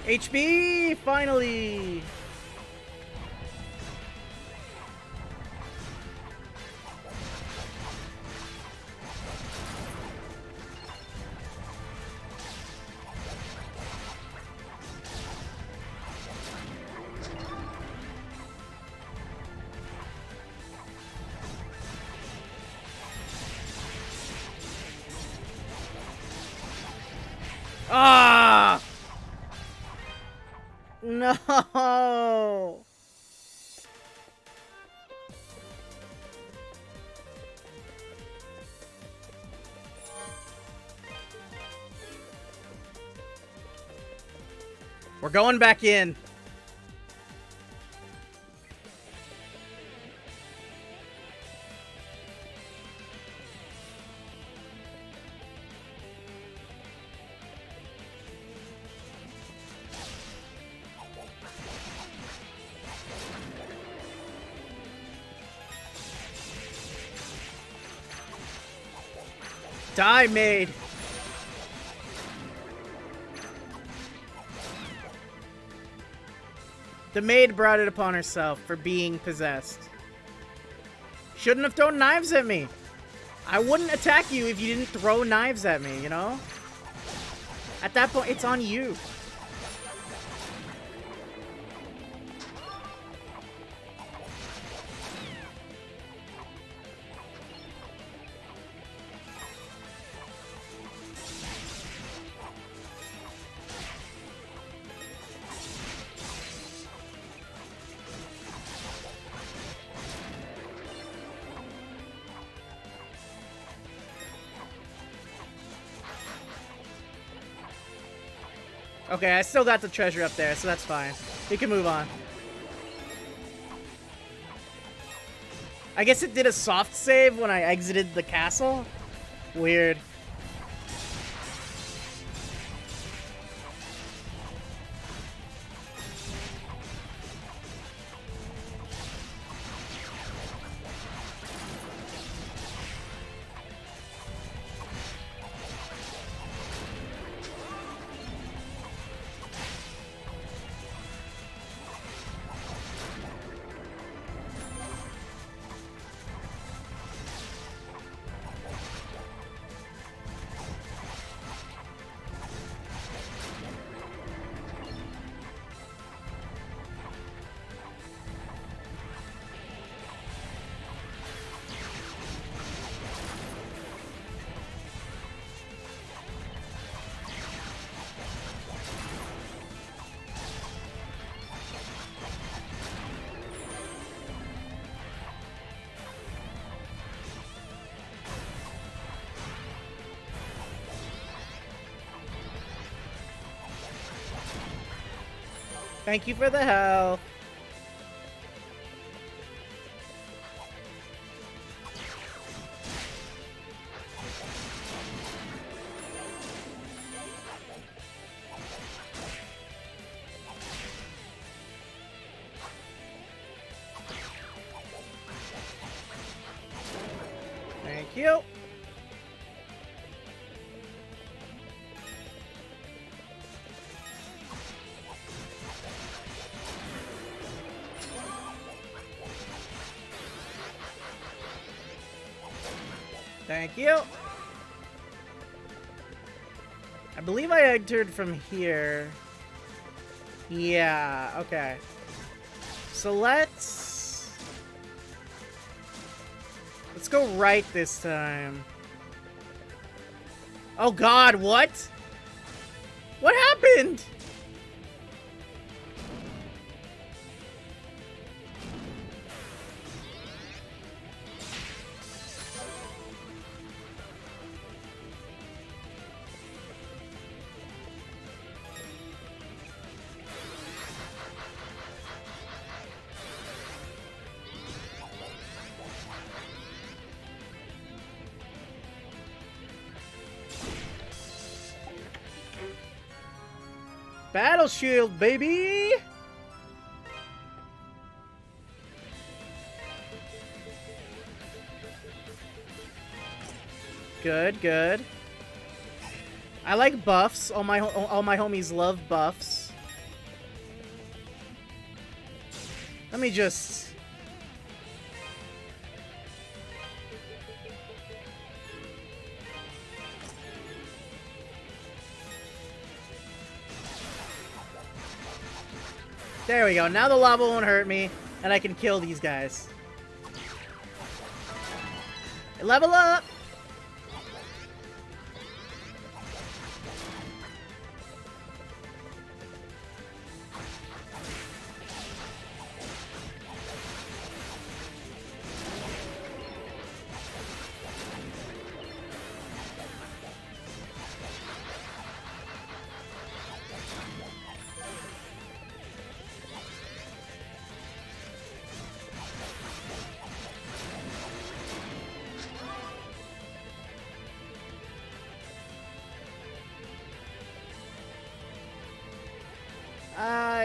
HB, finally! Ah! No! We're going back in. Die, maid. The maid brought it upon herself for being possessed. Shouldn't have thrown knives at me. I wouldn't attack you if you didn't throw knives at me, you know? At that point, it's on you. Okay, I still got the treasure up there, so that's fine. We can move on. I guess it did a soft save when I exited the castle? Weird. Thank you for the help. Thank you. Thank you. I believe I entered from here. Yeah, okay. So let's go right this time. Oh god, what? What happened? Battle shield, baby! Good, good. I like buffs. All my homies love buffs. Let me just... There we go. Now the lava won't hurt me, and I can kill these guys. Level up!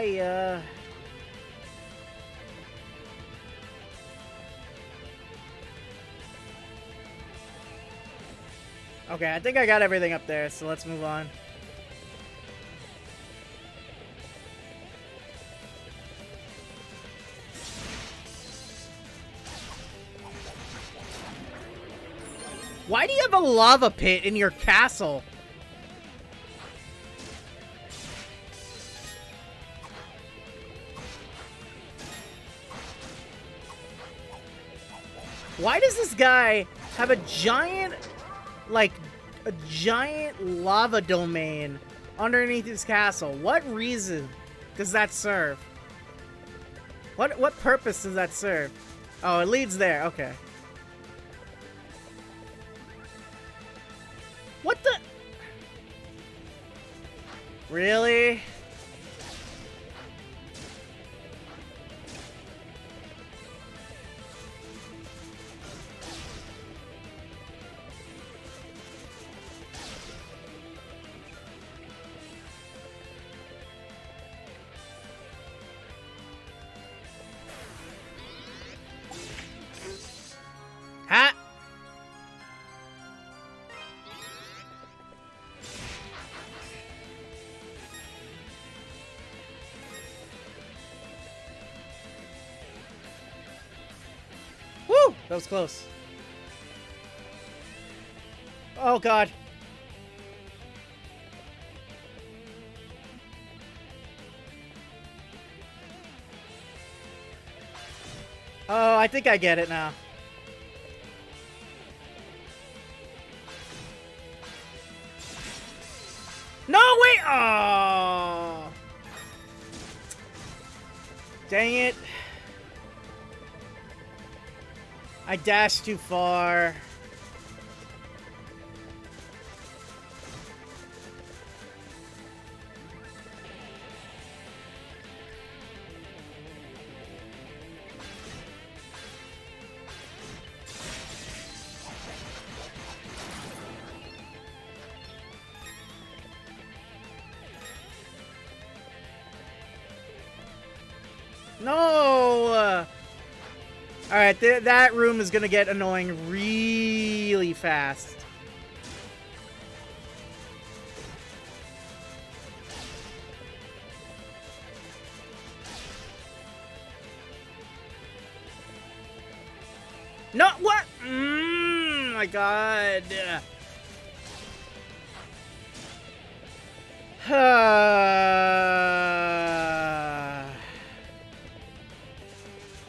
fire. Okay, I think I got everything up there, so let's move on. Why do you have a lava pit in your castle? Why does this guy have a giant, like, a giant lava domain underneath his castle? What reason does that serve? What purpose does that serve? Oh, it leads there. Okay. What the? Really? Ha! Woo! That was close. Oh, God. Oh, I think I get it now. No, wait! Oh! Dang it. I dashed too far. No! Alright, that room is gonna get annoying really fast. No, what? My God.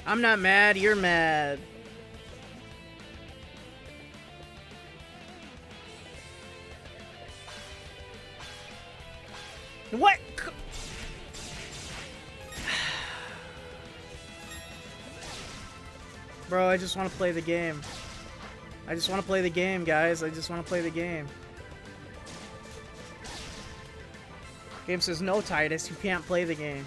I'm not mad, you're mad. What? Bro, I just want to play the game. I just want to play the game, guys. I just want to play the game. Game says, no, Titus, you can't play the game.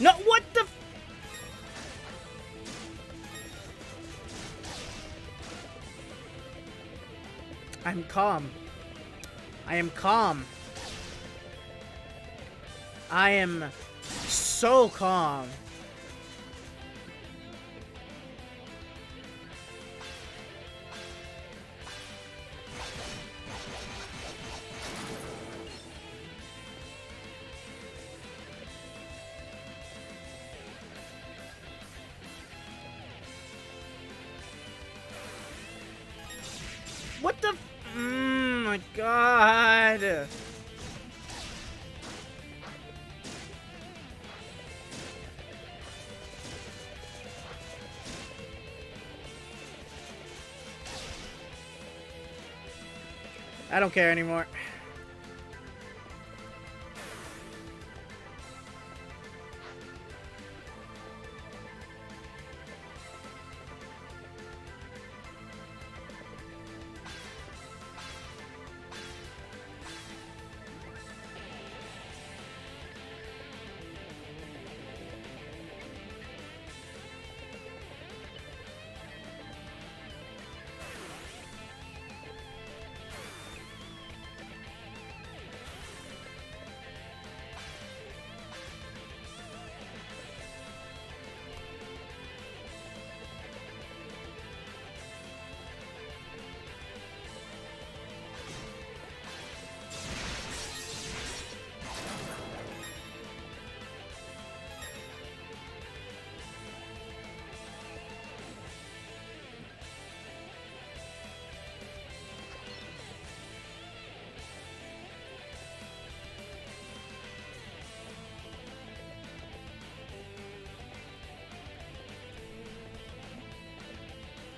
No, what the f— I'm calm. I am calm. I am so calm. What the? My God. I don't care anymore.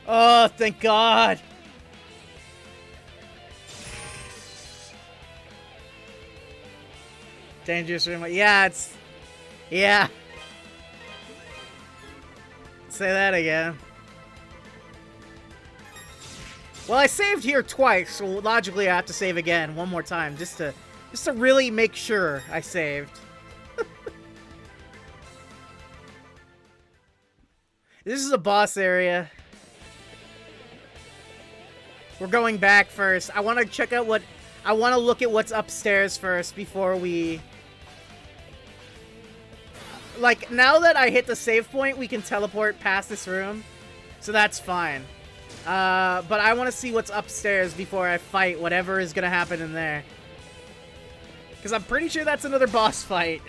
Oh, thank God. Dangerous room. Yeah, it's... Yeah. Say that again. Well, I saved here twice, so logically I have to save again one more time just to really make sure I saved. This is a boss area. We're going back first. I want to check out what... I want to look at what's upstairs first before we... Like, now that I hit the save point, we can teleport past this room. So that's fine. But I want to see what's upstairs before I fight whatever is going to happen in there. Because I'm pretty sure that's another boss fight.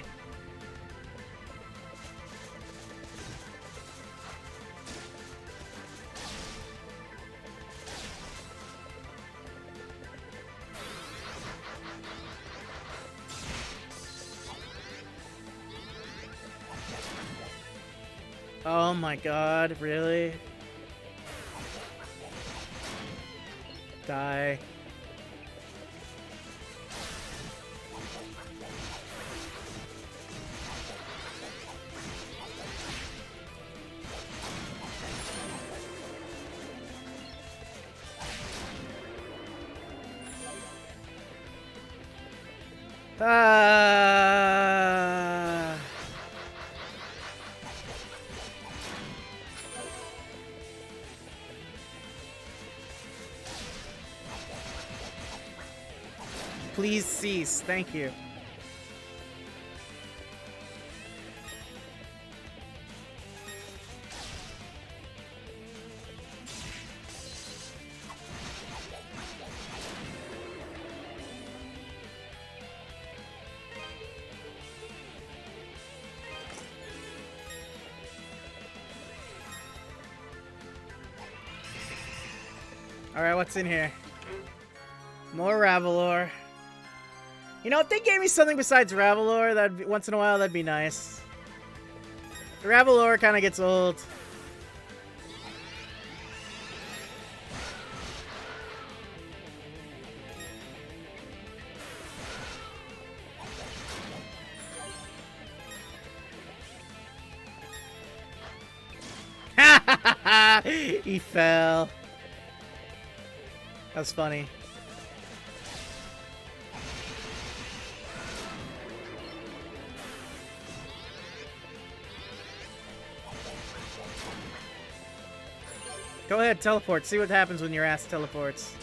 Oh my God, really? Die. Ah. Please cease. Thank you. Alright, what's in here? More Ravelor. You know, if they gave me something besides Ravelor, that'd be, once in a while, that'd be nice. Ravelor kind of gets old. He fell. That was funny. Go ahead, teleport. See what happens when your ass teleports.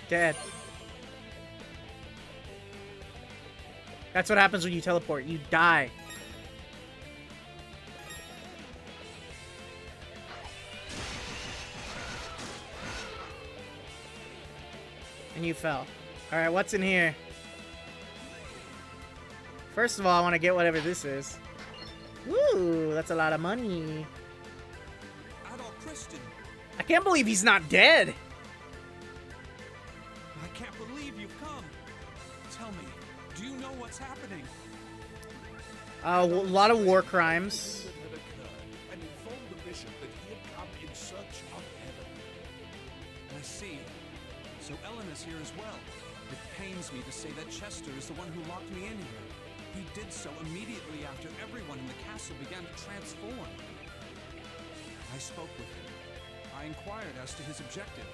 Dead. That's what happens when you teleport. You die. And you fell. Alright, what's in here? First of all, I want to get whatever this is. Woo, that's a lot of money. I can't believe he's not dead. I can't believe you've come. Tell me, do you know what's happening? A lot of war crimes. And informed the bishop that he had come in search of heaven. I see. So Ellen is here as well. It pains me to say that Chester is the one who locked me in here. He did so immediately after everyone in the castle began to transform. I spoke with him. I inquired as to his objective.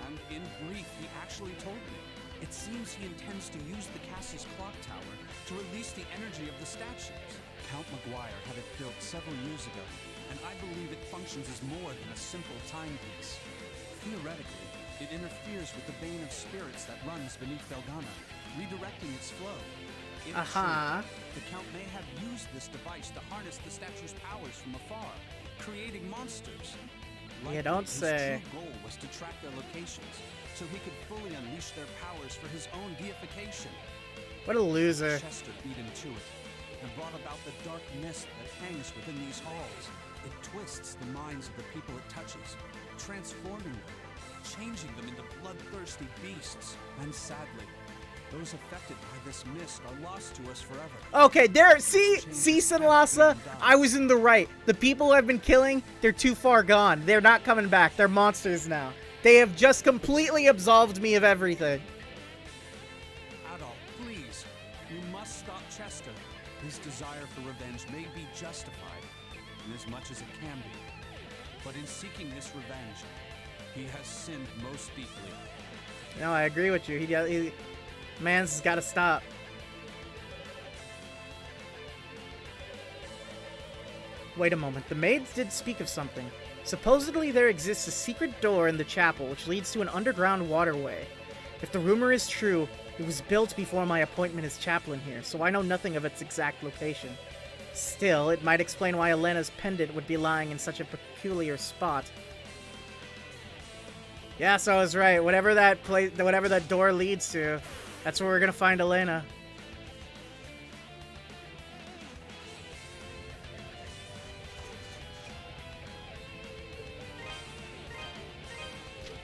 And in brief, he actually told me. It seems he intends to use the castle's clock tower to release the energy of the statues. Count Maguire had it built several years ago, and I believe it functions as more than a simple timepiece. Theoretically, it interferes with the vein of spirits that runs beneath Felghana, redirecting its flow. In truth, the Count may have used this device to harness the statue's powers from afar, creating monsters. Yeah, don't say. His true goal was to track their locations, so he could fully unleash their powers for his own deification. What a loser. Chester beat him to it, and brought about the dark mist that hangs within these halls. It twists the minds of the people it touches, transforming them. changing them into bloodthirsty beasts. And sadly, those affected by this mist are lost to us forever. Okay, there. See, Sinlasa, I was in the right. The people who I've been killing, they're too far gone. They're not coming back. They're monsters now. They have just completely absolved me of everything. Adolf, please, you must stop Chester. His desire for revenge may be justified, in as much as it can be. But in seeking this revenge, he has sinned most deeply. No, I agree with you. Man's got to stop. Wait a moment. The maids did speak of something. Supposedly there exists a secret door in the chapel which leads to an underground waterway. If the rumor is true, it was built before my appointment as chaplain here, so I know nothing of its exact location. Still, it might explain why Elena's pendant would be lying in such a peculiar spot. Yeah, so I was right. Whatever that door leads to, that's where we're gonna find Elena.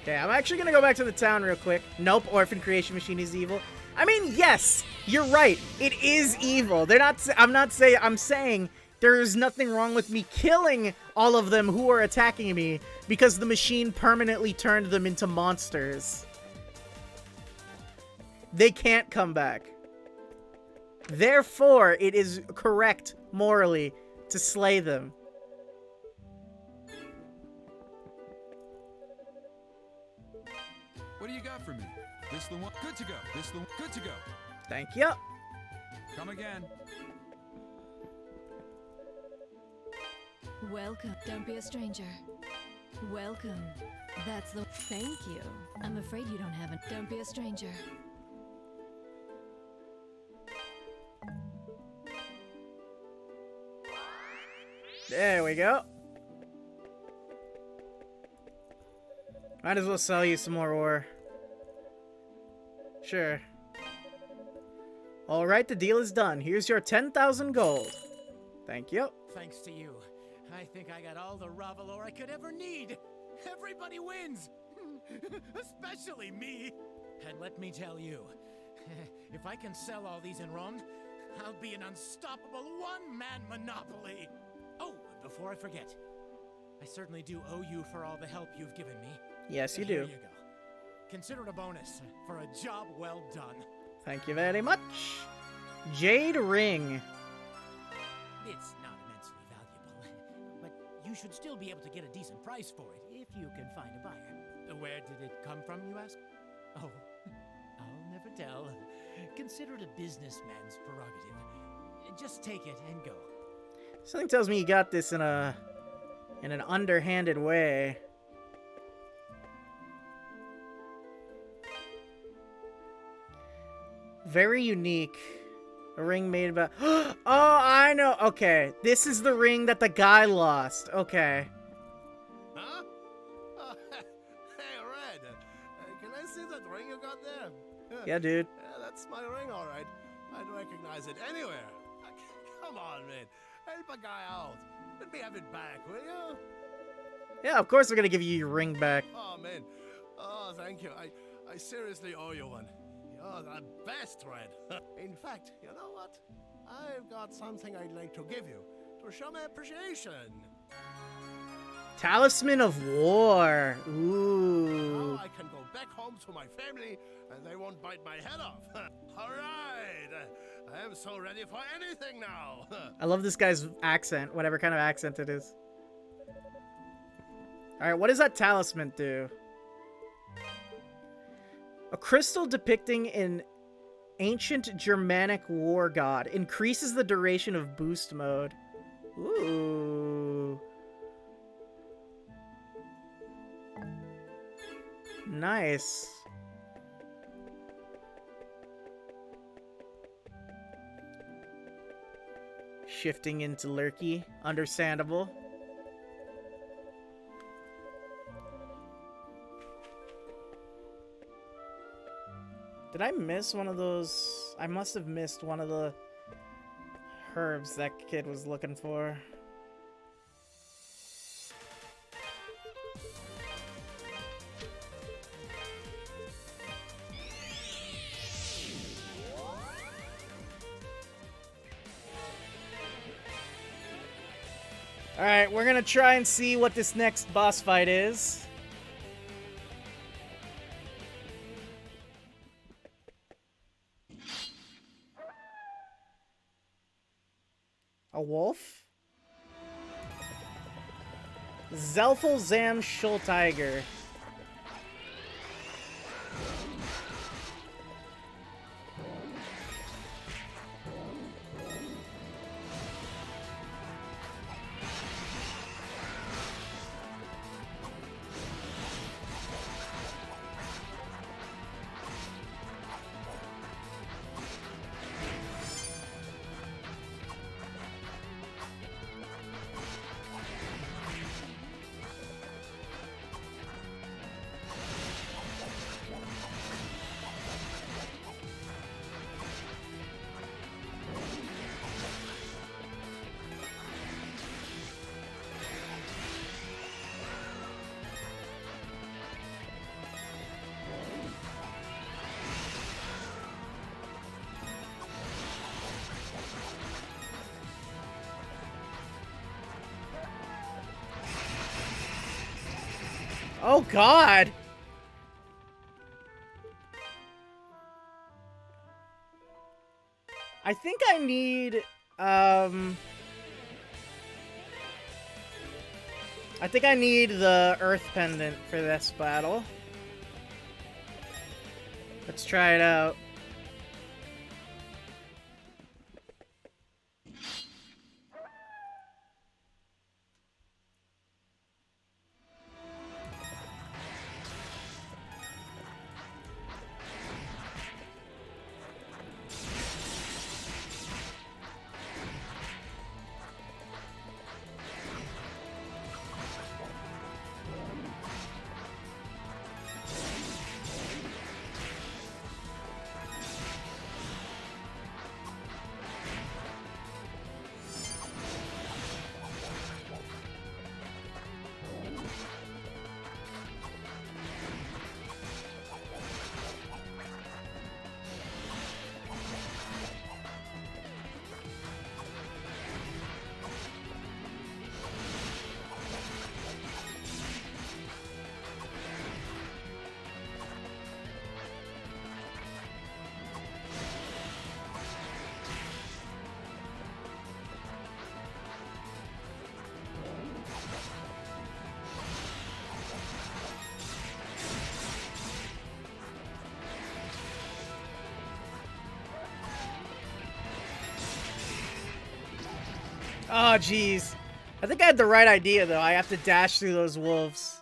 Okay, I'm actually gonna go back to the town real quick. Nope, Orphan Creation Machine is evil. I mean, yes, you're right. It is evil. I'm saying there's nothing wrong with me killing all of them who are attacking me because the machine permanently turned them into monsters. They can't come back. Therefore, it is correct morally to slay them. What do you got for me? This the one? Good to go. This the one? Good to go. Thank you. Come again. Welcome. Don't be a stranger. Welcome. That's the... Thank you. I'm afraid you don't have a... Don't be a stranger. There we go. Might as well sell you some more ore. Sure. Alright, the deal is done. Here's your 10,000 gold. Thank you. Thanks to you. I think I got all the Ravalor I could ever need. Everybody wins. Especially me. And let me tell you, if I can sell all these in Rome, I'll be an unstoppable one-man monopoly. Oh, before I forget, I certainly do owe you for all the help you've given me. Yes, you Here do. you go. Consider it a bonus for a job well done. Thank you very much. Jade Ring. It's not immensely valuable, but you should still be able to get a decent price for it if you can find a buyer. Where did it come from, you ask? Oh, I'll never tell. Consider it a businessman's prerogative. Just take it and go. Something tells me you got this in an underhanded way. Very unique. A ring made about... Oh, I know. Okay. This is the ring that the guy lost. Okay. Huh? Oh, hey, Red. Can I see that ring you got there? Yeah, dude. Yeah, that's my ring, all right. I'd recognize it anywhere. Come on, man. Help a guy out. Let me have it back, will you? Yeah, of course we're gonna give you your ring back. Oh, man. Oh, thank you. I seriously owe you one. You're the best, Red. In fact, you know what? I've got something I'd like to give you to show my appreciation. Talisman of War. Ooh. Now I can go back home to my family and they won't bite my head off. All right. I am so ready for anything now. I love this guy's accent, whatever kind of accent it is. Alright, what does that talisman do? A crystal depicting an ancient Germanic war god. Increases the duration of boost mode. Ooh. Nice. Shifting into Lurky. Understandable. Did I miss one of those? I must have missed one of the herbs that kid was looking for. Alright, we're gonna try and see what this next boss fight is. A wolf? Zelfelzam Schultiger. Oh God! I think I need, I think I need the Earth Pendant for this battle. Let's try it out. Oh, jeez. I think I had the right idea, though. I have to dash through those wolves.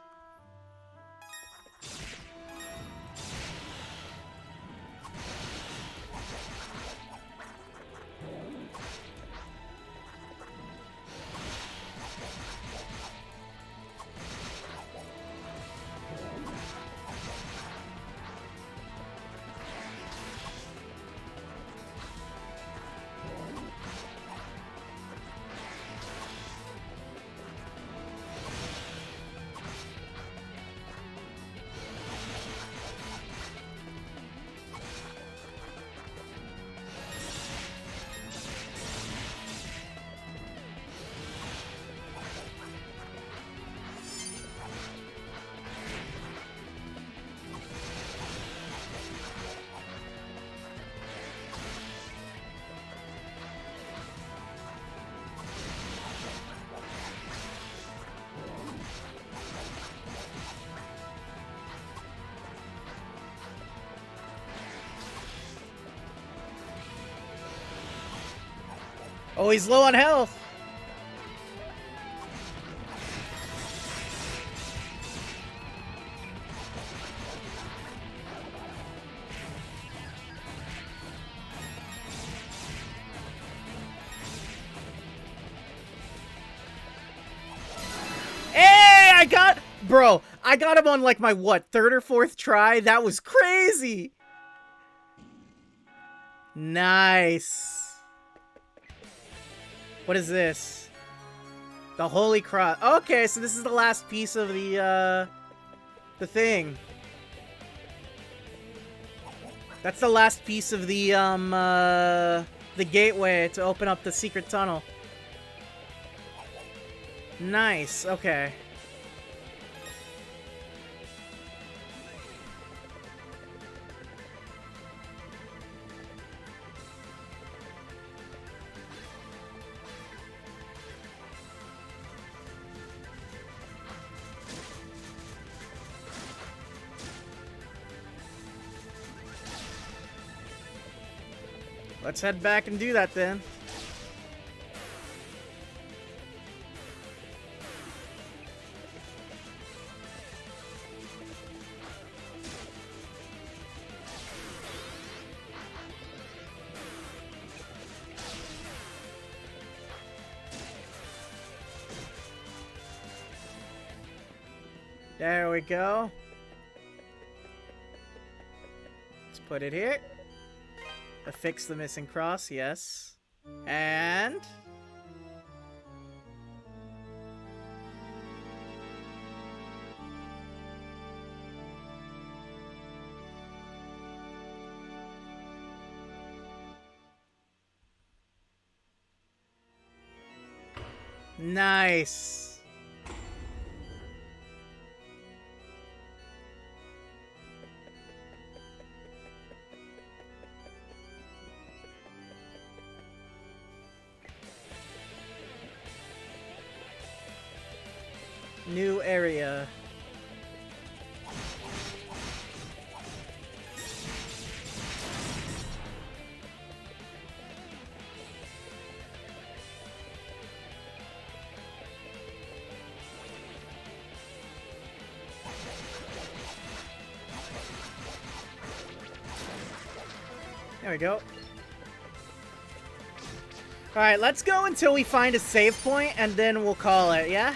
Oh, he's low on health. Hey, I got... Bro, I got him on like my, what, third or fourth try? That was crazy. Nice. What is this? The Holy Cross. Okay, so this is the last piece of the thing. That's the last piece of the gateway to open up the secret tunnel. Nice, okay. Let's head back and do that then. There we go. Let's put it here. Affix the missing cross, yes. And... nice. New area. There we go. Alright, let's go until we find a save point, and then we'll call it, yeah?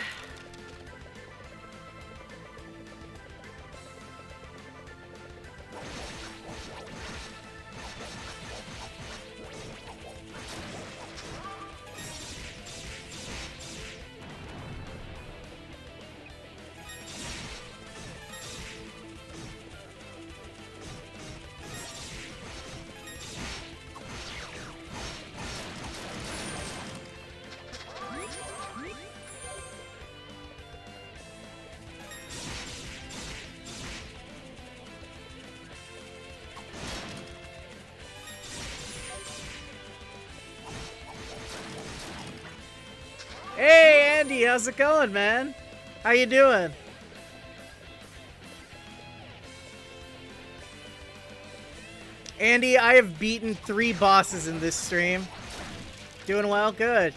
Hey, Andy, how's it going, man? How you doing? Andy, I have beaten 3 bosses in this stream. Doing well? Good.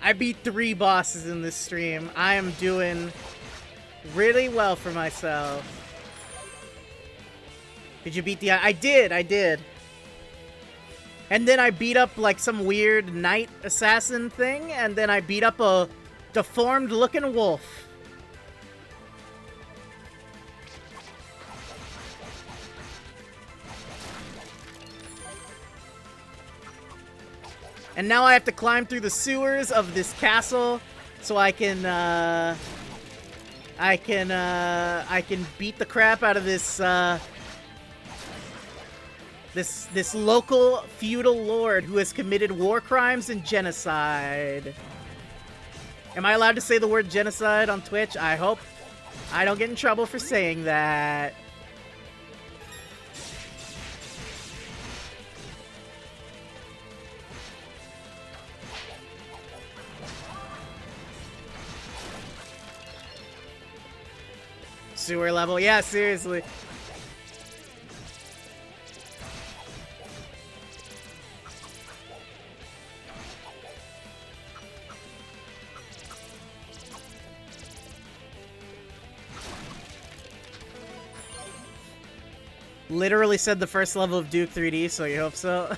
I beat 3 bosses in this stream. I am doing really well for myself. Did you beat the... I did. And then I beat up, like, some weird knight assassin thing, and then I beat up a deformed-looking wolf. And now I have to climb through the sewers of this castle so I can beat the crap out of this, this local feudal lord who has committed war crimes and genocide. Am I allowed to say the word genocide on Twitch? I hope I don't get in trouble for saying that. Sewer level, yeah, seriously. Literally said the first level of Duke 3D, so you hope so.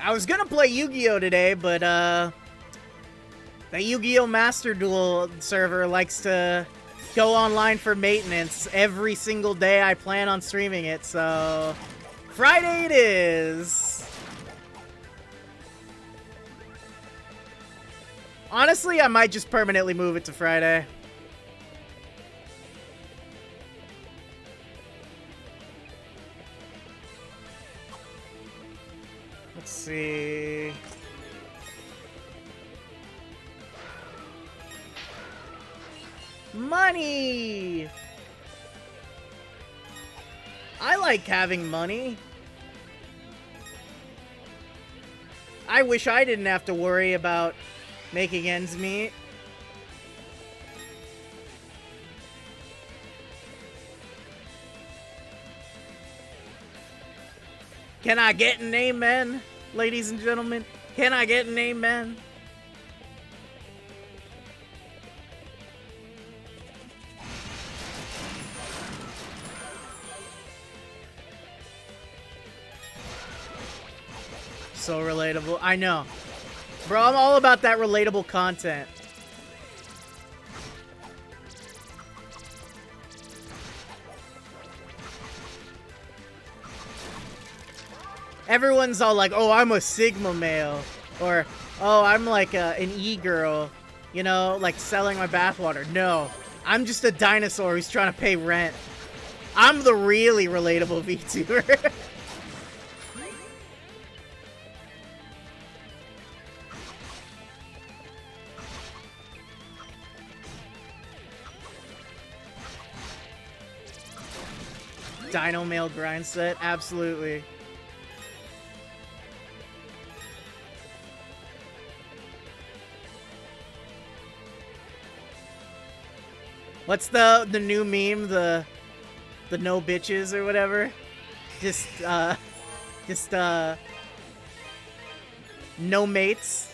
I was gonna play Yu-Gi-Oh! Today, but, the Yu-Gi-Oh! Master Duel server likes to go online for maintenance every single day I plan on streaming it, so... Friday it is! Honestly, I might just permanently move it to Friday. Let's see. Money! I like having money. I wish I didn't have to worry about making ends meet. Can I get an amen, ladies and gentlemen? Can I get an amen? So relatable. I know. Bro, I'm all about that relatable content. Everyone's all like, oh, I'm a Sigma male. Or, oh, I'm like an E-girl. You know, like selling my bathwater. No, I'm just a dinosaur who's trying to pay rent. I'm the really relatable VTuber. Dino male grind set, absolutely. What's the new meme? The no bitches or whatever? Just no mates.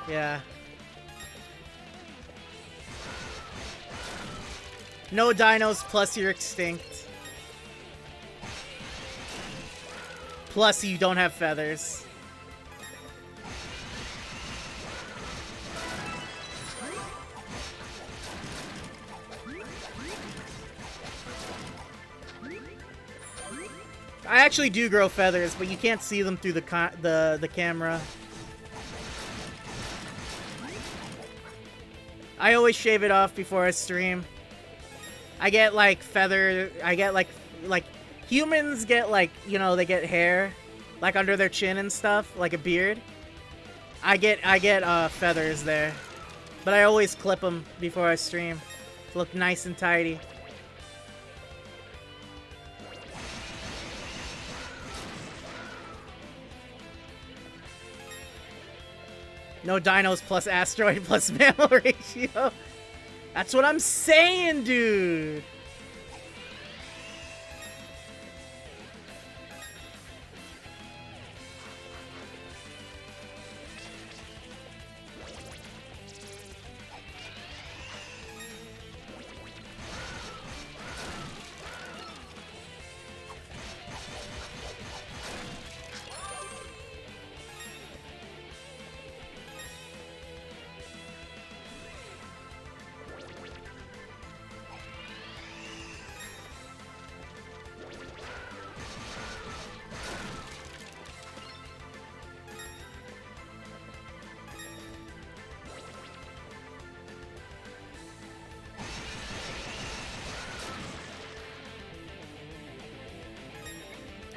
Yeah. No dinos plus you're extinct. Plus you don't have feathers. I actually do grow feathers, but you can't see them through the camera. I always shave it off before I stream. I get like I get like humans get like, you know, they get hair like under their chin and stuff, like a beard. I get feathers there. But I always clip them before I stream to look nice and tidy. No dinos plus asteroid plus mammal ratio. That's what I'm saying, dude.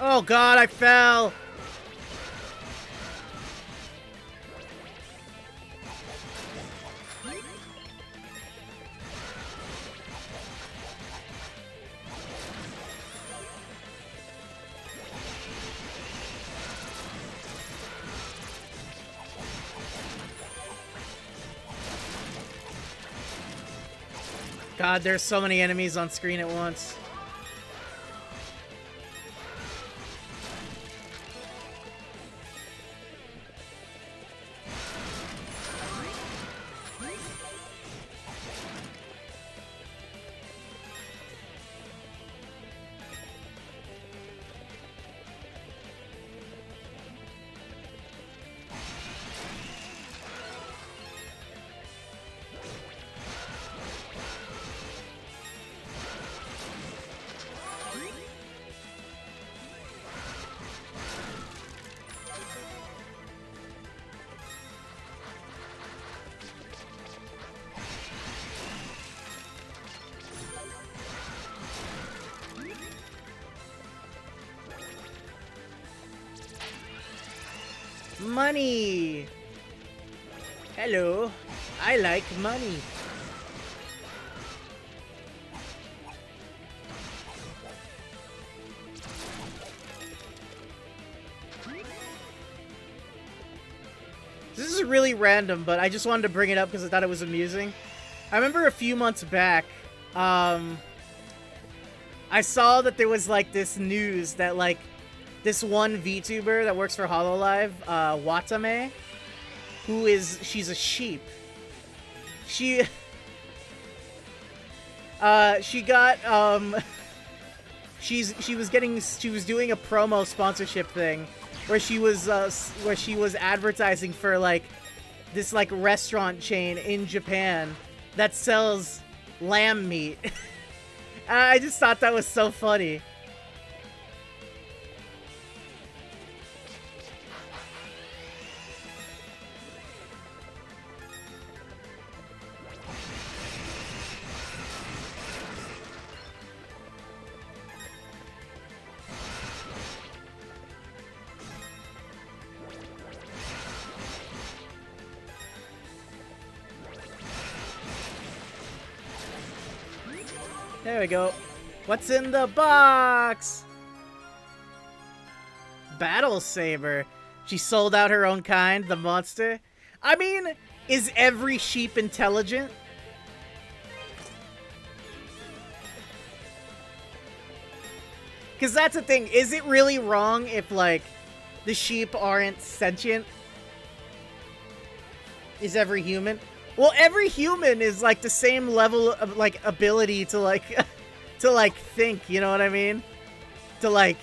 Oh god, I fell! God, there's so many enemies on screen at once. Money! Hello. I like money. This is really random, but I just wanted to bring it up because I thought it was amusing. I remember a few months back, I saw that there was, like, this news that, like, this one VTuber that works for HoloLive, Watame, she's a sheep. She got, she was doing a promo sponsorship thing where she was advertising for, like, this, like, restaurant chain in Japan that sells lamb meat. I just thought that was so funny. There we go. What's in the box? Battle Saber. She sold out her own kind, the monster. I mean, is every sheep intelligent? Because that's the thing. Is it really wrong if, like, the sheep aren't sentient? Is every human? Well, every human is, like, the same level of, like, ability to, like, to, like, think, you know what I mean? To, like,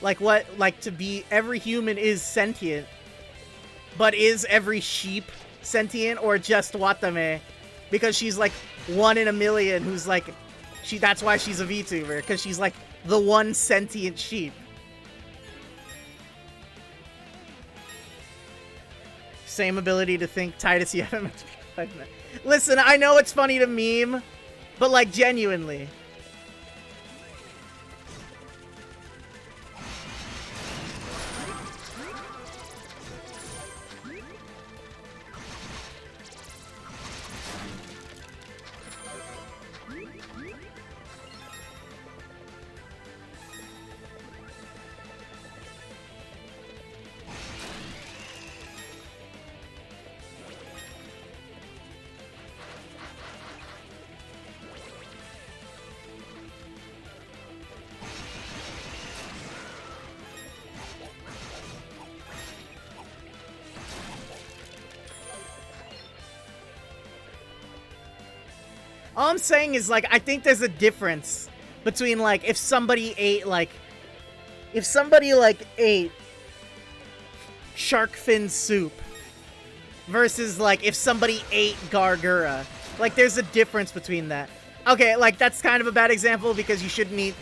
to be, every human is sentient. But is every sheep sentient, or just Watame? Because she's, like, 1 in a million who's, like, that's why she's a VTuber, because she's, like, the one sentient sheep. Same ability to think, Titus, you haven't meant to be. Listen, I know it's funny to meme, but, like, genuinely. All I'm saying is, like, I think there's a difference between, like, if somebody ate shark fin soup versus, like, if somebody ate gargura. Like, there's a difference between that. Okay, like, that's kind of a bad example because you shouldn't eat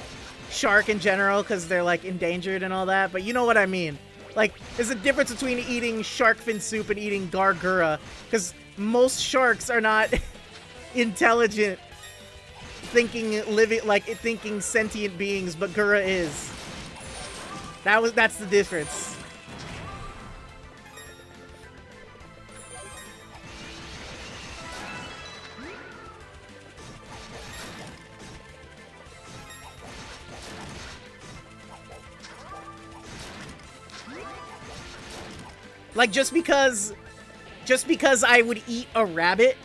shark in general because they're, like, endangered and all that, but you know what I mean. Like, there's a difference between eating shark fin soup and eating gargura because most sharks are not... intelligent, thinking sentient beings, but Gura is. That's the difference. Like, just because I would eat a rabbit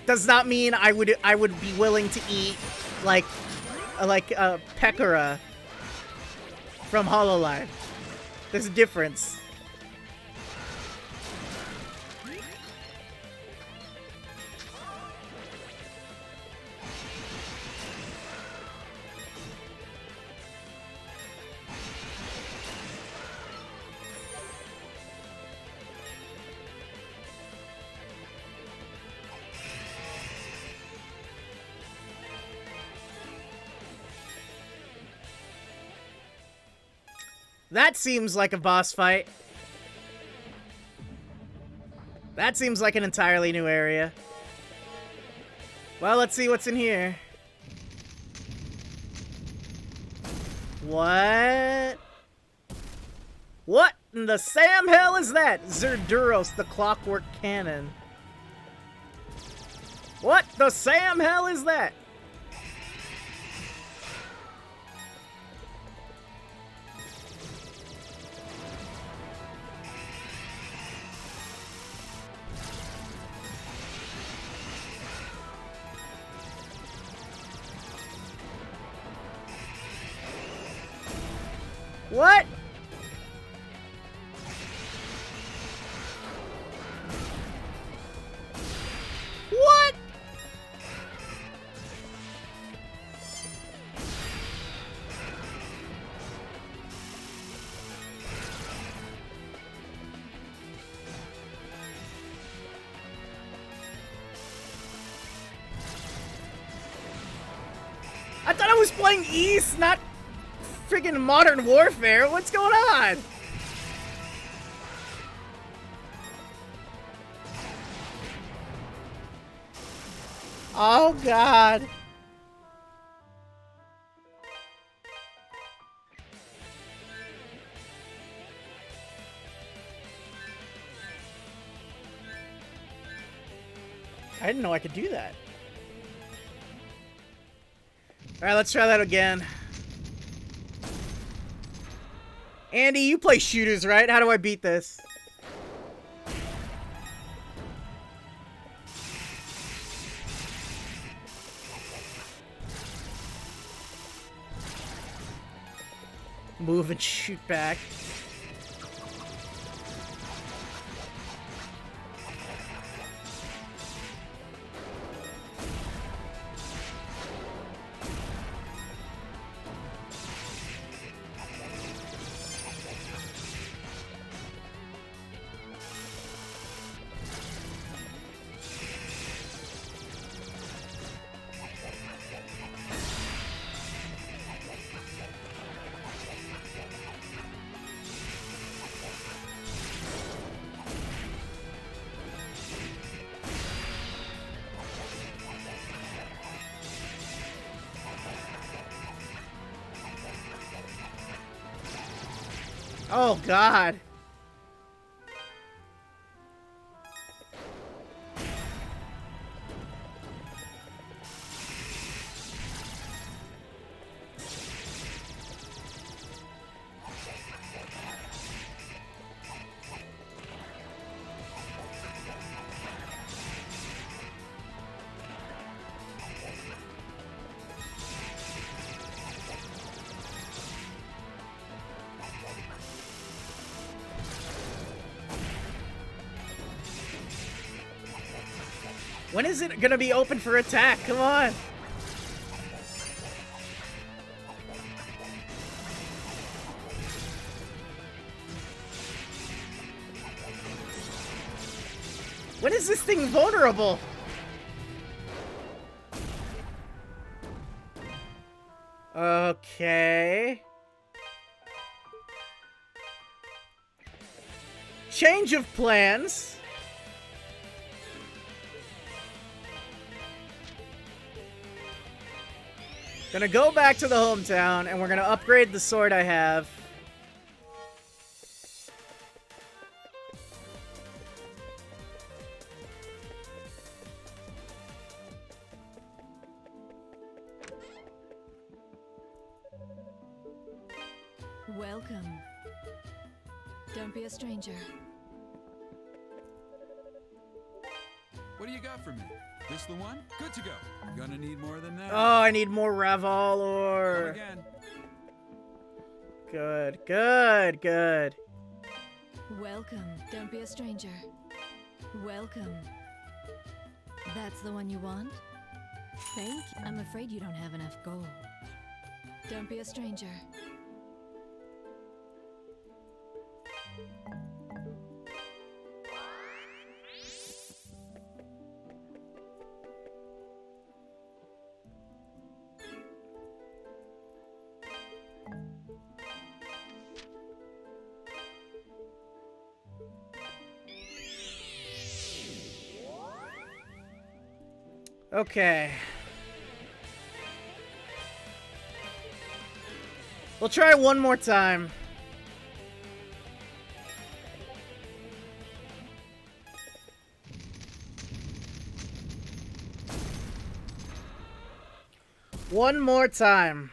does not mean I would be willing to eat like a peckera from HoloLive. There's a difference. That seems like a boss fight. That seems like an entirely new area. Well, let's see what's in here. What? What? in the Sam hell is that? Zerduros, the clockwork cannon. What the Sam hell is that? What? What? I thought I was playing East, not friggin' Modern Warfare. What's going on? Oh God. I didn't know I could do that. Alright, let's try that again. Andy, you play shooters, right? How do I beat this? Move and shoot back. Oh, God. When is it gonna be open for attack? Come on. When is this thing vulnerable? Okay. Change of plans. Gonna go back to the hometown, and we're gonna upgrade the sword I have. Welcome. Don't be a stranger. What do you got for me? This the one? Good to go. Gonna need more than that. Oh, I need more Come Revolor. again. Good, good, good. Welcome. Don't be a stranger. Welcome. That's the one you want? Thank you. I'm afraid you don't have enough gold. Don't be a stranger. Okay. We'll try one more time. One more time.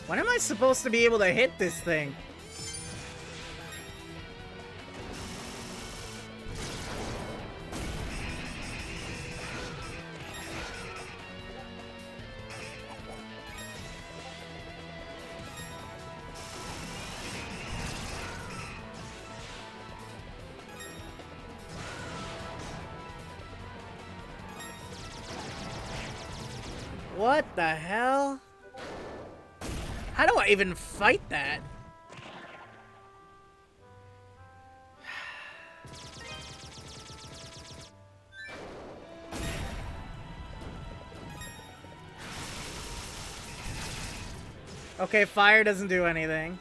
When am I supposed to be able to hit this thing? What the hell? How do I even fight that? Okay, fire doesn't do anything.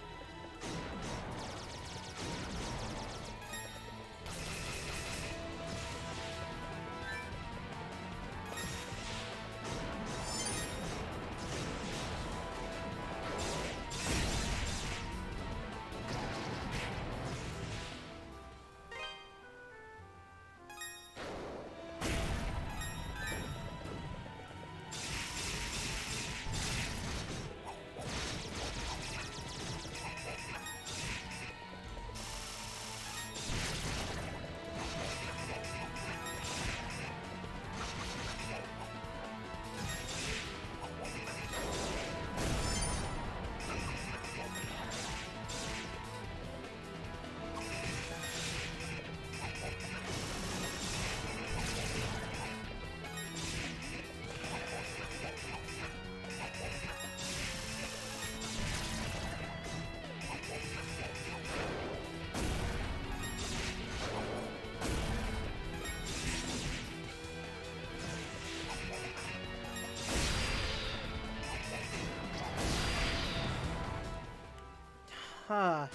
Huh.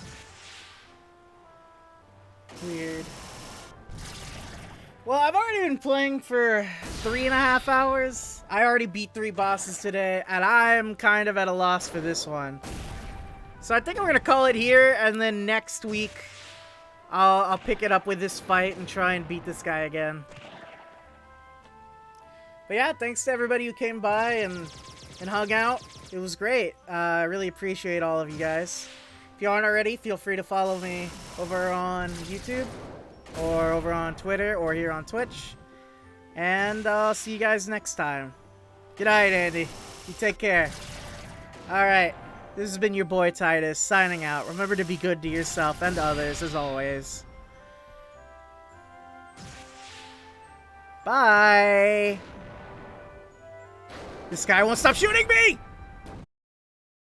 Weird. Well, I've already been playing for 3.5 hours. I already beat 3 bosses today, and I'm kind of at a loss for this one. So I think I'm gonna call it here, and then next week I'll pick it up with this fight and try and beat this guy again. But yeah, thanks to everybody who came by and hung out. It was great. I really appreciate all of you guys. If you aren't already, feel free to follow me over on YouTube, or over on Twitter, or here on Twitch. And I'll see you guys next time. Good night, Andy. You take care. Alright, this has been your boy Titus, signing out. Remember to be good to yourself and others, as always. Bye! This guy won't stop shooting me!